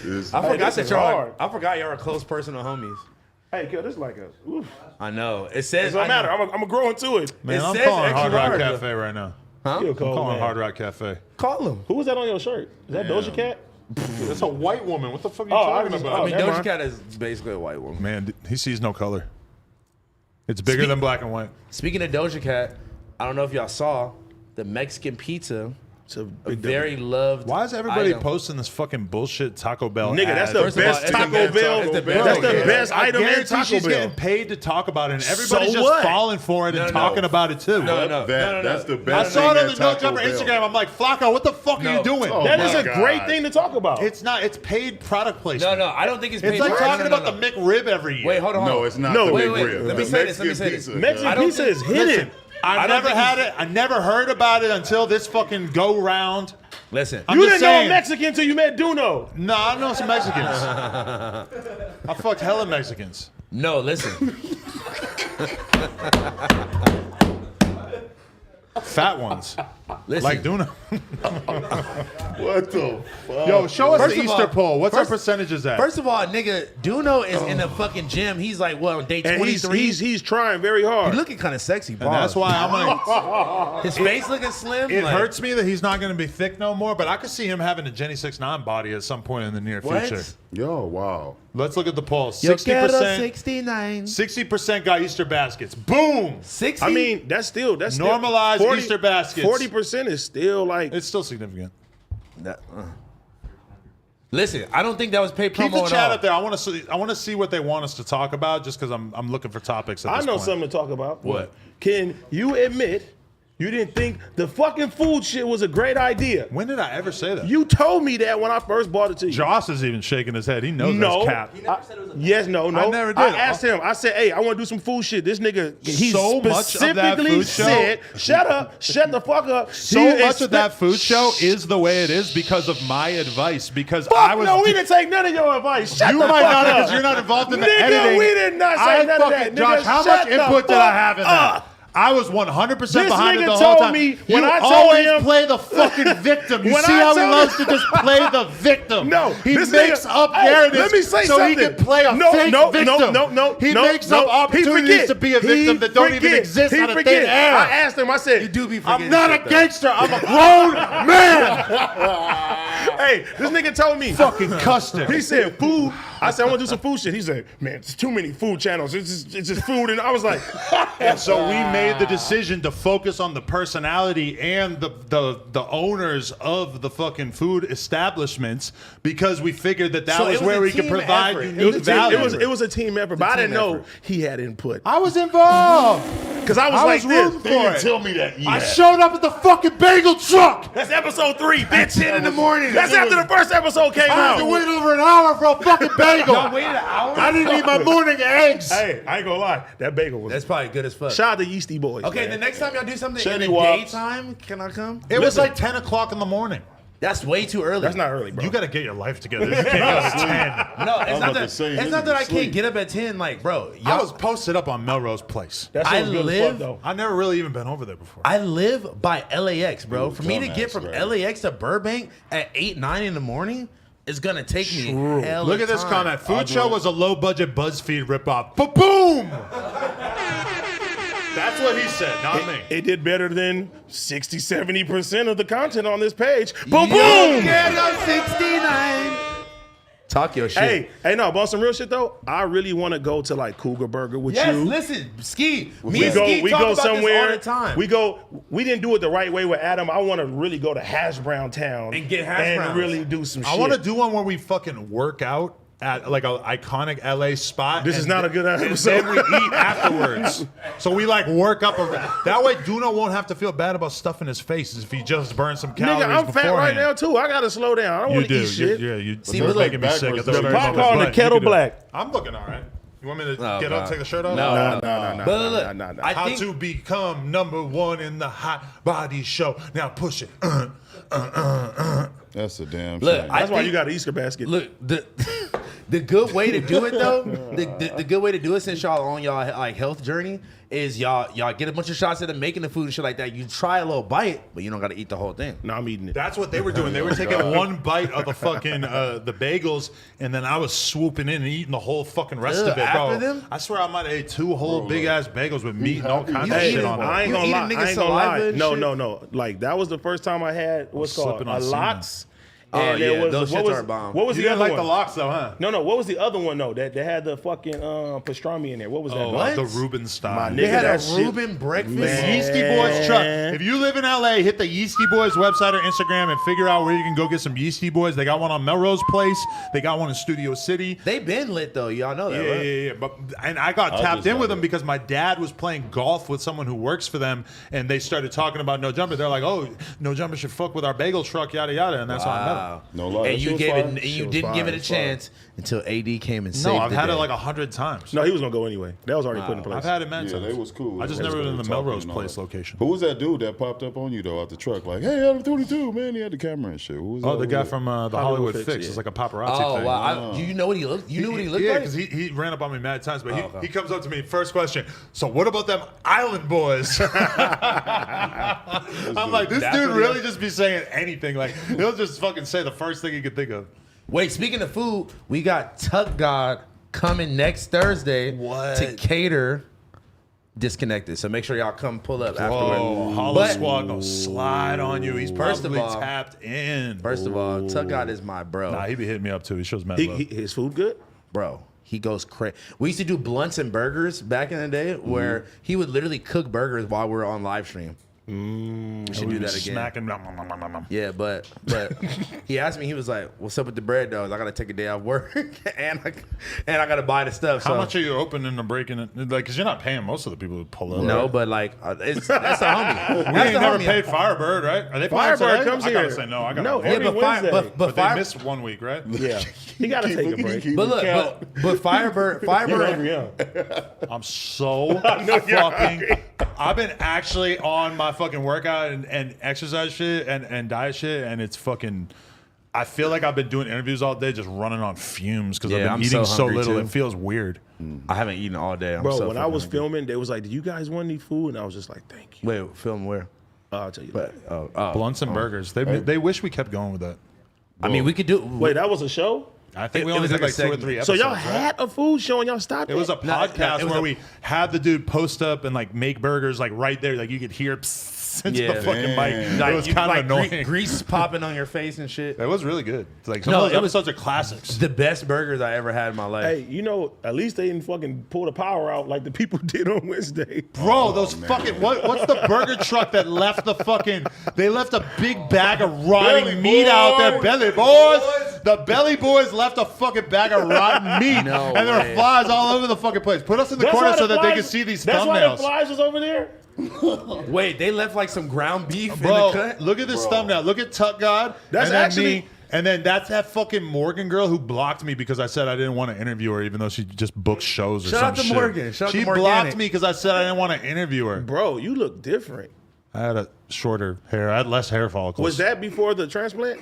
I forgot this that is y'all. hard. I forgot y'all are close personal homies. Hey, kill, this is like a. Oof. I know. It says. It doesn't matter. I'm gonna grow into it. Man, It I'm says calling extra Hard Rock large, though. Cafe right now. You're a cold Calling man. Hard Rock Cafe. Call him. Who was that on your shirt? Is that Doja Cat? That's a white woman. What the fuck are you Oh, I talking just- about? I mean, never Doja mind. Cat is basically a white woman. Man, he sees no color. It's bigger than black and white. Speaking of Doja Cat, I don't know if y'all saw the Mexican pizza. It's a A big very loved. Why is everybody item. posting this fucking bullshit Taco Bell Nigga, that's ad? the First of all, best it's the Taco best Bell. Taco Bell. That's the Yeah. best I item in guarantee Taco she's Bell. getting paid to talk about it, and everybody's So just what? falling for it and No, no. talking about it too. No. That's the I best. saw it thing on the at No Taco Jumper Bell. Instagram. I'm like, Flacco, what the fuck are No. you doing? Oh. That my is a God. great thing to talk about. It's not. It's paid product placement. No, I don't think it's. It's paid like for- talking no, about no. the McRib every year. Wait, hold on. No, it's not. No, the wait, big wait. rib. Let me The say this, let me Mexican say this. pizza, Mexican I don't pizza think- is hidden. listen, I I don't never think had he's- it. I never heard about it until this fucking go round. Listen, I'm You just didn't know saying. a Mexican until you met Duno. No, I know some Mexicans. I fucked hella Mexicans. no, listen. Fat ones. Listen. Like Duna. What the fuck? Yo, show us First the of Easter all- poll. What's our first- percentages at? First of all, nigga, Duno is in the fucking gym. He's like, what, on day And 23? he's trying very hard. He looking kind of sexy, and that's why I'm gonna. his face looking slim. It like, hurts me that he's not going to be thick no more, but I could see him having a Jenny 6'9" body at some point in the near What? future. Yo, wow. Let's look at the poll. Yo quiero 60%. 69. 60% got Easter baskets. Boom. 60? I mean, that's still Normalize Easter baskets. 40% is still like It's still significant. Listen, I don't think that was paid promo Keep the at chat all. up there. I want to see what they want us to talk about, just because I'm looking for topics. At I this know point. something to talk about. What? Can you admit you didn't think the fucking food shit was a great idea? When did I ever say that? You told me that when I first bought it to you. Joss is even shaking his head. He knows No. that's cap. Yes, no. I never did. I asked him. I said, "Hey, I want to do some food shit." This nigga, he So much of that specifically food show- said, "Shut up, shut the fuck up." So much of that food show is the way it is because of my advice. Because Fuck I was. no, we didn't take none of your advice. Shut You the might fuck not up. because you're not involved in the Nigga, editing. we did not say none of that. Josh, Nigga, how shut much the input did I fuck have in that? up. I was 100% This behind it nigga the whole told time. me when you I told always him- play the fucking victim. You When see I how he told loves him- to just play the victim. No, he this makes nigga- up hey, narratives let me say so something. he can play a No, fake no, victim. no, He no, makes no. up opportunities He forget. to be a victim He that don't even forget. exist He out of forget. thin air. I asked him. I said, You do be I'm forgetting not a shit, though. gangster. I'm a grown man. "Hey, this nigga told me Fucking custard. He said food. I said I want to do some food shit. He said, "Man, it's too many food channels. It's just food." And I was like, And so we made the decision to focus on the personality and the owners of the fucking food establishments because we figured that So was it was where a we could team provide effort. unique It value. it was a team effort, but I didn't team know effort. he had input I was involved. because I was I like was this. rooting They for didn't it. tell me that yet. I showed up at the fucking bagel truck. That's episode 3, bitch. 10 in the morning. That's after the first episode came I had out. to wait over an hour for a fucking bagel. Y'all waited an hour? I didn't eat my morning eggs. Hey, I ain't gonna lie, that bagel was. That's probably good as fuck. Shout out to Yeasty Boys. Okay, man. the next time y'all do something Shady in the Wops. daytime, can I come? It was like 10 o'clock in the morning. That's way too early. That's not early, bro. You got to get your life together. You can't go to 10. No, it's about not to that. say, It's niggas not that I sleep. can't get up at 10. Like, bro, I y'all, was posted up on Melrose Place. That I shit was good as live- fuck, though. I never really even been over there before. I live by LAX, bro. You For me to get dumbass, from right? LAX to Burbank at 8, 9 in the morning is gonna take me hell. Look at this time. comment. I'll Food do show it. was a low-budget BuzzFeed ripoff. Ba-boom! That's what he said, not me. It did better than 60, 70% of the content on this page. Yo Boom, boom! quiero 69. Talk your shit. Hey, no, but on some real shit though, I really want to go to like Cougar Burger with Yes, you. listen, Ski. Me We and go, Ski we talk go about somewhere. this all the time. We didn't do it the right way with Adam. I want to really go to Hash Brown Town And get hash browns. really do some shit. I want to do one where we fucking work out at like an iconic LA spot. This is and not a good and episode. then we eat afterwards. So we like work up. That way Duno won't have to feel bad about stuffing his face if he just burns some calories Nigga, I'm fat right beforehand. now too. I gotta slow down. I don't You want to do. eat shit. Yeah, you See, you're but making me look, sick. At backwards, the the popcorn, the kettle black. I'm looking all right. You want me to Oh, get God. up, take the shirt off? No. No. But look, I How think to become #1 in the hot body show. Now push it. That's a damn Look, shame. I That's why think- you got an Easter basket. Look, the good way to do it though, the good way to do it since y'all on y'all like health journey is y'all get a bunch of shots at them making the food and shit like that. You try a little bite, but you don't got to eat the whole thing. No, I'm eating it. That's what they were doing. They were taking one bite of the fucking the bagels, and then I was swooping in and eating the whole fucking rest Ugh, of it, bro. after them? I swear I might have ate 2 whole big ass bagels with meat and all kinds of You shit eating- on I it. ain't You gonna eating lie. niggas' I ain't gonna lie. saliva and shit? No. Like that was the first time I had what's called slipping a on semen. lox. Oh, And yeah, there was those what shits was are bomb. what was You the didn't other like one? the locks though, huh? No. What was the other one though? That had the fucking pastrami in there. What was that? Oh, What? the Reuben style. My They nigga, had a that shit- Reuben breakfast. The Yeasty Boys truck. If you live in LA, hit the Yeasty Boys website or Instagram and figure out where you can go get some Yeasty Boys. They got one on Melrose Place. They got one in Studio City. They been lit though. Y'all know that, Yeah, right? yeah. But and I got I tapped just in love with them it. because my dad was playing golf with someone who works for them, and they started talking about No Jumper. They're like, "Oh, No Jumper should fuck with our bagel truck, yada yada," and that's how I met Wow. No lie, that And shit you was gave fire. it. And Shit you was didn't give fire, it a it was fire. chance until AD came and saved No, I've the had day. it like 100 times. No, he was gonna go anyway. That was already put in place. I've had it many Yeah, times. they was cool. I just They never was been in the talking Melrose and all Place that. location. Who was that dude that popped up on you though out the truck? Like, hey, Adam 22, man, he had the camera and shit. Who was Oh, that? the Who guy was from the Hollywood Hollywood Fix, Fix. yeah. It's like a paparazzi Oh thing. wow! You know what he looked? You knew what he looked yeah, like? because he ran up on me mad times. But okay. he comes up to me, first question, so what about them island boys? I'm like, this dude really just be saying anything. Like, he'll just fucking say the first thing he could think of. Wait, speaking of food, we got Tuck God coming next Thursday to cater Disconnected. So make sure y'all come pull up afterward. Oh, Hollow But- Squad gonna slide on you. He's First of probably all- tapped in. First of all, Tuck God is my bro. Nah, he be hitting me up too. He shows mad love. His food good? Bro, he goes crazy. We used to do blunts and burgers back in the day where he would literally cook burgers while we were on live stream. We should do that again. Smacking. Yeah, but he asked me, he was like, "What's up with the bread, though? I gotta take a day off work and I gotta buy the stuff." How so, much are you opening and breaking it? Like, because you're not paying most of the people who pull up. No, right? but like, that's the homie. We That's ain't the never homie. paid Firebird, right? Are they playing Firebird today? comes I gotta here. say no. I gotta No, know. Yeah, every but Fire, Wednesday. but But they Fire, missed 1 week, right? Yeah. He got to take a break. but look, but Firebird, Yeah. I'm so fucking. I've been actually on my fucking workout and exercise shit and diet shit, and it's fucking. I feel like I've been doing interviews all day, just running on fumes because Yeah, I've been I'm eating so so hungry, little. too. It feels weird. I haven't eaten all day. I'm Bro, so when I fucking was hungry. filming, they was like, "Do you guys want any food?" And I was just like, "Thank you." Wait, film where? I'll tell you But later. Blunts and burgers. They wish we kept going with that. I mean, we could do. Wait, that was a show? I think It we only was did like a like 2 or segment. 3 So episodes. y'all right? had a food show and y'all stopped It was a No, podcast it was where a- we had the dude post up and like make burgers like right there, like you could hear psst into Yeah. the fucking mic. Damn. It was you- kind of like, annoying. grease popping on your face and shit. It was really good. Like some No, of those it was- episodes are classics. The best burgers I ever had in my life. Hey, you know, at least they didn't fucking pull the power out like the people did on Wednesday. Bro, those fucking what's the burger truck that left the fucking? They left a big bag of rotting Belly meat out there, boys. belly boys. The belly boys left a fucking bag of rotten meat, No and there way. are flies all over the fucking place. Put us in the That's corner why so the that they flies- can see these That's why the thumbnails. flies was over there? Wait, they left like some ground beef in the Bro, cut? look at this thumbnail. Look at Tuck God. That's and then actually- me. And then that's that fucking Morgan girl who blocked me because I said I didn't want to interview her, even though she just books shows or Shout some out to shit. Morgan. Shout out she to blocked Morganic. me because I said I didn't want to interview her. Bro, you look different. I had a shorter hair. I had less hair follicles. Was that before the transplant?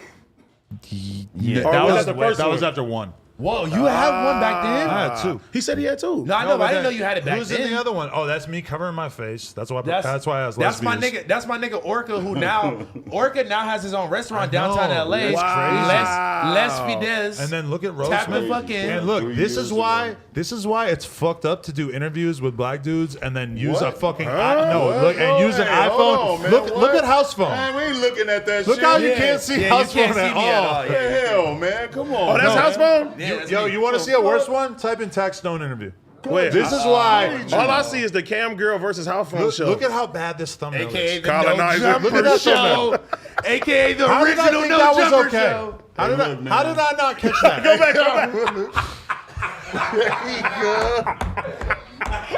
Yeah. Or That was was that the first that was one? after one. Whoa, you had one back then? I had two. He said he had two. No, I know, but I didn't then- know you had it back Who's then. in the other one? Oh, that's me covering my face. That's why. That's why I was less that's my views. nigga. That's my nigga Orca, who now Orca now has his own restaurant downtown know. LA. That's crazy. Les Fidesz. And then look at Tapping Roseman. fucking- And look, 3 this years is why ago. it's fucked up to do interviews with black dudes and then use a What? fucking What? look and use an Hey, iPhone. hold on, man. look What? at house phone. Man, we ain't looking at that Look shit. how you Yeah. can't see Yeah, house you can't phone see at me at all. all. What the hell, man? Come on. Oh, that's No. house phone? Yeah, that's Yo, me. you want to see a worse one? Type in Tax Stone interview. Wait, This is why. all I see is the Cam Girl versus house phone show. Look at how bad this thumbnail AKA is. the Colonizer. No Jumper Look at that Show. AKA the How did I original think No that was Jumper okay? Show. How did Look, I not catch that? Go back, go back.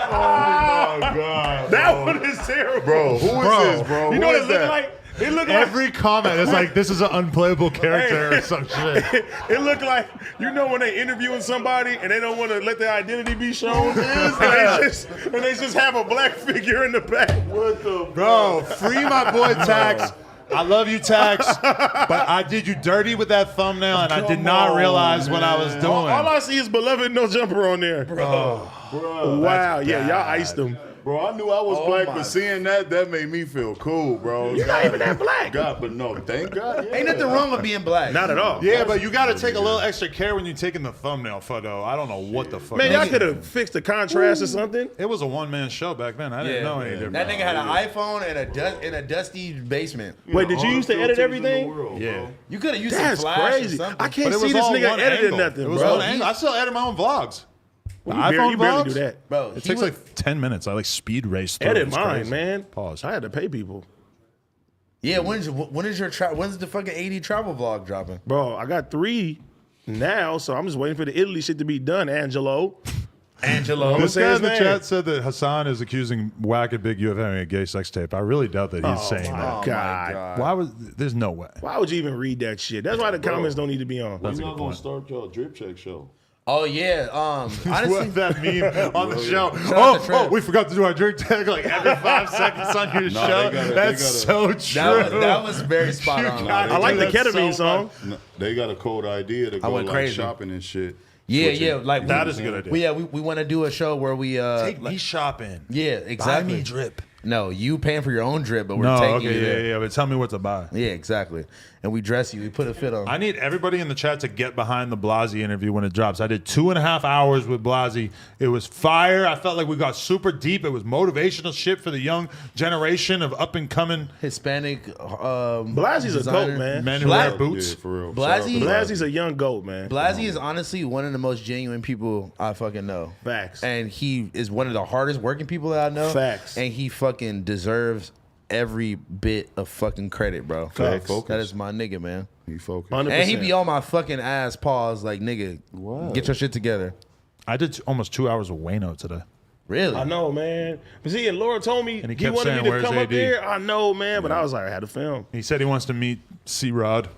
Oh, God. That one is terrible. Bro, who is this, bro? You know Who what is it looked that? like? It looked like Every comment is like, this is an unplayable character or some shit. it looked like, you know, when they interviewing somebody and they don't want to let their identity be shown, and they just have a black figure in the back. What the Bro, free my boy Tax. I love you, Tax, but I did you dirty with that thumbnail, and I did not realize what I was doing. All I see is beloved no jumper on there. Bro, Wow, yeah, y'all iced them. bro, I knew I was black, but seeing that made me feel cool, bro. You're not even that black. God, but no, thank God. Yeah. Ain't nothing wrong with being black. Not at all. Yeah, but you got to take a little extra care when you're taking the thumbnail photo. I don't know what the fuck. Man, y'all could have fixed the contrast or something. It was a one-man show back then. I didn't know any different. That nigga had an iPhone and in a dusty basement. Wait, did you used to edit everything? Yeah. You could have used That's some flash or crazy. something. I But can't it see was this all nigga one editing angle. nothing, It was bro. one angle. I still edit my own vlogs. The You iPhone barely vlogs? do that. Bro, It he takes was- like 10 minutes. I like speed race through. Edit It's mine, crazy. man. Pause. I had to pay people. Yeah, when's the fucking 80 travel vlog dropping? Bro, I got 3 now, so I'm just waiting for the Italy shit to be done, Angelo. Angelo. This say guy his in the name. chat said that Hassan is accusing Whack and Big U of having a gay sex tape. I really doubt that he's saying that. God. Why was? There's no way. Why would you even read that shit? That's why the comments don't need to be on. We're not gonna start your drip check show. Oh yeah. Honestly, What that meme on the show? out to Trev. We forgot to do our drink tag like every 5 seconds on your show. they gotta- That's so true. that was very spot You on. got- I like the That's ketamine so song. No, they got a cold idea to go went like crazy. shopping and shit. Yeah, like That is a good idea. We want to do a show where we Take me shopping. yeah, exactly. Buy me drip. No, you paying for your own drip, but we're No, taking okay, you there. yeah. But tell me what to buy. Yeah, exactly. And we dress you. We put a fit on. I need everybody in the chat to get behind the Blasey interview when it drops. I did 2.5 hours with Blasey. It was fire. I felt like we got super deep. It was motivational shit for the young generation of up and coming Hispanic. Blasie's a designer. goat, man. men who Bla- wear boots. Yeah, for real. Blasey- Shout out to Blasie's a young goat, man. Blasey is honestly one of the most genuine people I fucking know. Facts. And he is one of the hardest working people that I know. Facts. And he fucking deserves every bit of fucking credit, bro. Facts. That is my nigga, man. He focused. 100%. And he be on my fucking ass pause like, nigga, get your shit together. I did almost 2 hours with Wayno today. Really? I know, man. But see, and Laura told me And he he kept wanted saying, me to "Where's come up AD?" there. I know, man. But I was like, I had to film. He said he wants to meet C-Rod.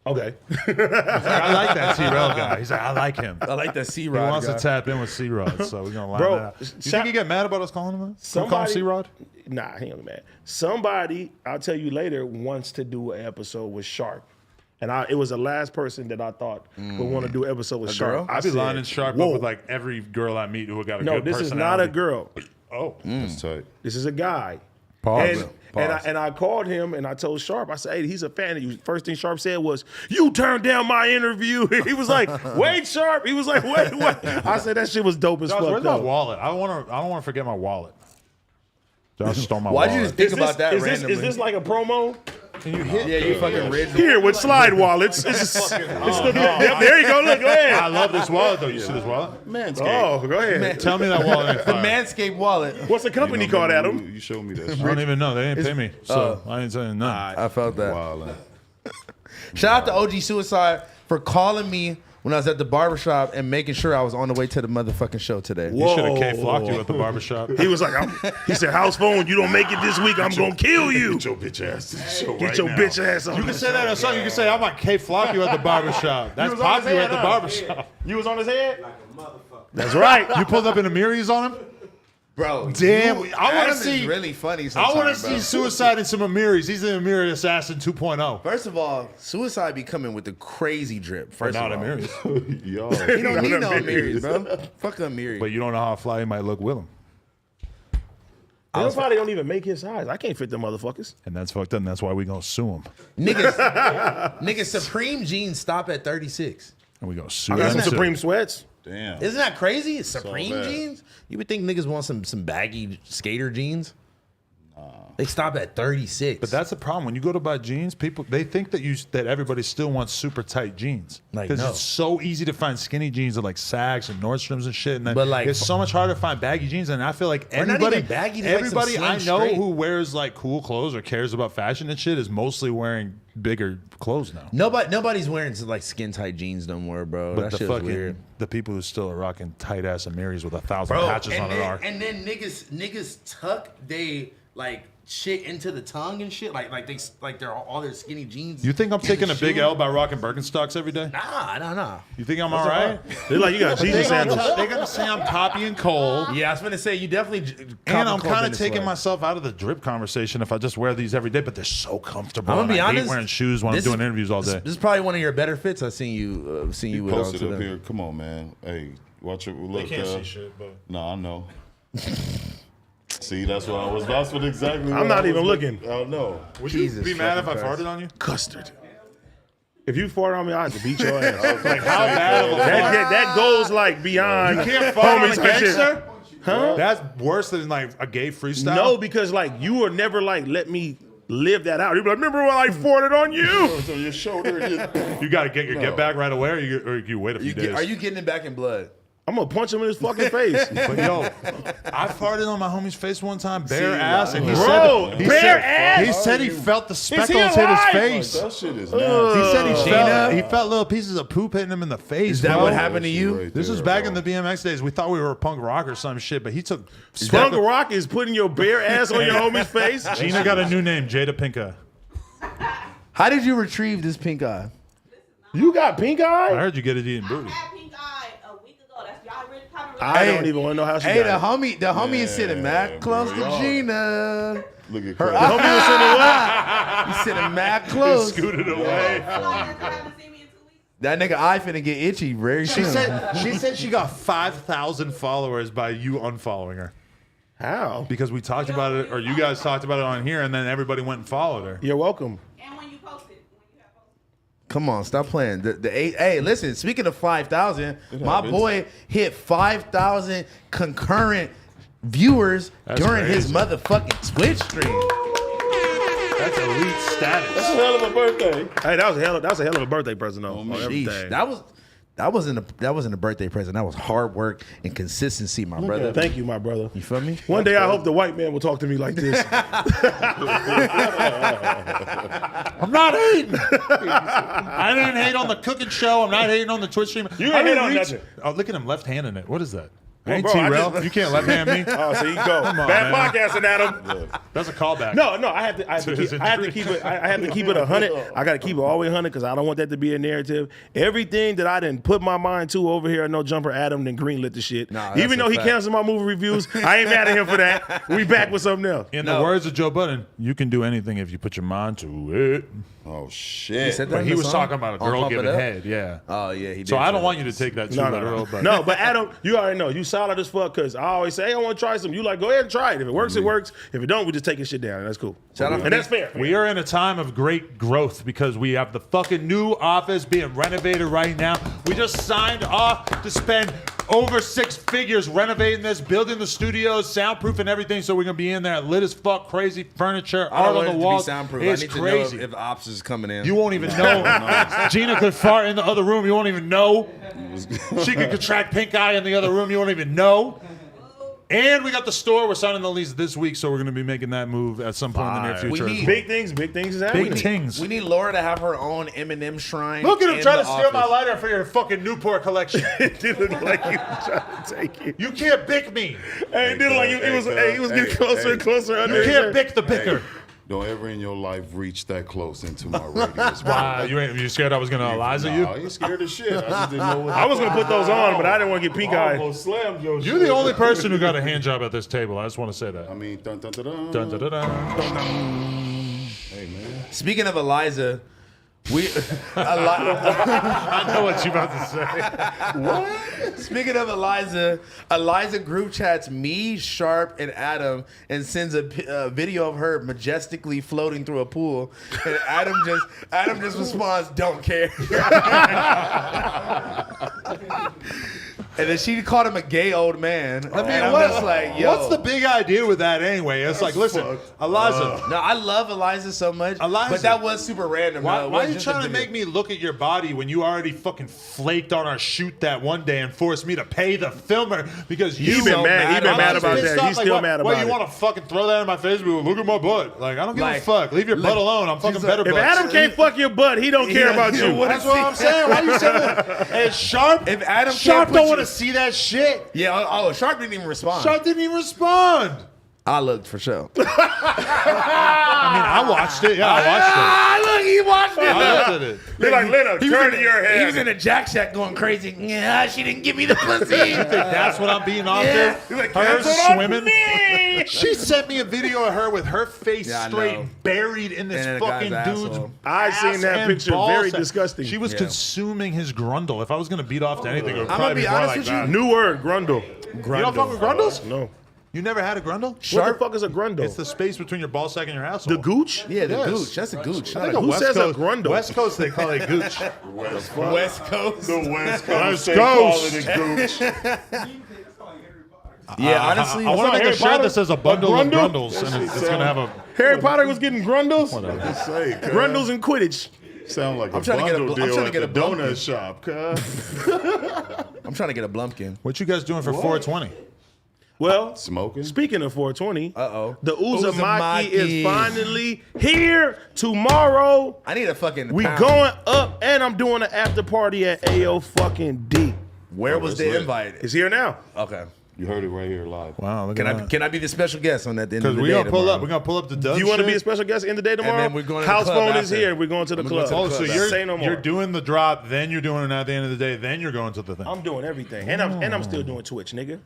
Okay. I like that T-Rel guy. He's like, I like him. I like that He C-Rod wants guy. to tap in with C-Rod, so we're going to line Bro, that up. You think he get mad about us calling him that? Call him Somebody- C-Rod? Nah, he ain't mad. Somebody, I'll tell you later, wants to do an episode with Sharp. And it was the last person that I thought would want to do an episode with Sharp. girl? I I'd be said, lining Sharp whoa. up with like every girl I meet who got a No, good this is personality. not a girl. Oh. That's tight. This is a guy. Pause. And I called him and I told Sharp, I said, hey, he's a fan of you. First thing Sharp said was, you turned down my interview. He was like, wait, Sharp. He was like, wait. I said, that shit was dope as Josh, fuck. where's my though. wallet? I don't want to forget my wallet. Josh stole my Why'd wallet. you just think Is about that is randomly? is this like a promo? yeah, you fucking ridge. Here with slide wallets. It's just, yep, there you go. Look, go I ahead. love this wallet, though. You see this wallet? Manscaped. Oh, go ahead. Tell me that wallet ain't The fire. Manscaped wallet. What's the company called, Adam? You showed me that I shit. don't even know. They didn't pay me, so I ain't saying nothing. I felt that. Wow, Shout out to OG Suicide for calling me when I was at the barbershop and making sure I was on the way to the motherfucking show today. You should have K-flocked you at the barbershop. He was like, he said, house phone, you don't make it this week, I'm going to kill you. Get your bitch ass to the show Get right your now. bitch ass on. You can say that in a song. You can say, I might K-flock you at the barbershop. That's was on his pop you head, at the huh? barbershop. You was on his head? Like a motherfucker. That's right. You pulled up in a Amiris on him? Bro, Damn, you- I wanna Adam is see- really funny. I want to sometimes, see bro. Suicide in some Amiris. He's the Amiri Assassin 2.0. First of all, Suicide be coming with the crazy drip. First Not of all, Amiris. Yo, he don't need no Amiris, bro. Fuck Amiri. But you don't know how fly he might look with him. They probably don't even make his size. I can't fit them motherfuckers. And that's fucked up, and that's why we going to sue him. Niggas, Supreme jeans stop at 36. And we going to sue I got him. some too. Supreme sweats. damn. Isn't that crazy? It's Supreme bad. jeans? You would think niggas want some baggy skater jeans. They stop at 36. But that's the problem. When you go to buy jeans, people they think that everybody still wants super tight jeans. Like, Because no. it's so easy to find skinny jeans at like Saks and Nordstroms and shit. And then But, like, it's so much harder to find baggy jeans. And I feel like Or not everybody, even baggy, just, like, some everybody I slim know straight. who wears like cool clothes or cares about fashion and shit is mostly wearing bigger clothes now. Nobody's wearing like skin tight jeans no more, bro. But that the shit's fucking weird. the people who still are rocking tight ass Amiris with 1,000 Bro, patches on it are. and then niggas tuck they like shit into the tongue and shit. Like they're all their skinny jeans. You think I'm in taking the a big shoe. L by rocking Birkenstocks every day? Nah. You think I'm all right? They're like, you got Jesus sandals. They're gonna say I'm Poppy and Cole. Yeah, I was gonna say you definitely. And I'm kind of taking myself out of the drip conversation if I just wear these every day, but they're so comfortable. I'm gonna and be I honest. hate wearing shoes when I'm doing interviews all day. This is probably one of your better fits I've seen you with on Posted up today. here. Come on, man. Hey, watch it. Look, shit, but No, I know. See, that's what I was. That's what exactly. I'm what not I even was looking. I don't know. would Jesus you be mad if I fucking Christ. farted on you? Custard. If you fart on me, I have to beat your ass. Like how bad of a fart? that goes like beyond. Can't fart on a homies and shit. gangster? Huh? That's worse than like a gay freestyle. No, because like you were never like let me live that out. You'd be like, remember when I farted on you? It's on your shoulder. you got to get your get back right away, or you wait a few days. Are you getting it back in blood? I'm gonna punch him in his fucking face. But yo, I farted on my homie's face one time, bare ass, and he Bro, said, bare ass? He said he felt the speckles he hit his alive? face. That shit is He nasty. said he felt little pieces of poop hitting him in the face. Is that bro. what happened to you? Right This there, was back bro. in the BMX days. We thought we were punk rock or some shit, but he took. Punk rock is putting your bare ass on your homie's face. Gina got a new name, Jada Pinka. How did you retrieve this pink eye? You got pink I eye? heard you get it eating I booty. had pink eye a week ago. That's y'all really comment. I don't even want to know how she Hey, got the homie is sitting mad close to y'all. Gina. Look at Her Chris. Homie was sitting what? He's sitting mad close. Scooted away. You haven't seen me in 2 weeks. That nigga eye finna get itchy very soon. She said she got 5,000 followers by you unfollowing her How? because we talked about it, or you guys talked about it on here, and then everybody went and followed her. You're welcome. And when you post it, when you have posted. Come on, stop playing. The eight. Hey, listen. Speaking of 5,000, my happens. boy hit 5,000 concurrent viewers That's during his crazy. motherfucking Twitch stream. That's elite That's status. a hell of a birthday. Hey, that was a hell of a birthday present though. on Sheesh, everything. that wasn't a birthday present. That was hard work and consistency, my brother. Thank you, my brother. You feel me? One day I hope the white man will talk to me like this. I'm not hating. I didn't hate on the cooking show. I'm not hating on the Twitch stream. You ain't I hate didn't on reach- nothing. Oh, look at him left handing it. What is that? Well, Ain't bro, I T-Rail. just- You can't left hand me. Oh, so you go. on, Bad man. podcasting, Adam. That's a callback. No, I have to To his keep it. I have to keep it 100. I got to keep it all the way 100 because I don't want that to be a narrative. Everything that I didn't put my mind to over here, No Jumper Adam, then greenlit the shit. Nah, that's Even a though he fact. canceled my movie reviews, I ain't mad at him for that. We back with something else. In the words of Joe Budden, you can do anything if you put your mind to it. Oh shit. said that? But in he the was song? talking about a On girl Pump It giving Up? head. Yeah. Oh yeah, he did. So I say don't that. want you to take that too literal. But No, but Adam, you already know. You solid as fuck because I always say, hey, I want to try some. You like, go ahead and try it. If it works, it works. If it don't, we just taking shit down. And that's cool. Shout out And that's fair. we are in a time of great growth because we have the fucking new office being renovated right now. We just signed off to spend over 6 figures renovating this, building the studios, soundproof and everything. So we're gonna be in there lit as fuck, crazy furniture, I don't art want on it the to walls. be soundproof. It's I need crazy. to know if the ops is coming in. You won't even know. Gina could fart in the other room. You won't even know. She could contract pink eye in the other room. You won't even know. And we got the store. We're signing the lease this week, so we're going to be making that move at some point in the near Fine. future. We as need- well. Big things is happening. Big tings. We need Laura to have her own Eminem shrine. Look at him in trying to the steal my office. lighter for your fucking Newport collection. It didn't like you trying to take it. You can't bick me. Hey, it didn't like you. He was getting closer and closer under You his can't shirt. bick the bicker. Don't ever in your life reach that close into my radius. bro. You scared I was going to Eliza Nah, you? I ain't scared of shit. I just didn't know what I was gonna put those on, but I didn't want to get pink eye. almost slammed your You're the only person who got a hand job at this table. I just want to say that. I mean, dun, dun, dun, dun. Dun, dun, dun, dun. Hey, man. Speaking of Eliza, we I know what you're about to say. Speaking of Eliza group chats me, Sharp, and Adam, and sends a video of her majestically floating through a pool, and Adam just responds, "Don't care." And then she called him a gay old man. I mean, and I'm just like, yo. What's the big idea with that anyway? It's like, listen, Eliza, No, I love Eliza so much, Eliza. but that was super random. why It are was you just a trying to video. make me look at your body when you already fucking flaked on our shoot that one day and forced me to pay the filmer because you He been mad. He been I'm mad just about pissed that. off, He's like, still what- mad what, about you it. want to fucking throw that in my face? Look at my butt. Like, I don't give Like, a fuck. Leave your butt alone. I'm fucking better If butts. Adam can't fuck your butt, he don't care about you. That's what I'm saying. Why you saying that? Hey, Sharp. If Adam can't Sharp put don't you- want to see that shit. Yeah, oh, Sharp didn't even respond. Sharp didn't even respond. I looked for sure. I mean, I watched it. Yeah, I Look, he watched watched it. I looked at it. They're like, Lena, He was turn in to your He head. was in a Jack Shack going crazy. Yeah, she didn't give me the pussy. That's what I'm being off Yeah. to. like, Her "Cancel on swimming. me." She sent me a video of her with her face Yeah, I straight know. buried in this And a guy's fucking dude's asshole. I seen ass that and picture. ball Very sack. disgusting. She was Yeah. consuming his grundle. If I was gonna beat off to anything, it would I'm probably gonna be be more honest like with that. you. New word, grundle. You don't fuck with grundles? No. You never had a grundle? What the fuck is a grundle? It's the space between your ball sack and your asshole. The gooch? Yeah, the Yes. gooch. That's a gooch. I Not think a a Who West says a Coast, grundle? West Coast, they call it gooch. West Coast. The West West Coast. they Coast. call it a gooch. Yeah, honestly, I want to not make Harry a shirt Potter? that says a bundle A of grundle? grundles, and it's gonna have a. Harry Potter was getting grundles? Say, cuz. Grundles and Quidditch. Sound like a trying to get a bundle bl- I'm deal trying to at get the a donut shop, cuz. I'm trying to get a Blumpkin. What you guys doing for 420? Well, Smoking? speaking of 420, Uh-oh. the Uzumaki Uzumaki. is finally here tomorrow. I need a fucking We pound. going up, and I'm doing an after party at AO fucking D. Where was it's the lit. invite? It's here now. Okay. You heard it right here live. Wow, look Can at I that. can I be the special guest on that at the end of Because the we're day gonna pull tomorrow? up. We're gonna pull up the Dub. Do you want to be a shit. special guest in the day tomorrow? then we're going to the House club phone is after. here. We're going to the I'm going club. to the Oh, so club. Say no more. you're doing the drop, then you're doing it at the end of the day, then you're going to the thing. I'm doing everything, and I'm still doing Twitch, nigga.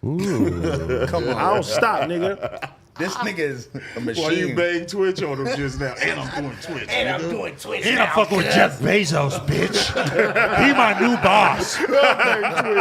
Come on. I don't stop, nigga. This nigga is a machine. Why you bang Twitch on him just now? And I'm doing Twitch. And I'm doing Twitch And now. I'm fucking with Jeff Bezos, bitch. He my new boss. Twitch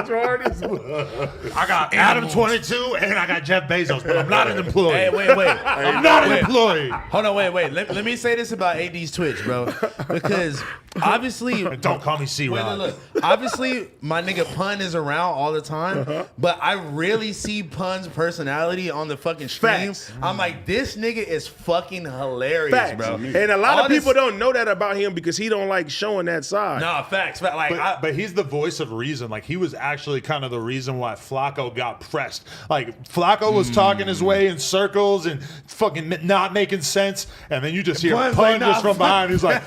hard as I got Adam 22 and I got Jeff Bezos, but I'm not an employee. Hey, wait. I'm not an employee. Hold on, wait. Let me say this about AD's Twitch, bro. Because obviously, Don't call me C-Rod. look. Obviously, my nigga Pun is around all the time, Uh-huh. but I really see Pun's personality on the fucking stream. Facts. I'm like, this nigga is fucking hilarious, Facts. bro. And a lot All of people this- don't know that about him because he don't like showing that side. Nah, facts. Like, But he's the voice of reason. Like, he was actually kind of the reason why Flacco got pressed. Like, Flacco was talking his way in circles and fucking not making sense. And then you just hear Pun's Pun like, just nah, from behind. He's like,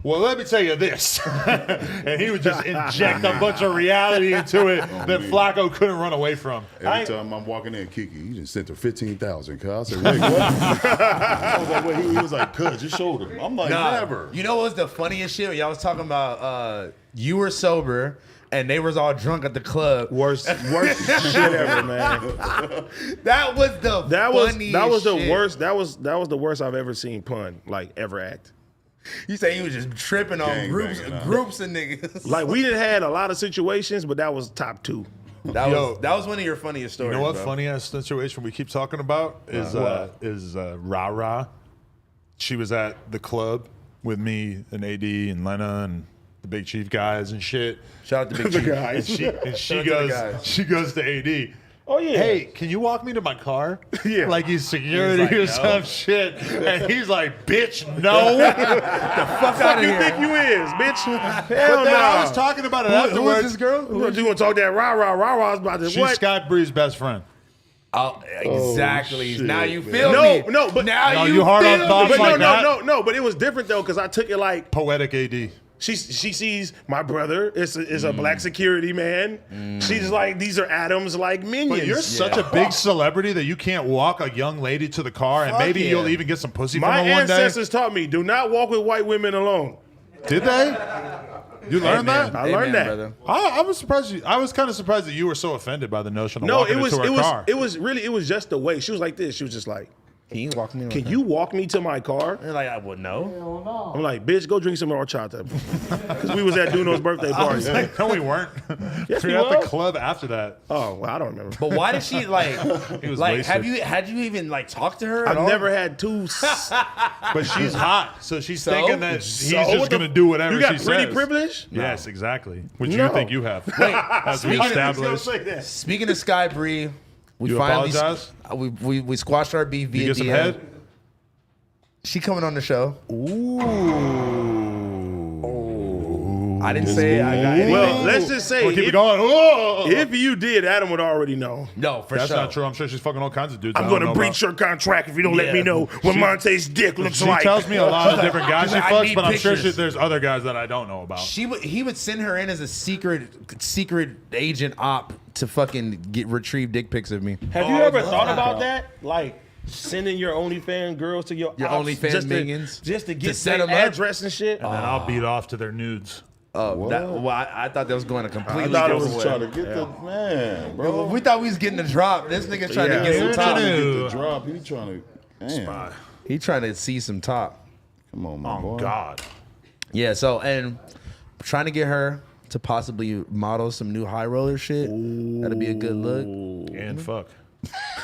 well, let me tell you this. And he would just inject a bunch of reality into it that Flacco couldn't run away from. Every time I'm walking in, Kiki, you just sent her 15,000. Cuz I said, wait, what? I was like, wait, he was like, cuz, just showed him. I'm like, Nah, never. You know what was the funniest shit? Y'all was talking about you were sober and they was all drunk at the club. Worst shit ever, man. That was the That was the shit. worst. That was the worst I've ever seen Pun like ever act. You say he was just tripping on Gang groups banging, huh? groups of niggas. Like we didn't had a lot of situations, but that was top 2. that Yo. was one of your funniest stories. You know what bro. funny ass situation we keep talking about is Ra. She was at the club with me and AD and Lena and the Big Chief guys and shit. Shout out to Big The Chief. guys. And she Shout out to the guys. goes to AD. Oh yeah. Hey, can you walk me to my car? Yeah. Like he's security He's like, or no. some shit. And he's like, bitch, no. Fuck out of you here. think you is, bitch? Hell But then I was no. talking about it Who afterwards. is this girl? You want to talk that rah-rah about this? She's What? Scott Bree's best friend. Oh, exactly. shit, now you man. feel No, me. no, but- now No, you you hard on feel thoughts me. But like that? no. But it was different though because I took it like Poetic AD. she sees my brother is a black security man. She's like these are Adams like minions. But you're such a big celebrity that you can't walk a young lady to the car and Fuck maybe yeah. you'll even get some pussy My from her one day. ancestors taught me do not walk with white women alone. Did they? You learned that? I learned that. Brother. I was surprised. I was kind of surprised that you were so offended by the notion of No, walking it was into her car. it was just the way she was like this. She was just like, Can you walk me? "Can you walk me to my car?" And like I would know. I'm like, "Bitch, go drink some horchata." Because we was at Duno's birthday party. No, we weren't. Yes, we we were at the was. club after that. Oh, well, I don't remember. But why did she like? was like, wasted. had you even like talked to her? At I've all? never had two. But she's hot, so she's So? thinking that he's So what just the- going to do whatever You got she pretty says. privilege? Yes, exactly. Which No. you think you have. As we established. Speaking of Sky Bree, we You finally apologize? we squashed our beef via You get some DM. head? She coming on the show. Ooh. I didn't say I got anything. Well, let's just say We'll keep it if, going. Whoa! if you did, Adam would already know. No, for That's sure. not true. I'm sure she's fucking all kinds of dudes. I'm I don't going know to breach about. your contract if you don't let Yeah. me know what Monte's dick looks She like. tells me a lot of different guys she She's like, I fucks, need but I'm sure pictures. there's other guys that I don't know about. He would send her in as a secret agent op to fucking retrieve dick pics of me. Have you ever thought about that? Like sending your OnlyFans girls to your ops OnlyFans just minions? just to To get set their 'em up? address and shit. And then I'll beat off to their nudes. I thought that was going a completely I thought it different was way. trying to get the man, bro. We thought we was getting the drop. This nigga's trying Yeah. to get some He trying top. to get the drop. He trying to. Damn. He trying to see some top. Come on, my Oh, boy. God. Yeah. So and trying to get her to possibly model some new high roller shit. That'd be a good look. And fuck.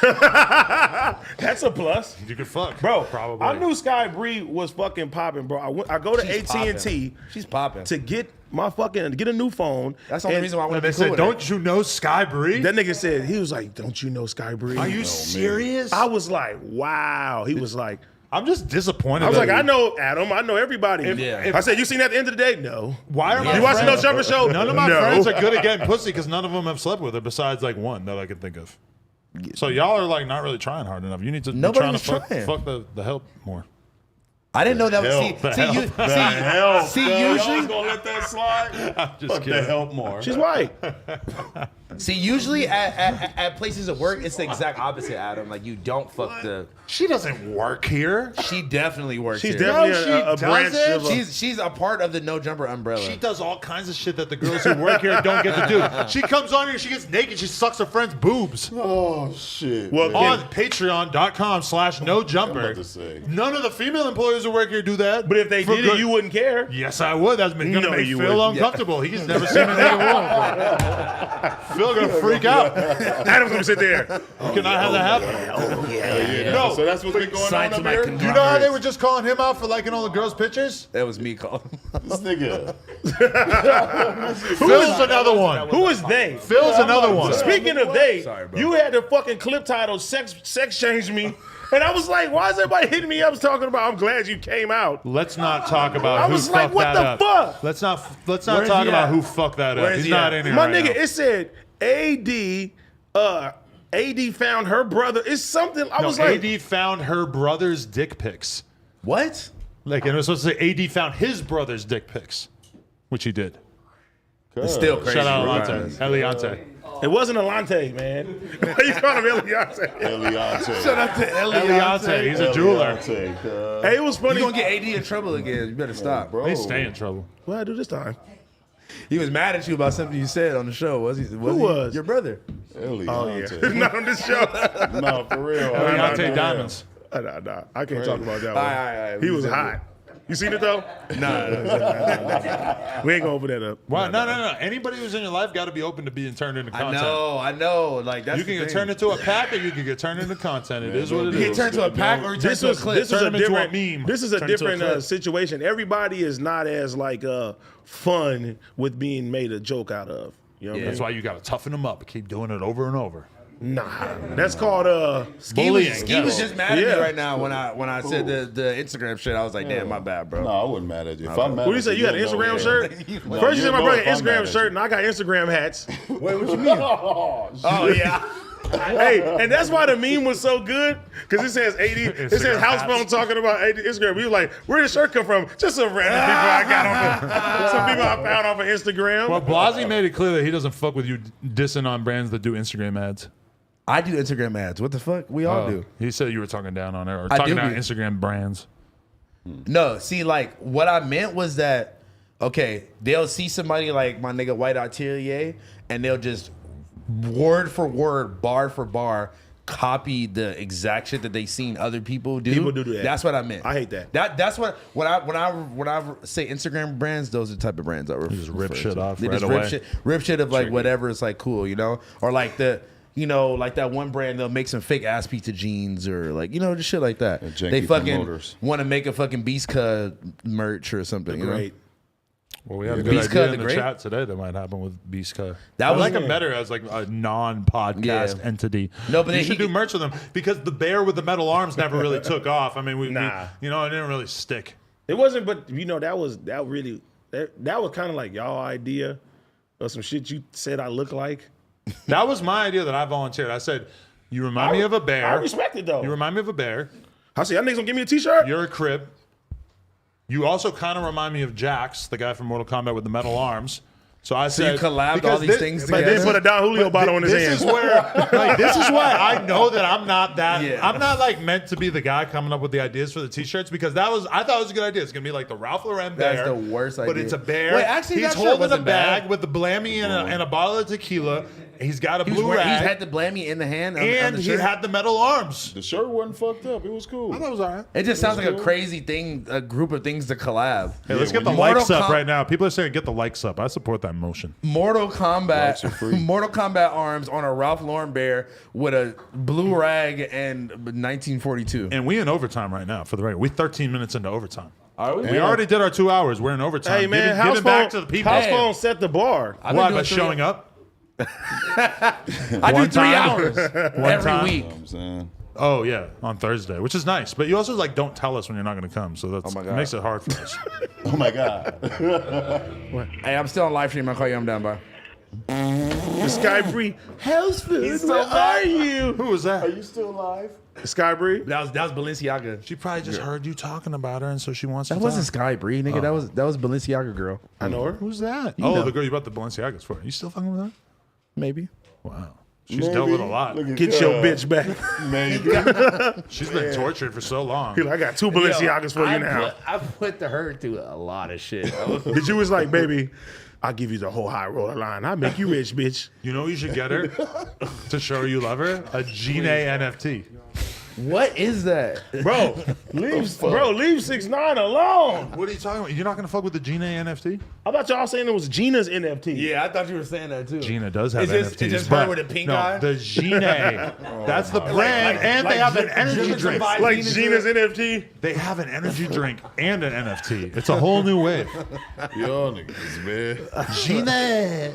That's a plus. You could fuck. Bro, Probably. I knew Sky Bree was fucking popping, bro. I go to She's AT&T She's popping. to get a new phone. That's the only and reason why I And want they to be cool said, with her. don't you know Sky Bree? That nigga said, he was like, don't you know Sky Bree? Are you serious? I was like, wow. He was like, I'm just disappointed. I was that like, I know Adam. I know everybody. Yeah. I said, you seen that at the end of the day? No. Why are my You watching No friends- Jumper Show? None of my No. friends are good at getting pussy because none of them have slept with her besides like one that I can think of. So y'all are like not really trying hard enough. You need to be Nobody trying was to trying. fuck the help more. I didn't know that was. Usually gonna let that slide. Just Fuck the kidding. help more. She's white. See, usually at places of work, it's the exact opposite, Adam. Like, you don't fuck the. She doesn't work here. She definitely works She's here. definitely No, a she branch doesn't. of a, She's a part of the No Jumper umbrella. She does all kinds of shit that the girls who work here don't get to do. She comes on here, she gets naked, she sucks her friend's boobs. Oh shit. Well, man. On patreon.com/nojumper. I'm about to say. None of the female employees who work here do that. but if they For did good- it, you wouldn't care. Yes, I would. That's going to No, make you Phil wouldn't. uncomfortable. He's never seen a nigga before. Phil going to freak out. Adam's gonna sit there. Can I have that happen? Yeah. No. So that's what's been going Sign on to up my here. con- You know how they were just calling him out for liking all the girls' pictures? That was me calling. This nigga. Phil's another one. Who is they? Phil's another one. Speaking of they, Sorry, bro. you had the fucking clip title "Sex Change Me," and I was like, "Why is everybody hitting me up talking about?" I'm glad you came out. Let's not talk about I who was fucked like, what that the up. fuck? Let's not Where talk is he about at? who fucked that Where up. is He's he not at? in here My right nigga, now. it said AD found her brother. It's something. I No, was like, AD found her brother's dick pics. What? Like, and it was supposed to say AD found his brother's dick pics, which he did. It's still crazy. Shout out regardless. Eliante. it wasn't Alante, man. Why you calling him Eliante? Eliante. Shout out to Eliante, he's a jeweler. Eliante, Hey, it was funny. You gonna get AD in trouble again? You better stop. bro. He's staying in trouble. What I do this time? He was mad at you about something you said on the show. Was he? Who he was? your brother? Eliante. Not on this show. No, for real. Eliante Diamonds. Nah. I can't talk about that one. All right. He was hot. You seen it though? Nah. We ain't gonna open that up. Well, no. Anybody who's in your life got to be open to being turned into I content. know. Like that's You can the get thing. turned into a pack or you can get turned into content. It is what it You get is. turned to a pack or you turn This to a was clip. this is Turn a him into a different meme. This is a Turn into a different clip. situation. Everybody is not as like fun with being made a joke out of. You know what I That's mean? why you got to toughen them up. Keep doing it over and over. Nah, that's called Bullying. Ski was just mad at Yeah. me right now when I said the Instagram shit. I was like, damn, my bad, bro. No, I wasn't mad at you. If I'm mad What do you at say? You had an you'll know Instagram it. shirt? No, First you said you'll my know brother if I'm mad Instagram at shirt, you. and I got Instagram hats. Wait, what you mean? Oh, yeah. Hey, and that's why the meme was so good because it says 80. It says Instagram house hats. phone talking about 80 Instagram. We were like, where did the shirt come from? Just some random people I got off some people I found off of Instagram. Well, Blasey made it clear that he doesn't fuck with you dissing on brands that do Instagram ads. I do Instagram ads. What the fuck? We all do. He said you were talking down on it or I talking do about be- Instagram brands. No, see, like what I meant was that okay, they'll see somebody like my nigga White Artelier, and they'll just word for word, bar for bar, copy the exact shit that they seen other people do. People do that. That's what I meant. I hate that. That's what when I say Instagram brands, those are the type of brands I refer just rip refer shit to. off They right just away. rip shit of like whatever is like cool, you know, or like the. You know, like that one brand, they'll make some fake ass pizza jeans or like, you know, just shit like that. janky They fucking promoters. want to make a fucking Beast Cut merch or something. You know? Great. Well, we have a Beast good idea Cut in the the Great? chat today that might happen with Beast Cut. That I was- like him better as like a non-podcast Yeah. entity. No, but you then should he- do merch with them because the bear with the metal arms never really took off. I mean, Nah. you know, it didn't really stick. It wasn't, but you know, that was kind of like y'all idea of some shit you said I look like. That was my idea that I volunteered. I said, "You remind me of a bear. I respect it though. You remind me of a bear. I said, y'all niggas gonna give me a t-shirt? You're a crib. You also kind of remind me of Jax, the guy from Mortal Kombat with the metal arms." So I So you said, collabed because all these things But together. then put a Don Julio bottle in his hand. This is where, like, this is why I know that I'm not that. Yeah. I'm not like meant to be the guy coming up with the ideas for the t-shirts because I thought it was a good idea. It's gonna be like the Ralph Lauren bear. That's the worst But idea. it's a bear. Wait, actually, he's that shirt holding a wasn't bag bad. with the blammy and a bottle of tequila. He's got a He was blue wearing, rag, he's had the blammy in the hand, on and the he shirt. had the metal arms. The shirt wasn't fucked up. It was cool. I thought it was alright. It just sounds like a crazy thing, a group of things to collab. Hey, let's get the Mortal likes up Com- right now. People are saying get the likes up. I support that motion. Mortal Likes are Kombat, free. Mortal Kombat arms on a Ralph Lauren bear with a blue rag and 1942. And we in overtime right now for the record. We 13 minutes into overtime. Are we? We already did our 2 hours. We're in overtime. Hey man, giving house back phone, to the people. house phone set the bar. I've been Why, doing by showing 3 up? I do One 3 time. hours every time. week. You know what I'm saying? Oh yeah, on Thursday, which is nice. But you also like don't tell us when you're not going to come, so that's my it God. makes it hard for us. Oh my God. Hey, I'm still on live stream. I'll call you. I'm down, bro. Sky Bree, hell's food. Where are you? Who was that? Are you still alive? Sky Bree. That was Balenciaga. She probably just heard you talking about her, and so she wants. That to wasn't talk. Sky Bree, nigga. That was Balenciaga girl. I know her. Who's that? know. The girl you bought the Balenciagas for. You still fucking with her? Maybe. Wow. She's dealt with a lot. Look at Get your God. bitch back. Maybe. She's been tortured for so long. I got 2 Balenciagas for you now. I put her through a lot of shit. But you was like, baby, I'll give you the whole high roller line. I'll make you rich, bitch. You know what you should get her to show her you love her? A Gene NFT. What is that? Bro, leave 6ix9ine alone. What are you talking about? You're not gonna fuck with the Gina NFT? I thought y'all saying it was Gina's NFT. Yeah, I thought you were saying that too. Gina does have It's just- NFTs. it's just but her with a pink no, eye? The Gina. That's the brand, and they have an energy drink. Like Gina's NFT. They have an energy drink and an NFT. It's a whole new wave. Y'all niggas, man. Gina.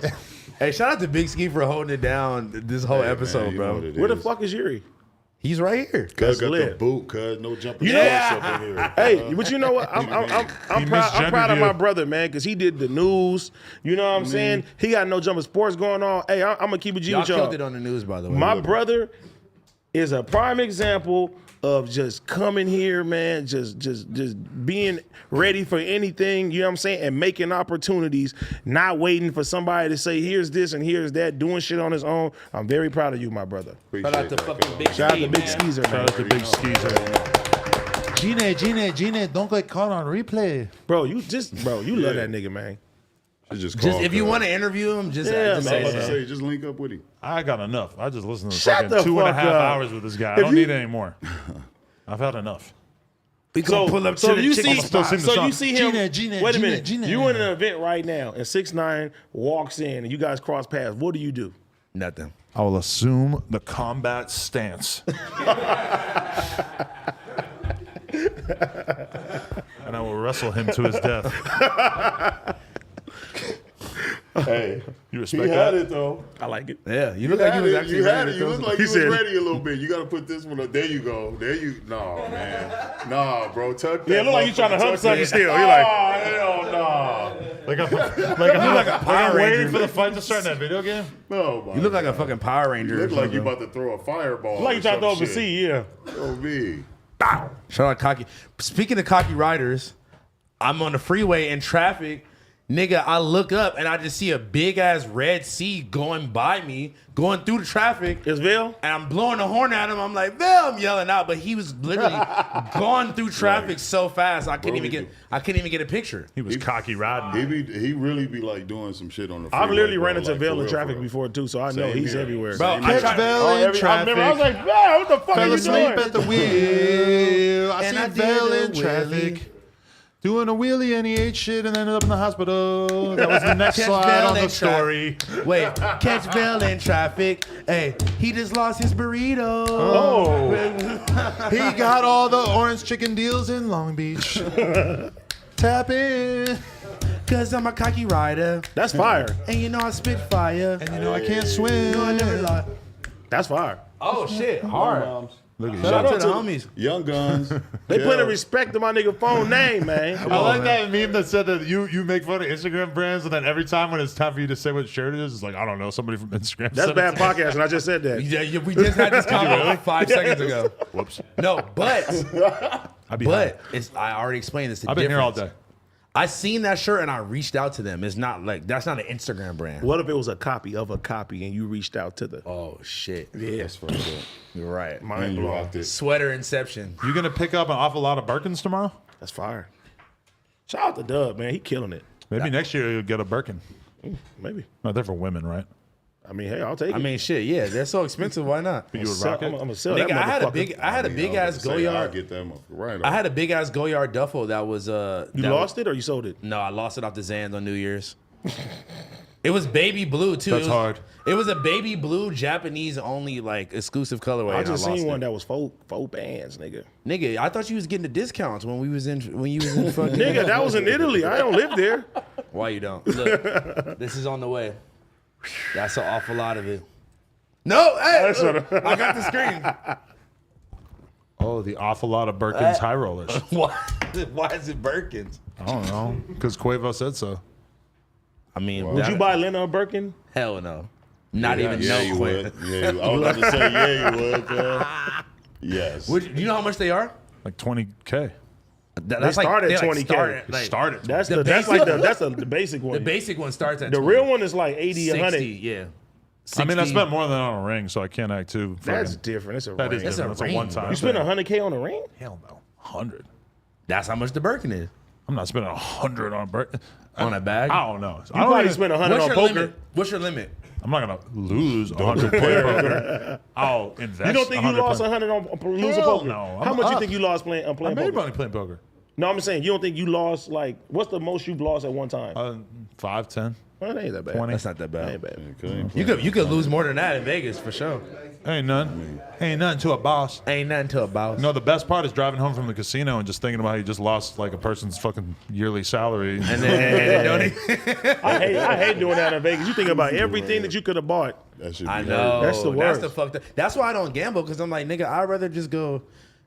Hey, shout out to Big Ski for holding it down this whole Hey, episode, man, you know bro. what it Where the is. fuck is Yuri? He's right here. Cuz got the lit. boot, cuz no jumping Yeah. up in here. Hey, but you know what? I'm proud of you. my brother, man, because he did the news. You know what I'm saying? He got no jumping sports going on. Hey, I'm gonna keep it G Y'all with y'all. killed it on the news, by the way. My brother is a prime example of just coming here, man, just being ready for anything, you know what I'm saying, and making opportunities, not waiting for somebody to say, here's this and here's that, doing shit on his own. I'm very proud of you, my brother. Shout out to fucking Big Shout out to Ski, Big man. Skeezer, man. Shout out to Big Skeezer. Gina, don't get caught on replay. Bro, you love that nigga, man. Just Just call if you cuz. want to interview him, just, Yeah, just man. I was say about to so. say, just link up with him. I got enough. I just listened to Shut fucking the 2.5 fuck up. hours with this guy. I If don't you- need any more. I've had enough. We gonna pull up to So the you chicken see, still spot. sing the so song. you see him. Gina, wait a Gina, minute. Gina. You in an event right now, and 6ix9ine walks in, and you guys cross paths. What do? Nothing. I will assume the combat stance. And I will wrestle him to his death. Hey, You he respect had that? it though. I like it. Yeah, you You look like had you was it. actually You had ready it. to You throw look some- like He you was said- ready a little bit. You got to put this one up. There you go. There you. No, man. Nah, bro. Tuck that. Yeah, it look like you trying to hump motherfucker. something still. Oh, You're like, hell no. Like I'm waiting Ranger. for the fight to start in that video game. No, my You look like a God. fucking Power Ranger. You or look like you something. about to throw a fireball. like you trying to throw or up a some C, shit. yeah. Oh, me. Shout out cocky. Speaking of cocky riders, I'm on the freeway in traffic. Nigga, I look up and I just see a big ass red sea going by me, going through the traffic. Is Bill? And I'm blowing the horn at him. I'm like, Bill, I'm yelling out, but he was literally gone through traffic so fast I couldn't even get a picture. He was cocky riding. He really be like doing some shit on the freeway. I've literally bro, ran into like, Vail for in real, traffic for real. before too, so I know Same he's here. everywhere. Bro, Same I here. tried, I remember, I was like, man, what the fuck Fell are you asleep doing? at the wheel. I And see I did Vel a in wheelie. traffic. Doing a wheelie and he ate shit and ended up in the hospital. That was the next Catch slide Vel on the in story. wait, catch Bill in traffic. Hey, he just lost his burrito. Oh, He got all the orange chicken deals in Long Beach. Tap in. Cause I'm a cocky rider. that's fire. And you know I spit fire. And you know I can't swim. No, I never lie. That's fire. Oh shit, hard. Look at Shout out to out the to- homies. Young Guns. They yeah. put a respect to my nigga phone name, man. I like that meme that said that you make fun of Instagram brands and then every time when it's time for you to say what shirt it is, it's like, I don't know, somebody from Instagram That's said it bad to me. podcast, and I just said that. Yeah, we just had this convo 5 seconds ago. Whoops. No, but I'd be high. I already explained this. I've been here all day. I seen that shirt and I reached out to them. It's not like that's not an Instagram brand. What if it was a copy of a copy and you reached out to the Oh shit. That's for sure. You're right. mind And you blown? out there. Sweater Inception. You gonna pick up an awful lot of Birkins tomorrow? That's fire. Shout out to Dub, man. He killing it. Maybe next year you'll get a Birkin. Maybe. No, they're for women, right? I mean, hey, I'll take it. I mean shit, yeah, they're so expensive, why not? You would Sell- rock I'm it? gonna sell Nigga, that I had a motherfucker. big ass I was about to say, I'll Goyard. get that motherfucker right I on. had a big ass Goyard duffel that was You that lost it or you sold it? No, I lost it off the Zans on New Year's. It was baby blue too. That's it was, hard. It was a baby blue Japanese only like exclusive colorway. I and just lost seen it. one that was faux bands, nigga. Nigga, I thought you was getting the discounts when you was in fucking Nigga, that was in Italy. I don't live there. Why you don't? Look, this is on the way. That's an awful lot of it. No, hey, look, I got the screen. Oh, the awful lot of Birkins high rollers. Why is it Birkins? I don't know, because Quavo said so. I mean, Would you buy Lena a Birkin? Hell no. Not even Yeah, no you Quavo. would. Yeah, I was about to say, yeah, you would. Yes. Do you know how much they are? Like 20K. That's start at they 20K. Started. That's The that's basic- like the basic one. The basic one starts at The 20. real one is like 80, 60, 100. yeah. I mean, I 60. spent more than on a ring, so I can't act too. That's fucking- different. It's a That is ring. different. That's a ring, one-time. You spent thing. 100K on a ring? Hell no, 100. That's how much the Birkin is I'm not spending 100 on Birkin. on a bag. I don't know. You probably spent 100 What's on your poker. limit? What's your limit? I'm not gonna lose 100 playing poker. I'll invest. You don't think you 100 lost playing- 100 on losing Hell poker? no. How I'm much you up. think you lost playing I playing made poker? money playing poker. No, I'm saying you don't think you lost like what's the most you've lost at one time? 5, 10, Well, that ain't that bad. 20. That's not that That bad. ain't bad. You could lose more than that in Vegas for sure. Ain't none. Ain't nothing to a boss. Ain't nothing to about. No, the best part is driving home from the casino and just thinking about how you just lost like a person's fucking yearly salary. And then don't I hate doing that in Vegas. You think about everything that you could have bought. That should be I hurt. know. That's the That's worst. the fucked up. That's why I don't gamble because I'm like, nigga, I'd rather just go.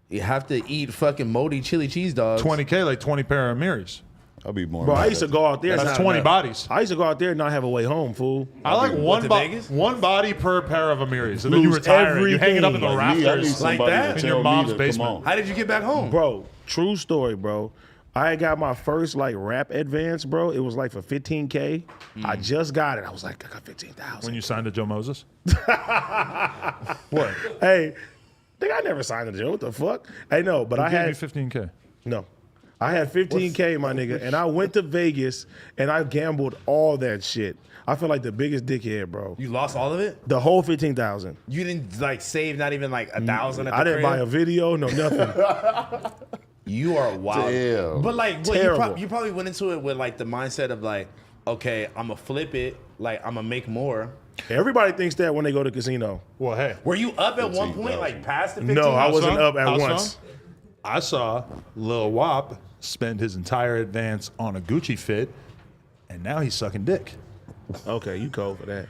You have to eat fucking moldy chili cheese dogs. 20K, like 20 pair of Miris. I'll be more. Bro, I mad used to at- go out there. That's not 20 enough. bodies. I used to go out there and not have a way home, fool. I like to Vegas? one body per pair of Amiris. And then you Lose retire it. You hang it up in the everything. Me, I need rafters. Like somebody that? to In tell your me mom's to basement. Come on. How did you get back home? Bro, true story, bro. I got my first like rap advance, bro. It was like for 15K. I just got it. I was like, I got 15,000. When you signed to Joe Moses? What? Hey, think I never signed a deal. What the fuck? Hey, no, but I Gave had you 15K. no. I had 15K, my nigga, and I went to Vegas and I gambled all that shit. I feel like the biggest dickhead, bro. You lost all of it? The whole 15,000. You didn't like save not even like 1,000 at the I didn't crib? buy a video, no nothing. You are wild. Damn. But like, what, Terrible. you probably went into it with like the mindset of like, okay, I'm gonna flip it, like I'm gonna make more. Everybody thinks that when they go to casino. Well, hey. Were you up at one point, 15,000. like past the 15? No, I House wasn't song? up at House once. song? I saw Lil Wop spend his entire advance on a Gucci fit, and now he's sucking dick. Okay, you cold for that.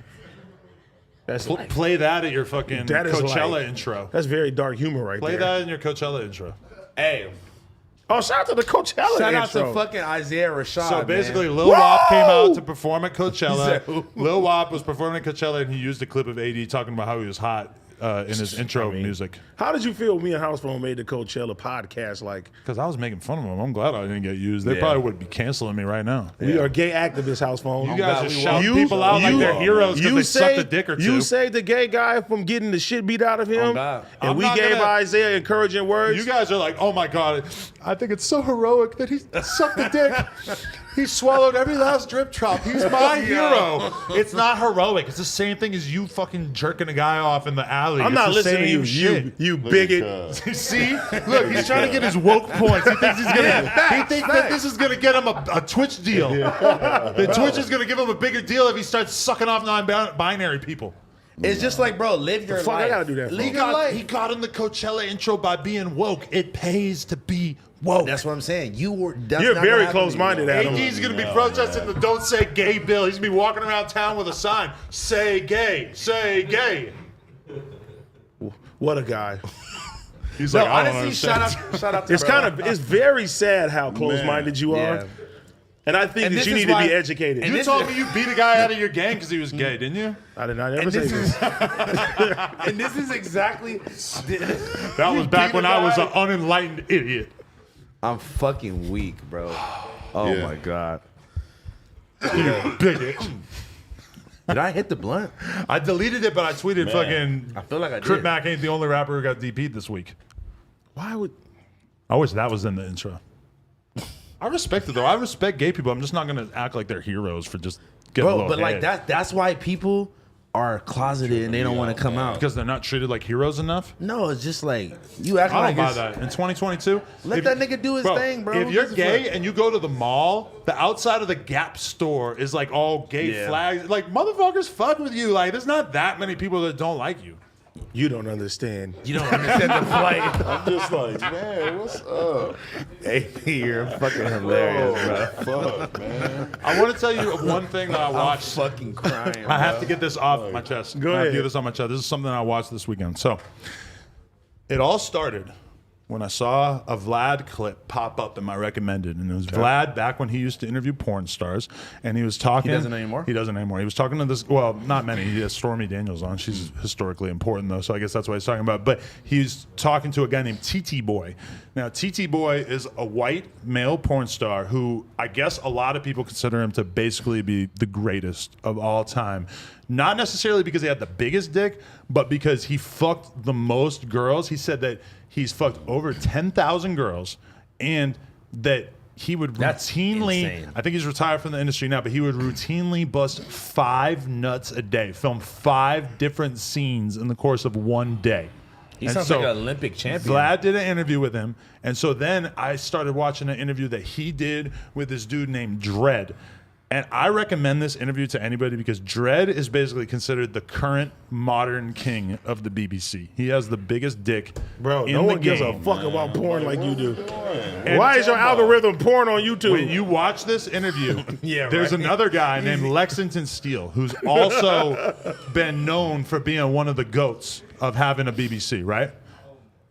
That's like, Play that at your fucking That is Coachella like- intro. that's very dark humor right Play there. that in your Coachella intro. Hey, Oh, shout out to the Coachella shout out intro. to fucking Isaiah Rashad. So basically, man. Lil Wop came Whoa! out to perform at He said Coachella. who? Lil Wop was performing at Coachella, and he used a clip of AD talking about how he was hot in his intro music. How did you feel me and House Phone made the Coachella podcast? Like, Because I was making fun of him. I'm glad I didn't get used. They Yeah. probably would be canceling me right now. we are gay activists, House Phone. You guys God, are we shouting won't. people out like they're heroes because they sucked a dick or two. You saved the gay guy from getting the shit beat out of him, God. and I'm we not gave gonna- Isaiah encouraging words. You guys are like, oh my God, I think it's so heroic that he sucked the dick. He swallowed every last drip drop. He's my hero. It's not heroic. It's the same thing as you fucking jerking a guy off in the alley. I'm It's not the listening to same you, shit. you Look at bigot. Cuz. See? Look, he's trying to get his woke points. He thinks he's gonna. He thinks that this is gonna get him a Twitch deal. The Twitch is gonna give him a bigger deal if he starts sucking off non-binary people. It's just like, bro, live your fuck life. I gotta do that for? Live your life. He got in the Coachella intro by being woke. It pays to be woke. That's what I'm saying. You were. That's You're not very gonna happen to you. close-minded, Adam. AD's gonna be protesting the "Don't Say Gay" bill. He's gonna be walking around town with a sign: "Say gay, say gay." What a guy. He's No, like, I don't honestly, understand. shout out to It's bro. kind of it's very sad how close-minded you are, Yeah. and I think And that this you is need to why- be educated. and You this told is- me you beat a guy out of your gang because he was gay, didn't you? I did not ever And say this this. is, and this is exactly. That was back beat when a I was guy. an unenlightened idiot. I'm fucking weak, bro. Oh Yeah. my god. Bigot. Did I hit the blunt? I deleted it, but I tweeted fucking. I feel like I Crip did. Mac ain't the only rapper who got DP'd this week. Why would? I wish that was in the intro. I respect it though. I respect gay people. I'm just not gonna act like they're heroes for just getting a Bro, little but like head. that's why people are closeted and they don't want to come out. because they're not treated like heroes enough. No, it's just like you acting I like don't buy it's, that. In 2022, Let that nigga do his thing, bro. If Who you're gives a gay fuck? and you go to the mall, the outside of the Gap store is like all gay Yeah. flags. Like motherfuckers fuck with you. Like there's not that many people that don't like you. You don't understand. You don't understand the flight. I'm just like, man, what's up? Hey, you're fucking hilarious, bro. Fuck, man. I want to tell you one thing that I I'm watched. fucking crying. I have to get this off my chest. Go I have to ahead. get this on my chest. This is something I watched this weekend. So it all started when I saw a Vlad clip pop up in my recommended, and it was Vlad back when he used to interview porn stars, and he was talking. He doesn't anymore? He doesn't anymore. He was talking to this, well, not many. He has Stormy Daniels on. She's historically important, though, so I guess that's what he's talking about. But he's talking to a guy named TT Boy. Now, TT Boy is a white male porn star who I guess a lot of people consider him to basically be the greatest of all time. Not necessarily because he had the biggest dick, but because he fucked the most girls. He said that he's fucked over 10,000 girls, and that he would That's routinely, insane. I think he's retired from the industry now, but he would routinely bust 5 nuts a day, film 5 different scenes in the course of one day. He And sounds so like an Olympic champion. Vlad did an interview with him, and so then I started watching an interview that he did with this dude named Dredd. And I recommend this interview to anybody because Dredd is basically considered the current modern king of the BBC. He has the biggest dick Bro, in no the one gives a game. fuck about porn like you do. And Why is your algorithm porn on YouTube? when you watch this interview, Yeah, there's right. another guy named Lexington Steele who's also been known for being one of the goats of having a BBC, right?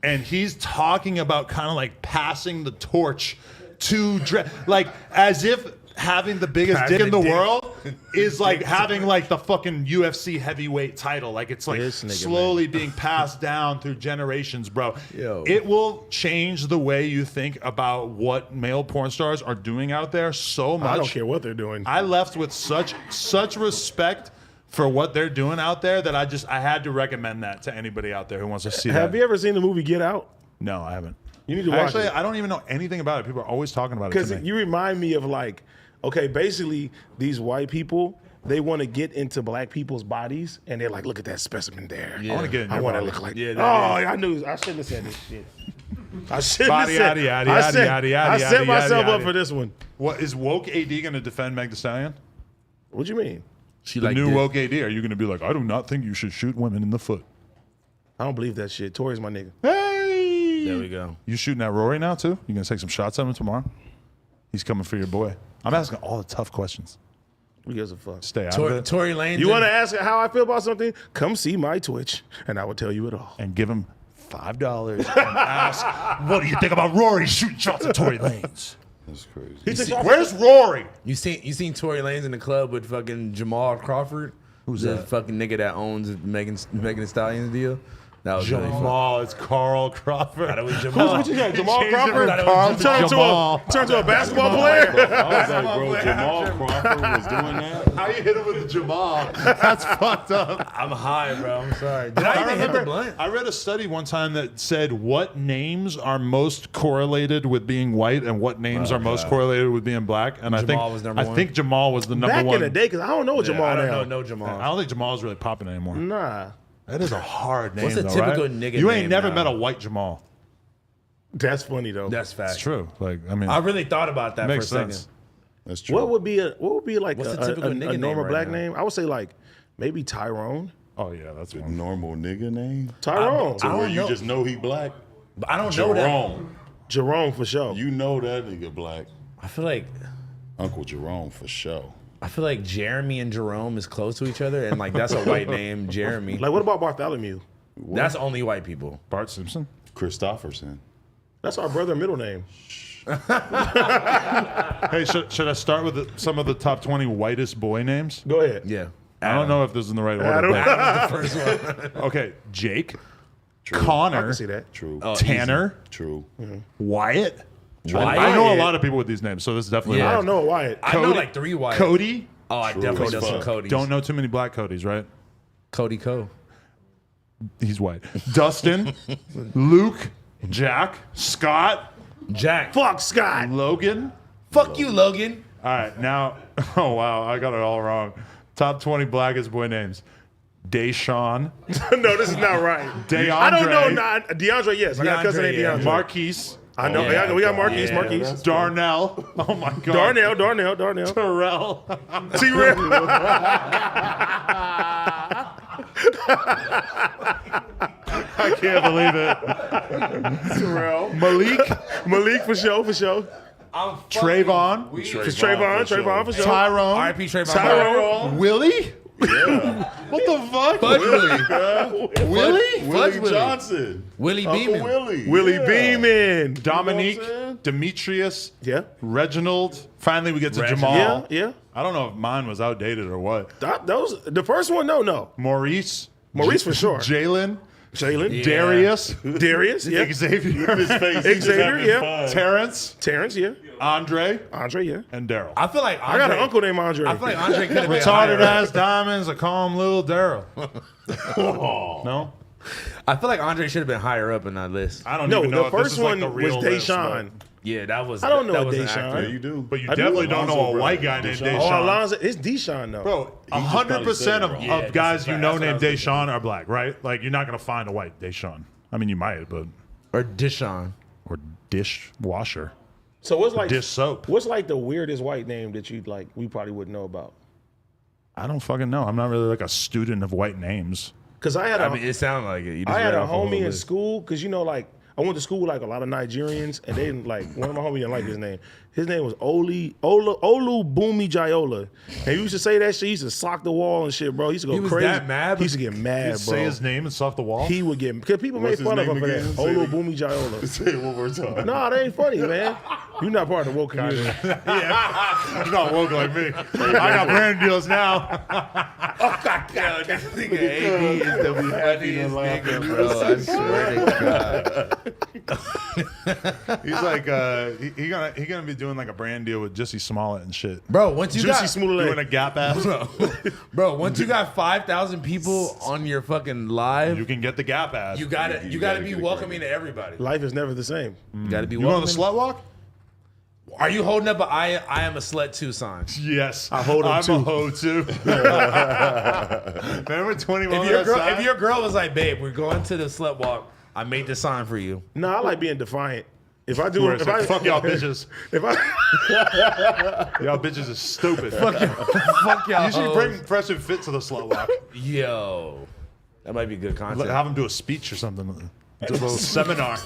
And he's talking about kind of like passing the torch to Dredd, like as if having the biggest Passing dick in the the dick. world is like having like the fucking UFC heavyweight title. Like it's like This nigga, slowly being passed down through generations, bro. Yo. It will change the way you think about what male porn stars are doing out there so much. I don't care what they're doing. I left with such respect for what they're doing out there that I had to recommend that to anybody out there who wants to see Have that. you ever seen the movie Get Out? No, I haven't. You need to watch Actually, it. I don't even know anything about it. People are always talking about it Because to me. you remind me of like, okay, basically these white people, they want to get into black people's bodies, and they're like, look at that specimen there. I want to get in I your want to body. look like. Yeah, Oh, that I knew. I shouldn't have said this shit. I shouldn't Body, have said. yaddy, yaddy, I set, yaddy, yaddy, I set yaddy, myself yaddy, up yaddy. for this one. What is woke AD going to defend Meg Thee Stallion? What you mean? She The like new this. woke AD? Are you going to be like, I do not think you should shoot women in the foot? I don't believe that shit. Tori's my nigga. Hey, There we go. you shooting at Rory now too? You going to take some shots at him tomorrow? He's coming for your boy. I'm asking all the tough questions. Who gives a fuck? Stay out of it Tory Lanez. You want to ask how I feel about something? Come see my Twitch, and I will tell you it all. and give him $5 and ask, what do you think about Rory shooting shots at Tory Lanez? That's crazy. Where's Rory? You seen Tory Lanez in the club with fucking Jamal Crawford? Who's the that? fucking nigga that owns Megan Thee Stallion's deal? That was really fun. Jamal, it's Carl Crawford. That was Jamal. What you got, Jamal Changed it from Crawford? Carl to Turn Jamal. to a basketball player. I was like, bro, Jamal Crawford was doing that. How you hit him with the Jamal? That's fucked up. I'm high, bro. I'm sorry. Did I even hit the blunt? I read a study one time that said what names are most correlated with being white and what names are most correlated with being black. And Jamal was number I one? think Jamal was the number Back one. in the day, because I don't know Jamal I don't now. know no Jamal. I don't think Jamal's really popping anymore. Nah, That is a hard name. What's a though, typical right? nigga You ain't name never now? met a white Jamal. that's funny though. That's fact. It's true. Like, I mean, I really thought about that makes for a second. sense. That's true. What would be like What's the a typical nigga name normal right black now? name? I would say like maybe Tyrone. Oh yeah, that's a one. normal nigga name? Tyrone. To I where don't you know. just know he black? But I don't know that. Jerome. Jerome for sure. You know that nigga black. I feel like Uncle Jerome for sure. Jeremy and Jerome is close to each other, and like that's a white name, Jeremy. Like what about Bartholomew? That's only white people. Bart Simpson. Christopherson. That's our brother middle name. Hey, should I start with some of the top 20 whitest boy names? Go ahead. Yeah. I don't know if this is in the right order. Adam. but- Adam's the first one. Okay, Jake, True. I Connor, can see that. True. Tanner, True. Wyatt. Wyatt? I know a lot of people with these names, so this is definitely Yeah. I don't know Wyatt. I know Cody- like 3 white. Cody. Oh, I True definitely as know some fuck. Codys. Don't know too many black Codys, right? Cody Co. He's white. Dustin, Luke, Jack, Scott, Jack. Fuck Scott. Logan. Fuck you, Logan. All right, now, oh wow, I got it all wrong. Top 20 blackest boy names. Deshaun, No, this is not right. DeAndre, I don't know. Not DeAndre. Yes, I got a cousin named DeAndre, yeah. DeAndre. Marquise, I know. Yeah. We got Marquise. Yeah. Marquise. Darnell. Oh my God. Darnell. Terrell. T-Real. I can't believe it. Terrell. Malik, For sure. Trayvon, Trayvon for sure. Tyrone, R.I.P. Trayvon. Tyrone. Willie, What the fuck? Fudge Willie. Willie? Fudge Willie Willie. Johnson. Willie Uncle Beeman. Willie. Willie Yeah. Beeman. Dominique, You know what I'm saying? Demetrius, Yeah. Reginald. Finally, we get to Reginald. Jamal. Yeah. I don't know if mine was outdated or what. Those the first one. No. Maurice. Maurice for sure. Jalen. Jalen. Darius. Darius. Yeah. Xavier. His face. he's just Xavier, having yeah. fun. Terrence. Terrence. Yeah. Andre. Andre. Yeah. And Daryl. I feel like Andre, I got an uncle named Andre. I feel like Andre could have been Retarded higher. ass diamonds. I call him Little Daryl. No? I feel like Andre should have been higher up in that list. I don't No, even know the if this first is like one the real was list, Deshaun. Yeah, that was. I don't know that was an Deshaun. actor. Yeah, you do. But you I do definitely know don't know Alonzo a Brown. white guy named Deshaun. Oh, Deshaun. Alonzo. It's Deshaun though. Bro, just probably 100% said it of, wrong. Yeah, of guys that's you what know I was named thinking. Deshaun are black, right? Like, you're not going to find a white Deshaun. I mean, you might, but. Or Deshaun. Or dishwasher. So what's like Dish soap. What's like the weirdest white name that you like? We probably wouldn't know about. I don't fucking know. I'm not really like a student of white names. Cause I had I mean, it sounded like it. You just I had read a off whole homie in list. school, cause you know, like I went to school with like a lot of Nigerians, and they didn't like one of my homies didn't like his name. His name was Olu Bumi Jayola, and he used to say that shit. He used to sock the wall and shit, bro. He used to go He was crazy. that mad? He used to get mad, bro. Say his name and stuff the wall. He would get because people What's made fun his of him for name that. again? Say Olu it. Bumi Jayola. Say it one more time. Nah, that ain't funny, man. You're not part of the woke community. You're not woke like me. I got brand deals now. Yo, this nigga AB is the funniest nigga, bro. I swear to God. He's like, he gonna be doing like a brand deal with Jussie Smollett and shit. Bro, once you Juicy got Smollett. Doing a Gap ass. bro, once you got 5,000 people on your fucking live, You can get the Gap ass. you gotta you gotta gotta be get it welcoming to everybody. Life is never the same. You gotta be You going welcoming. to the slut walk? Are you holding up a I am a slut too sign? Yes. I hold 'em I'm too. a hoe too. Remember 21 If your girl was like, babe, we're going to the slut walk, I made the sign for you. No, I like being defiant. If I do, Where if it's like, I fuck y'all bitches. if I Y'all bitches is stupid. Fuck y'all. You should hoes. bring Fresh and Fit to the slut walk. Yo, that might be good content. Have them do a speech or something. Do a little seminar.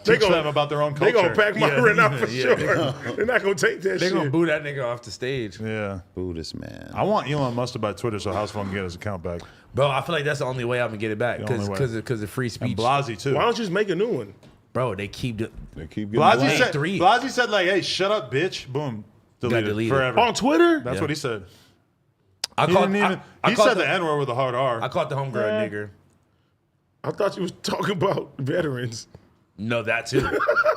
They Teach gonna- them about their own they culture. gonna pack my Yeah, rent out for yeah. sure. They're not gonna take that They're shit. gonna boo that nigga off the stage, Yeah. Buddhist man. I want Elon Musk to buy Twitter so House Phone can get his account back. bro. I feel like that's the only way I'm gonna get it back The only way. because of free And speech, Blasey too. Why don't you just make a new one? bro. They keep They keep getting Blasey black. said, three. Blasey said like, hey, shut up, bitch. Boom. Deleted, deleted. forever. On Twitter? That's Yeah. what he said. I He, called. didn't even, I he called said the N-word with a hard R. I caught the homegirl nigger. I thought you was talking about veterans. No, that too.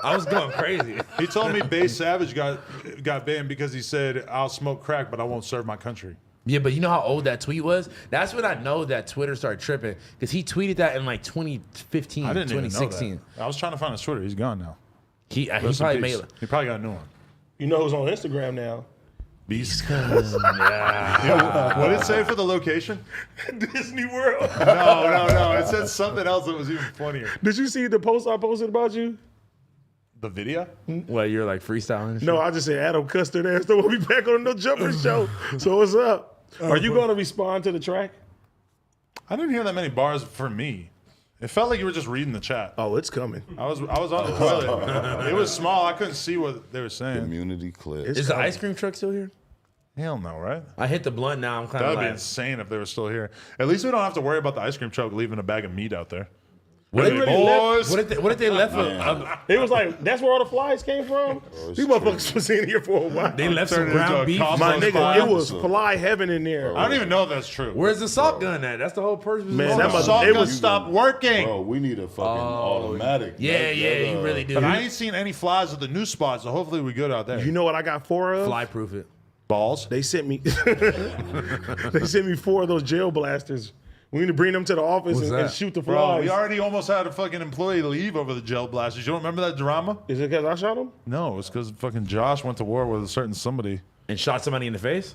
I was going crazy. He told me Bay Savage got banned because he said, I'll smoke crack, but I won't serve my country. Yeah, but you know how old that tweet was? That's when I know that Twitter started tripping because he tweeted that in like 2015, I didn't even know 2016. that. I was trying to find his Twitter. He's gone now. He Rest in probably peace. made. He probably got a new one. You know who's on Instagram now? Beast. Yeah. What did it say for the location? Disney World. No. It said something else that was even funnier. Did you see the post I posted about you? The video? What, you're like freestyling? and shit? No, I just said Adam Custard ass. We'll be back on the No Jumper show. So what's up? Are you going to respond to the track? I didn't hear that many bars for me. It felt like you were just reading the chat. Oh, it's coming. I was on the toilet. It was small. I couldn't see what they were saying. Community clip. It's Is the coming. ice cream truck still here? Hell no, right? I hit the blunt now. I'm kind That of would be like, insane if they were still here. At least we don't have to worry about the ice cream truck leaving a bag of meat out there. what, They if, really left- Boys, what if they left? It was like, that's where all the flies came from? These motherfuckers was in here for a while. they left some Turned it into a ground beef. Costco My nigga, spot. it was fly heaven in there. I don't even know if that's true. Where's the salt gun at? That's the whole purpose. Man, of that the must- salt Salt it gun was- stopped working. Bro, we need a fucking automatic. Yeah, you really do. But I ain't seen any flies at the new spot, so hopefully we good out there. You know what I got 4 of? Fly proof it. Balls. They sent me they sent me 4 of those jail blasters. We need to bring them to the office What's and that? shoot the Bro, flies. we already almost had a fucking employee leave over the gel blasters. You don't remember that drama? Is it because I shot them? No, it's because fucking Josh went to war with a certain somebody. And shot somebody in the face?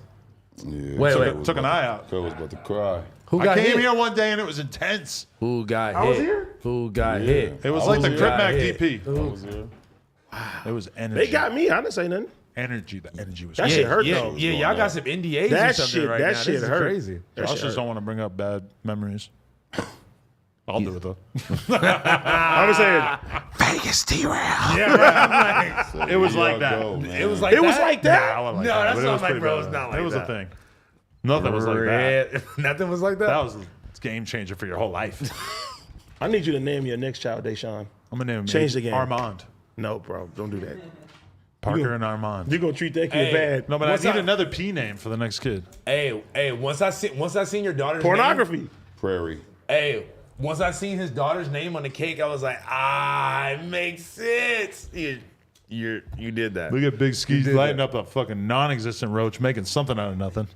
Yeah, Wait. Took an eye out. Cuz was about to cry. Who I got came hit? here one day and it was intense. Who got I hit? was here? Who got hit? It was I like was the here. Crip Mac Yeah. DP. I was there. It was energy. They got me. I didn't say nothing. energy. The energy was. That Yeah, shit hurt yeah, though. yeah. Y'all got some NDAs That or something shit- right that now. shit This is hurt. crazy. That I shit just hurt. don't want to bring up bad memories. I'll do it though. I'm saying Vegas T-Rail. It was Here like I that. go, man. It was like it was like that. I wasn't like No, that, that's but it not was like, pretty bro, bad. it's not like It was that. a thing. Nothing was like that. Nothing was like that. That was a game changer for your whole life. I need you to name your next child, Deshaun. I'm gonna name him Change the game. Armand. No, bro, don't do that. Parker and Armand. You're gonna treat that kid bad. No, but Once I need I- another P name for the next kid. Hey, once I seen your daughter's Pornography. name, Prairie. hey, once I seen his daughter's name on the cake, I was like, it makes sense. You did that. Look at Big Ski did lighting that. up a fucking non-existent roach, making something out of nothing.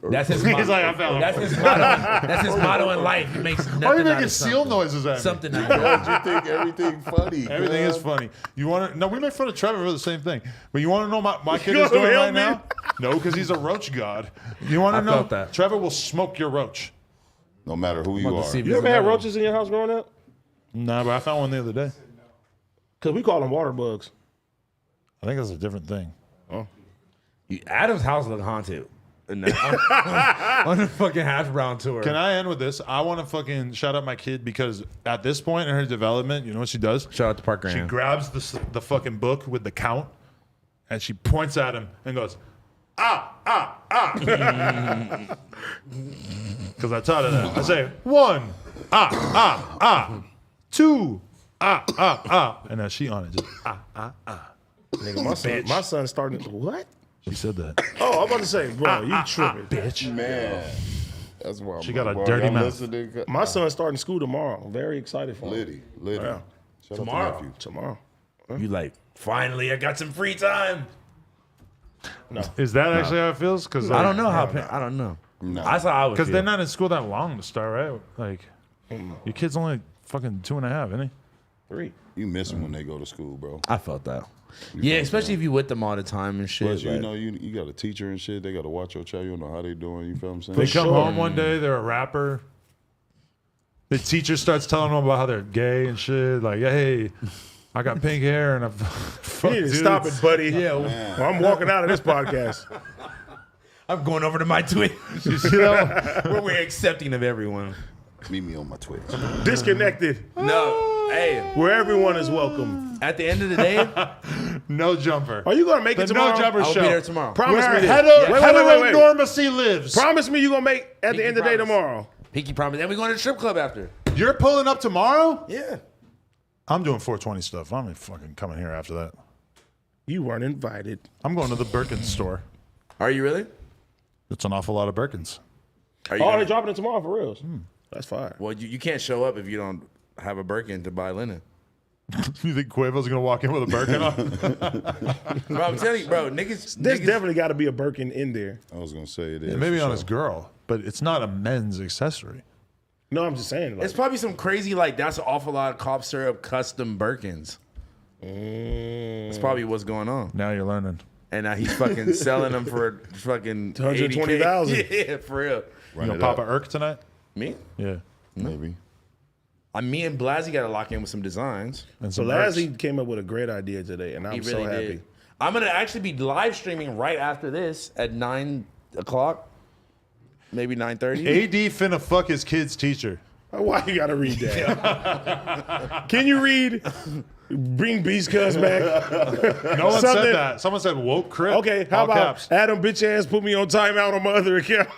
That's his He's motto. like, I found him. That's his motto. That's his motto in life. He makes nothing Why are you out making of seal something. noises at me? Something out of You think everything funny? Everything man. is funny. You want to? No, we make fun of Trevor for the same thing. But you want to know my kid You is wanna doing help right me? now? No, because he's a roach god. You want to know? felt that. Trevor will smoke your roach. No matter who you to are. see if You ever had roaches in your house growing up? Nah, but I found one the other day. Because we call them water bugs. I think that's a different thing. Adam's house looked haunted. On the fucking hash brown tour. Can I end with this? I want to fucking shout out my kid because at this point in her development, you know what she does? Shout out to Parker. She grabs the fucking book with the count and she points at him and goes, because I taught her that. I say, 1, 2, and then she on it, just Nigga, my son's starting to, what? She said that. Oh, I'm about to say, bro, you tripping. Bitch. Man. That's why She got a boy, dirty y'all mouth. listening. My son's starting school tomorrow. I'm very excited for him. Liddy. Yeah. Shout Tomorrow. out to nephew. Tomorrow. You like, finally, I got some free time. Is that actually how it feels? Because I don't know how. I don't know. No. That's how I would. Because Feel. they're not in school that long to start, right? Like, your kid's only fucking 2.5, isn't he? 3. You miss them when they go to school, bro. I felt that. Yeah, especially if you with them all the time and shit. Plus, you like- know, you got a teacher and shit. They got to watch your child. You don't know how they doing. You feel what I'm saying? They come sure. home one day, they're a rapper. The teacher starts telling them about how they're gay and shit. Like, hey, I got pink hair and I'm fuck You need to dudes. stop it, buddy. Yeah, Well, I'm walking out of this podcast. I'm going over to my Twitch. You see that one? Where we're accepting of everyone. Meet me on my Twitch. Disconnected. No, hey, Where everyone is welcome. at the end of the day, No jumper. Are you going to make The it tomorrow? No Jumper I'll Show. be there tomorrow. Promise me Where this. heteronormacy Wait. lives. Promise me you're going to make at the Pinky end of the day promise. tomorrow. Pinky promise. And we're going to the strip club after. You're pulling up tomorrow? Yeah. I'm doing 420 stuff. I'm fucking coming here after that. You weren't invited. I'm going to the Birkin store. Are you really? It's an awful lot of Birkins. Are you Oh, gonna- they're dropping it tomorrow for reals. That's fire. Well, you can't show up if you don't have a Birkin to buy linen. You think Quavo's going to walk in with a Birkin on? Bro, I'm telling you, bro, niggas. There's niggas- definitely got to be a Birkin in there. I was gonna say it is. Maybe for on sure. his girl, but it's not a men's accessory. No, I'm just saying. Like, It's probably some crazy, like, that's an awful lot of cough syrup custom Birkins. That's probably what's going on. Now you're learning. And now he's fucking selling them for fucking 120,000. 80K. Yeah, for real. You Run gonna it pop up, a Irk tonight? Me? Yeah. maybe. Me and Blasey got to lock in with some designs. And so some Irks. Lazzy came up with a great idea today, and I'm He so really happy. did. I'm going to actually be live streaming right after this at 9 o'clock, maybe 9:30. AD finna fuck his kid's teacher. Why you got to read that? Can you read? Bring Beast Cuz back. No one Something- said that. Someone said woke crip. Okay, how All about caps. Adam bitch ass put me on timeout on my other account?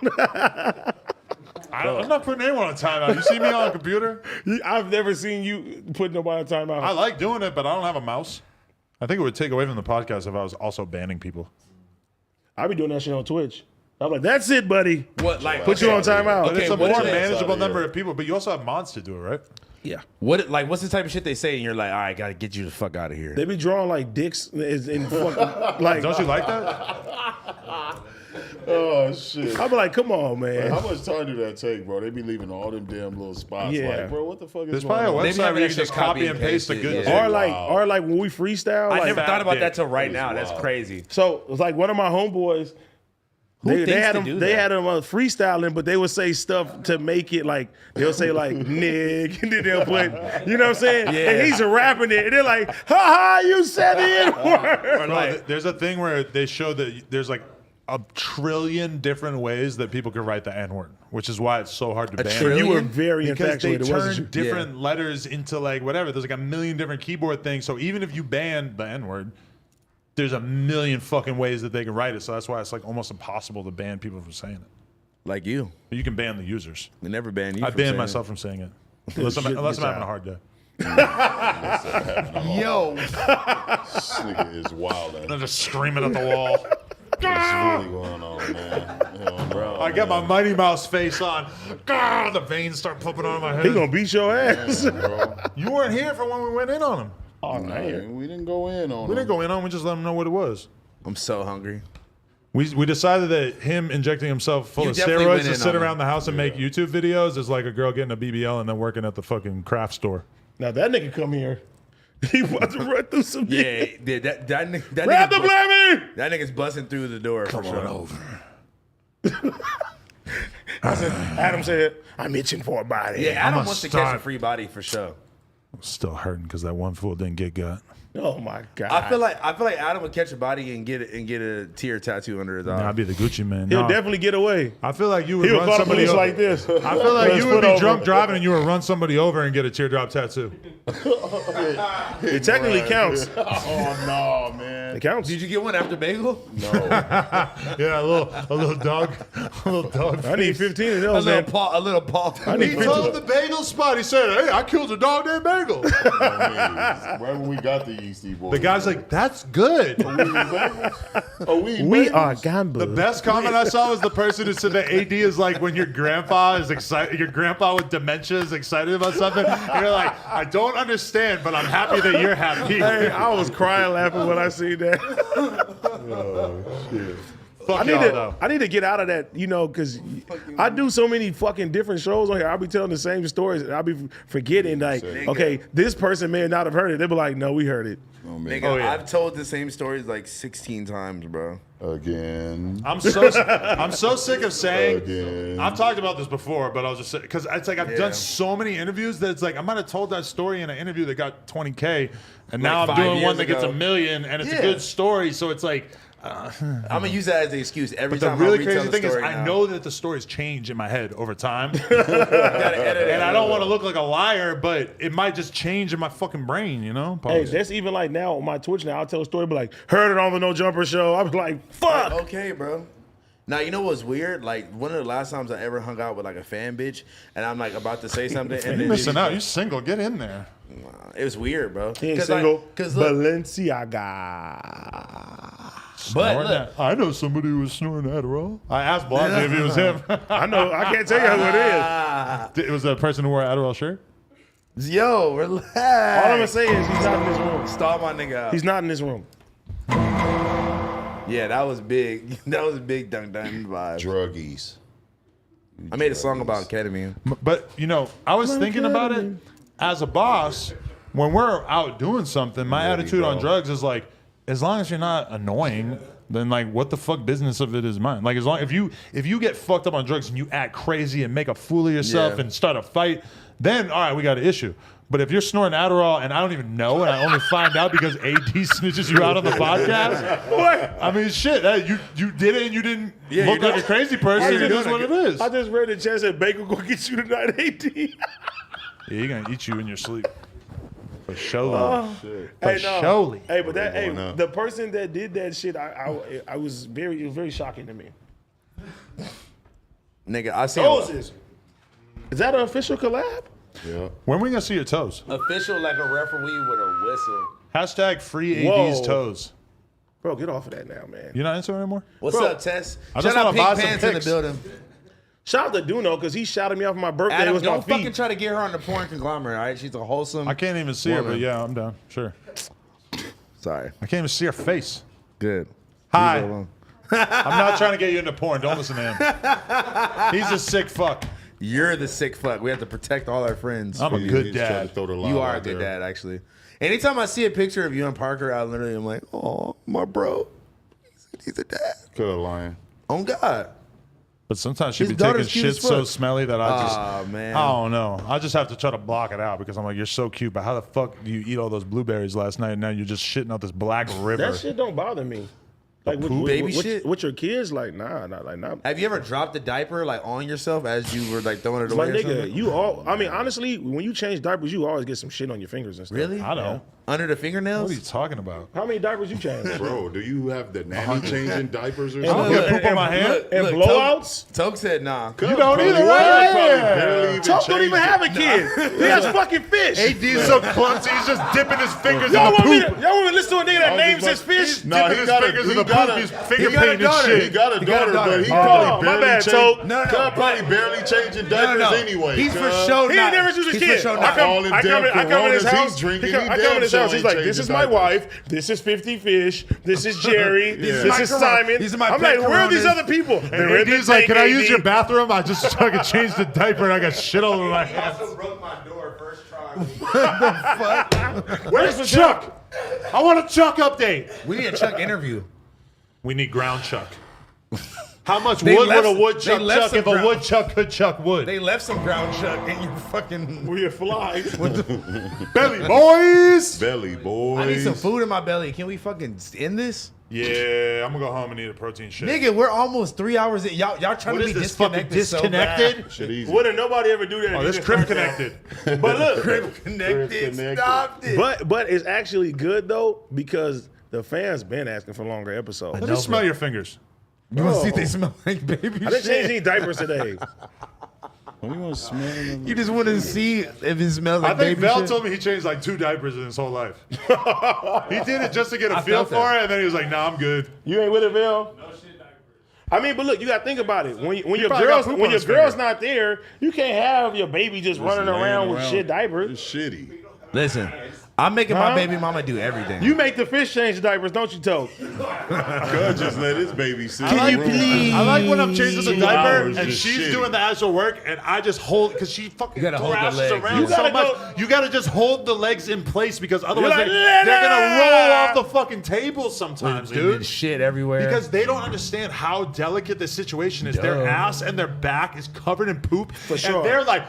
I'm not putting anyone on timeout. You see me on a computer? I've never seen you put nobody on timeout. I like doing it, but I don't have a mouse. I think it would take away from the podcast if I was also banning people. I be doing that shit on Twitch. I'm like, that's it, buddy. What, like, Put you on timeout. But it's a what more is it? manageable Outside of number here. of people, but you also have mods to do it, right? Yeah. what's the type of shit they say and you're like, all right, got to get you the fuck out of here. They be drawing like dicks in fucking, like, Don't you like that? Oh shit. I be like, come on, man. How much time do that take, bro? They be leaving all them damn little spots. Yeah. Like, bro, what the fuck is There's going probably a on? Maybe website have where you that can just shit copy and paste the copy and good. paste it, yeah. Or like when we freestyle. I like, never thought about that dick. till right now. That is That's wild. crazy. So it's like one of my homeboys. They thinks had to them. do They that? had them freestyling, but they would say stuff to make it like they'll say like "nig," and then they'll put, you know what I'm saying? Yeah. And he's rapping it, and they're like, "Ha ha, you said the N-word." No, there's a thing where they show that there's like a trillion different ways that people can write the N-word, which is why it's so hard to ban. trillion? You were very Because they infatuated, wasn't you? turn different letters into like whatever. There's like a million different keyboard things. So even if you ban the N-word, there's a million fucking ways that they can write it. So that's why it's like almost impossible to ban people from saying it. Like you. But you can ban the users. We never ban you. I from banned saying myself from saying it. Unless I'm having a hard day. Yo. This nigga is wild. I'm just screaming at the wall. What's really going on, man? Hell no, I get my Mighty Mouse face on. The veins start popping on my head. He gonna beat your ass. bro. You weren't here for when we went in on him. Oh Man, we didn't go in on We him. didn't go in on him. We just let him know what it was. I'm so hungry. We decided that him injecting himself full You of definitely steroids went to in sit on around him. the house and make YouTube videos is like a girl getting a BBL and then working at the fucking craft store. Now that nigga come here. He about to run through some shit. Yeah, that Grab the blammy! that nigga's busting through the door. Come for on sure. over. Adam said, I'm itching for a body. Yeah, Adam I'ma wants to catch a start. free body for sure. I'm still hurting because that one fool didn't get got. Oh my God. I feel like Adam would catch a body and get a tear tattoo under his eye. Nah, I'd be the Gucci man. He'll Nah, definitely get away. I feel like you would He'll run call the somebody police over. like this. I feel like Let's you would put be over. drunk driving and you would run somebody over and get a teardrop tattoo. It technically counts. Oh no, man. It counts. Did you get one after bagel? No. Yeah, a little dog, a little dog. I need 15 of A those, little man. paw, a little paw. He told the bagel spot. He said, "Hey, I killed a dog named Bagel." Right when we got the Yeasty boys. The guy's like, "That's good." We are gamblers. The best comment I saw was the person who said that AD is like when your grandpa is excited, your grandpa with dementia is excited about something. And you're like, I don't understand, but I'm happy that you're happy. Hey, I was crying laughing when I seen that. Fuck y'all, though. I need to get out of that, because I do so many fucking different shows on here. I'll be telling the same stories and I'll be forgetting, like, okay, this person may not have heard it. They'll be like, no, we heard it. Oh, man. Nigga, yeah. I've told the same stories like 16 times, bro. Again. I'm so sick of saying. Again. I've talked about this before, but I'll just say because it's like I've done so many interviews that it's like I might have told that story in an interview that got 20K, and now I'm 5 doing one years that gets ago. $1 million, and it's a Yeah. good story. So it's like. I'm gonna use that as the excuse every The time. really I retell crazy the thing is, story I now. know that the stories change in my head over time, Gotta edit it. and I don't want to look like a liar, but it might just change in my fucking brain, you know? Hey, that's even like now on my Twitch now. I'll tell a story, be like, heard it on the No Jumper show. I was like, fuck. Okay, bro. Now you know what's weird? Like one of the last times I ever hung out with like a fan bitch, and I'm like about to say something, and You're then missing out. You're single. Get in there. it was weird, bro. He ain't single. Cause look, Balenciaga. but Snoring look, I know somebody who was snoring Adderall. I asked Blondie if it was him. I know. I can't tell you who it is. It was the person who wore an Adderall shirt. yo, relax. All I'm gonna say is he's not in this room. Stop my nigga out. He's not in this room. Yeah, that was big. That was a big dunk dunk vibe. Druggies. I made a song about ketamine. But I was thinking about it as a boss. When we're out doing something, my attitude on drugs is like, as long as you're not annoying, then like, what the fuck business of it is mine? Like, as long if you get fucked up on drugs and you act crazy and make a fool of yourself Yeah. and start a fight, then all right, we got an issue. But if you're snoring Adderall and I don't even know, and I only find out because AD snitches you out on the podcast, What? I mean, shit, you did it and you didn't look you're like a crazy person. It is what it is. I just read the chat said Baker gonna get you tonight, 18. Yeah, you're gonna eat you in your sleep. For sure. Hey, surely. Hey, but that going up. the person that did that shit, I was it was very shocking to me. Nigga, I seen Is that an official collab? Yeah. When we gonna see your toes? official like a referee with a whistle. Hashtag free AD's Whoa. toes. Bro, get off of that now, man. You're not into it anymore? What's Bro, up, Tess? I Shout just out wanna Pink buy some Pants in the pics. building. Shout out to Duno because he shouted me off my birthday. It Adam, was my don't fucking feet. try to get her on the porn conglomerate, all right? She's a wholesome. I can't even see her, Woman. but yeah, I'm down. Sure. Sorry. I can't even see her face. Good. Hi. Leave her alone. I'm not trying to get you into porn. Don't listen to him. He's a sick fuck. You're the sick fuck. We have to protect all our friends. I'm a He's good trying to dad. throw the line You are a out good there. dad, actually. Anytime I see a picture of you and Parker, I literally am like, oh, my bro. He's a dad. Could have lying. Oh, God. But sometimes she'd His be taking daughter's cute shit as so fuck. smelly that I just, Aw, man. I don't know. I just have to try to block it out because I'm like, you're so cute, but how the fuck do you eat all those blueberries last night and now you're just shitting out this black river? That shit don't bother me. Like with, baby shit? with your kids, like nah. Have you ever dropped a diaper like on yourself as you were like throwing it My away? or nigga, something? you all. I mean, honestly, when you change diapers, you always get some shit on your fingers and stuff. Really? I don't. Under the What fingernails? are you talking about? How many diapers you change? Bro, do you have the nanny changing diapers or And, something? get poop on my hand? and Look, blowouts? Toke said nah. You don't Probably either, would. right? Probably barely even Toke don't changed even it. have a kid. He has fucking fish. AD's so clumsy, he's just dipping his fingers Y'all in want the me to, poop. y'all want me to listen to a nigga that I was names his just about- fish? No, Dipping he his got fingers in the got poop, he's he finger got a painting daughter. He shit. got a He got a daughter, daughter. but he Oh, probably my barely bad, changed. Toke. No, Probably barely changing diapers anyway. He's for cuz. sure He not. ain't never used his He's for kid. sure I not. All come, them I come, damn I come in his Coronas house. he's drinking, He come, he I come in damn his sure house. He's ain't like, "This is changing my diapers." wife. This is 50 Fish. This is Jerry. This my is Corona- Simon." these are my I'm pet like, "Where are these Coronas." other people?" And AD's like, can I use your bathroom? I just fucking changed the diaper and I got shit all over my hands. broke my door first try. Where's Chuck? I want a Chuck update. We need a Chuck interview. We need ground Chuck. How much They wood left- would a woodchuck they left chuck some if a ground- woodchuck could chuck wood? They left some ground Chuck in your fucking. We are flies. Belly boys. Belly boys. I need some food in my belly. Can we fucking end this? Yeah, I'm gonna go home and eat a protein shake. Nigga, we're almost 3 hours in. Y'all trying What to is be this fucking disconnected? disconnected? Shit easy. Wouldn't nobody ever do that? Oh, You this just crib start that. connected. But look, Crib connected. connected. Stop it. but it's actually good though because the fans been asking for longer episodes. Let me smell your fingers. You want to see if they smell like baby I didn't change shit? any diapers today. What do you want to smell them? You just want to see if it smells like I think baby Val shit? told me he changed like 2 diapers in his whole life. He did it just to get a I feel felt for that. it, and then he was like, "Nah, I'm good." You ain't with it, Bill? No shit diapers. I mean, but look, you gotta think about it. When your probably girl's got poop when on your his girl's finger. not there, you can't have your baby just running around with shit diapers. It's shitty. Listen, I'm making Huh? my baby mama do everything. You make the fish change the diapers, don't you, Toke? God just let his baby sit Can in the you room. please? I like when I'm changing the 2 diaper hours and just she's shitty. doing the actual work, and I just hold because she fucking You gotta hold the thrashes legs, around yeah. so You much. gotta You gotta just hold the legs in place because otherwise like, they're gonna roll "Lena!" off the fucking table sometimes, And dude. shit everywhere. Because they don't understand how delicate the situation is. Their ass and their back is covered in poop. For sure. And they're like,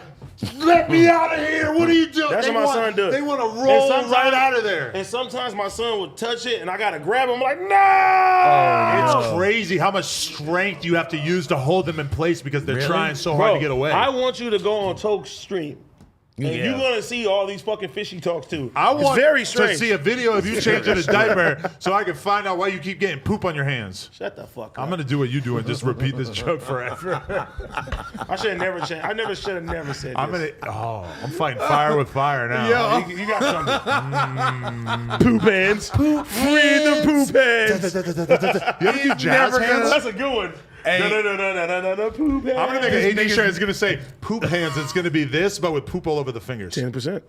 let me out of here. What are you doing? That's They what my want- son does. They want to And roll sometimes- right out of there. And sometimes my son would touch it, and I gotta grab him. I'm like, no! It's crazy how much strength you have to use to hold them in place because they're Really? trying so Bro, hard to get away. I want you to go on Toke's stream. And Yeah. you're gonna see all these fucking fishy talks too. I want it's very to strange. see a video of you changing a diaper so I can find out why you keep getting poop on your hands. Shut the fuck up. I'm gonna do what you do and just repeat this joke forever. I should have never changed. I never should have never said I'm this. I'm fighting fire with fire now. You got something. Poop hands. Poop. Free the poop hands. You ever do jazz hands? That's a good one. Hey. No, poop hands. I'm gonna make an AD shirt. It's gonna say poop hands. It's gonna be this, but with poop all over the fingers. 10%.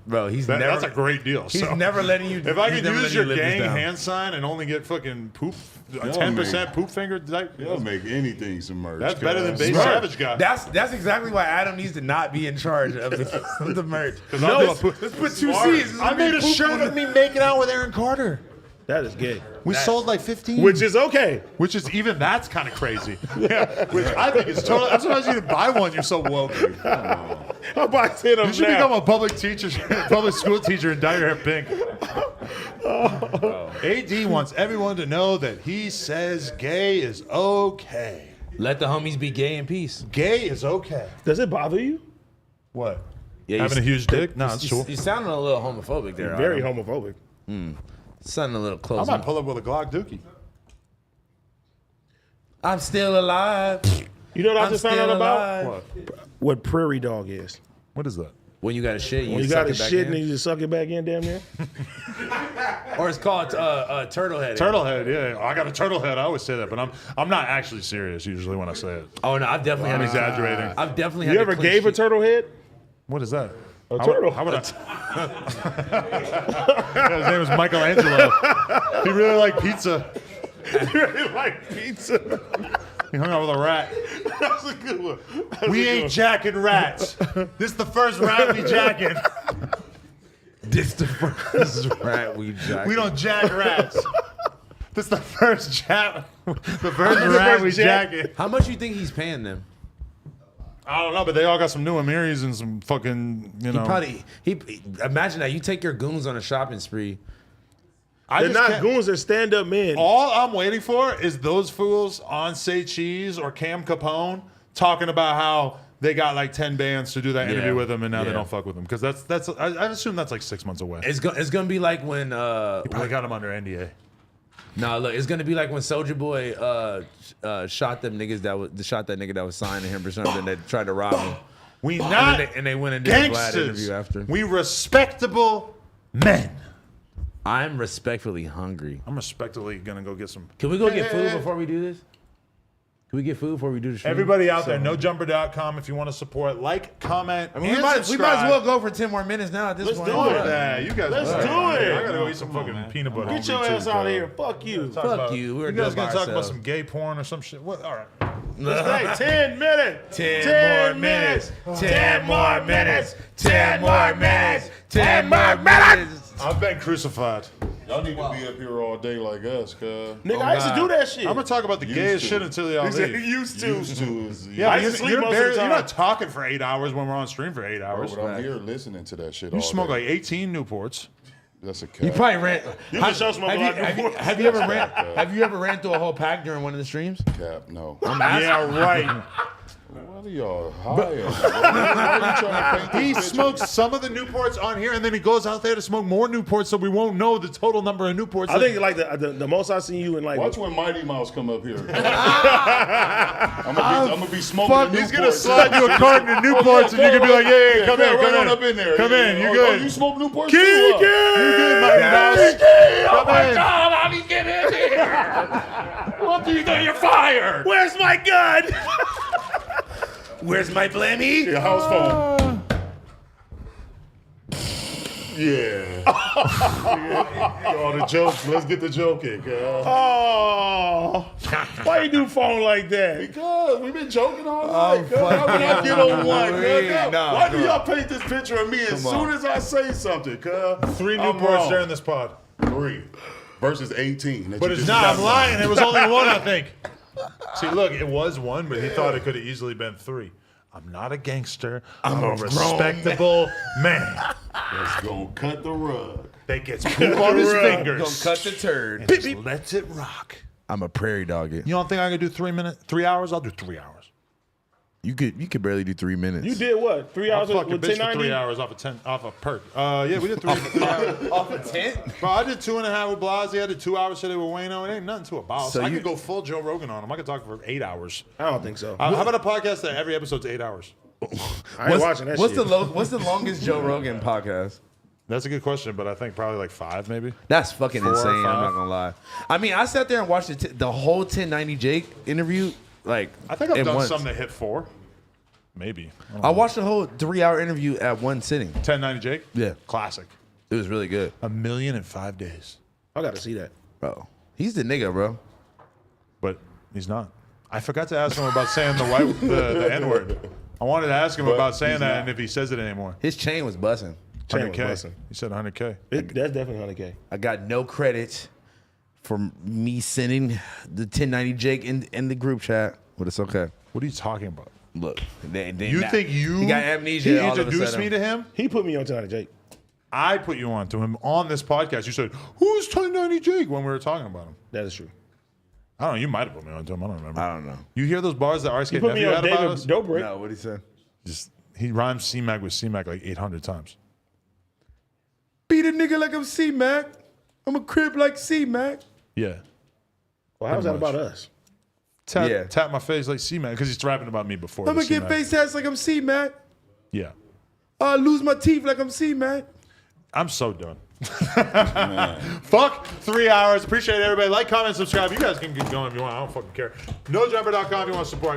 Bro, he's never. That's a great deal. He's So, never letting you. if I he's could never use letting your you live this gang down. hand sign and only get fucking poop, a Y'all 10% poop finger, They'll make anything submerged. that's better than cuz. Base Savage guy. That's exactly why Adam needs to not be in charge of the merch. No, let's put 2 C's. I made a shirt of me making out with Aaron Carter. That is gay. We sold like 15. Which is okay. Which is even that's kind of crazy. Yeah, which I think is totally. I'm surprised you didn't buy one. You're so woke. I'll buy 10 of them You should now. become a public school teacher and dye your hair pink. AD wants everyone to know that he says gay is okay. Let the homies be gay in peace. Gay is okay. Does it bother you? What? Yeah, Having a huge dick? No, that's cool. You sounding a little homophobic there. Very Adam. homophobic. Sounding a little I close. might pull up with a Glock Dookie. I'm still alive. You know what I I'm just found out still about? alive. What prairie dog is. What is that? When you got a shit, When you suck got a it back shit in. and you just suck it back in, damn near. Or it's called turtle head. Turtle head, yeah. I got a turtle head. I always say that, but I'm not actually serious usually when I say it. Oh no, I've definitely I'm had to- exaggerating. I've definitely had You to ever clinch gave a shit. turtle head? What is that? A turtle. How would I? Yeah, his name was Michelangelo. He really liked pizza. really like pizza. He hung out with a rat. That's a good one. We ain't jacking rats. This is the first rat we jacking. This the first rat we jacked. We don't jack rats. This is the first jack. The first rat we jacking. How much you think he's paying them? I don't know, but they all got some new Amiris and some fucking, He imagine that you take your goons on a shopping spree. They're not goons, they're stand-up men. All I'm waiting for is those fools on Say Cheese or Cam Capone talking about how they got like 10 bands to do that interview with him, and now they Yeah. don't fuck with him because that's I assume that's like 6 months away. It's gonna be like when Probably got him under NDA. no, look, it's gonna be like when Soulja Boy shot them niggas shot that nigga that was signing him or something that tried to rob him. We not And they went and did a Vlad gangsters. interview after. We respectable men. I'm respectfully hungry. I'm respectably gonna go get some. Can we go get food before we do this? Can we get food before we do the stream? Everybody out there, nojumper.com if you want to support, like, comment, I mean, and we might as subscribe. well go for 10 more minutes now at this Let's point. do it. Yeah, you guys. Let's all right. do it. I gotta go eat some fucking peanut butter. Get your hungry ass too, out of bro. here. Fuck you. Fuck you. We're You guys doing gonna by talk about ourselves. some gay porn or some shit? What? All right. Let's stay 10 minutes. 10 more minutes. 10 more minutes. 10 more minutes. 10 more minutes. I've been crucified. Y'all need to be up here all day like us, cuz. Nigga, I used to do that shit. I'm gonna talk about the gayest to. shit until y'all He said he leave. used to. Used to is Yeah, I but used to sleep you're, most of the you're time. not talking for 8 hours when we're on stream for 8 hours. but I'm here listening to that shit. You all smoke day. like 18 Newports. That's a You cap. probably ran. You can show smoke a lot of Newports. Have you ever ran? Have you ever ran through a whole pack during one of the streams? Cap, no. Yeah, right. What are y'all high on? Why are you trying to paint He this picture? smokes some of the Newports on here, and then he goes out there to smoke more Newports, so we won't know the total number of Newports. I think like the most I seen you in like. Watch when Mighty Mouse come up here. I'm gonna be smoking. Fuck, a he's Newport, gonna slide too. you a carton of Newports, and you can be like, yeah, come in, right come on in, up in there. come in, you Oh, good. you smoke Newports Kiki! too? You good, Mighty Mouse? Oh my God! How do you get in here? What do you do? You're fired. Where's my gun? Where's my blammy? Your house phone. Yeah. All the jokes. Let's get the joke in, cuz. Oh, why you do phone like that? Because we've been joking all night. cuz. fuck How can I get on one? cuz? Nah, Why do come y'all paint this picture of me as soon as I say something, cuz? 3 I'm Newports wrong. during this pod. 3 versus 18. that But you it's just not. I'm got. lying. It was only 1, I think. See, look, it was 1, but he thought it could have easily been 3. I'm not a gangster. I'm a respectable man Let's go cut the rug. that gets poop on his Gonna fingers. cut the turd. and just lets it rock. I'm a prairie dog. You don't think I could do 3 hours? I'll do 3 hours. You could barely do 3 minutes. You did what? 3 I'll hours fucking with bitch for 3 1090? hours off a perk. Yeah, we did 3 hours. off a tent. Bro, I did 2.5 with Blasey. I did 2 hours today with Wayno. It ain't nothing to a boss. So I you- could go full Joe Rogan on him. I could talk for 8 hours. I don't think so. How about a podcast that every episode's 8 hours? I ain't watching that What's shit. what's the longest Joe Rogan podcast? That's a good question, but I think probably like 5 maybe. That's fucking 4 or insane. I'm 5. not gonna lie. I mean, I sat there and watched the whole 1090 Jake interview. Like, I think I've at done once. some that hit 4. Maybe. I watched the whole 3-hour interview at one sitting. 1090 Jake? Yeah. Classic. It was really good, 1 million in 5 days. I got to see that. bro. He's the nigga, bro. But he's not. I forgot to ask him about saying the N-word. I wanted to ask him But about saying he's that not. and if he says it anymore. His chain was busting. Chain was 100K. busting. He said 100K. That's definitely 100K. I got no credit for me sending the 1090 Jake in the group chat, but it's okay. What are you talking about? Look, You think he got amnesia? He all of a introduced sudden. me to him? He put me on tonight, Jake. I put you on to him on this podcast. You said, who's 1090 Jake when we were talking about him? That is true. I don't know. You might have put me on to him. I don't remember. I don't know. You hear those bars that RSK He put me Nephew on had about David us? Dobrik. No, what he said? Just, he rhymes C-Mac with C-Mac like 800 times. Beat a nigga like I'm C-Mac. I'm a crib like C-Mac. Yeah. Well, how's that Pretty much. about us? Tap my face like C-Mac because he's rapping about me before. I'm the gonna get C-Mac. face tats like I'm C-Mac. Yeah. I lose my teeth like I'm C-Mac. I'm so done. Fuck 3 hours. Appreciate everybody. Like, comment, subscribe. You guys can get going if you want. I don't fucking care. NoJumper.com if you want to support.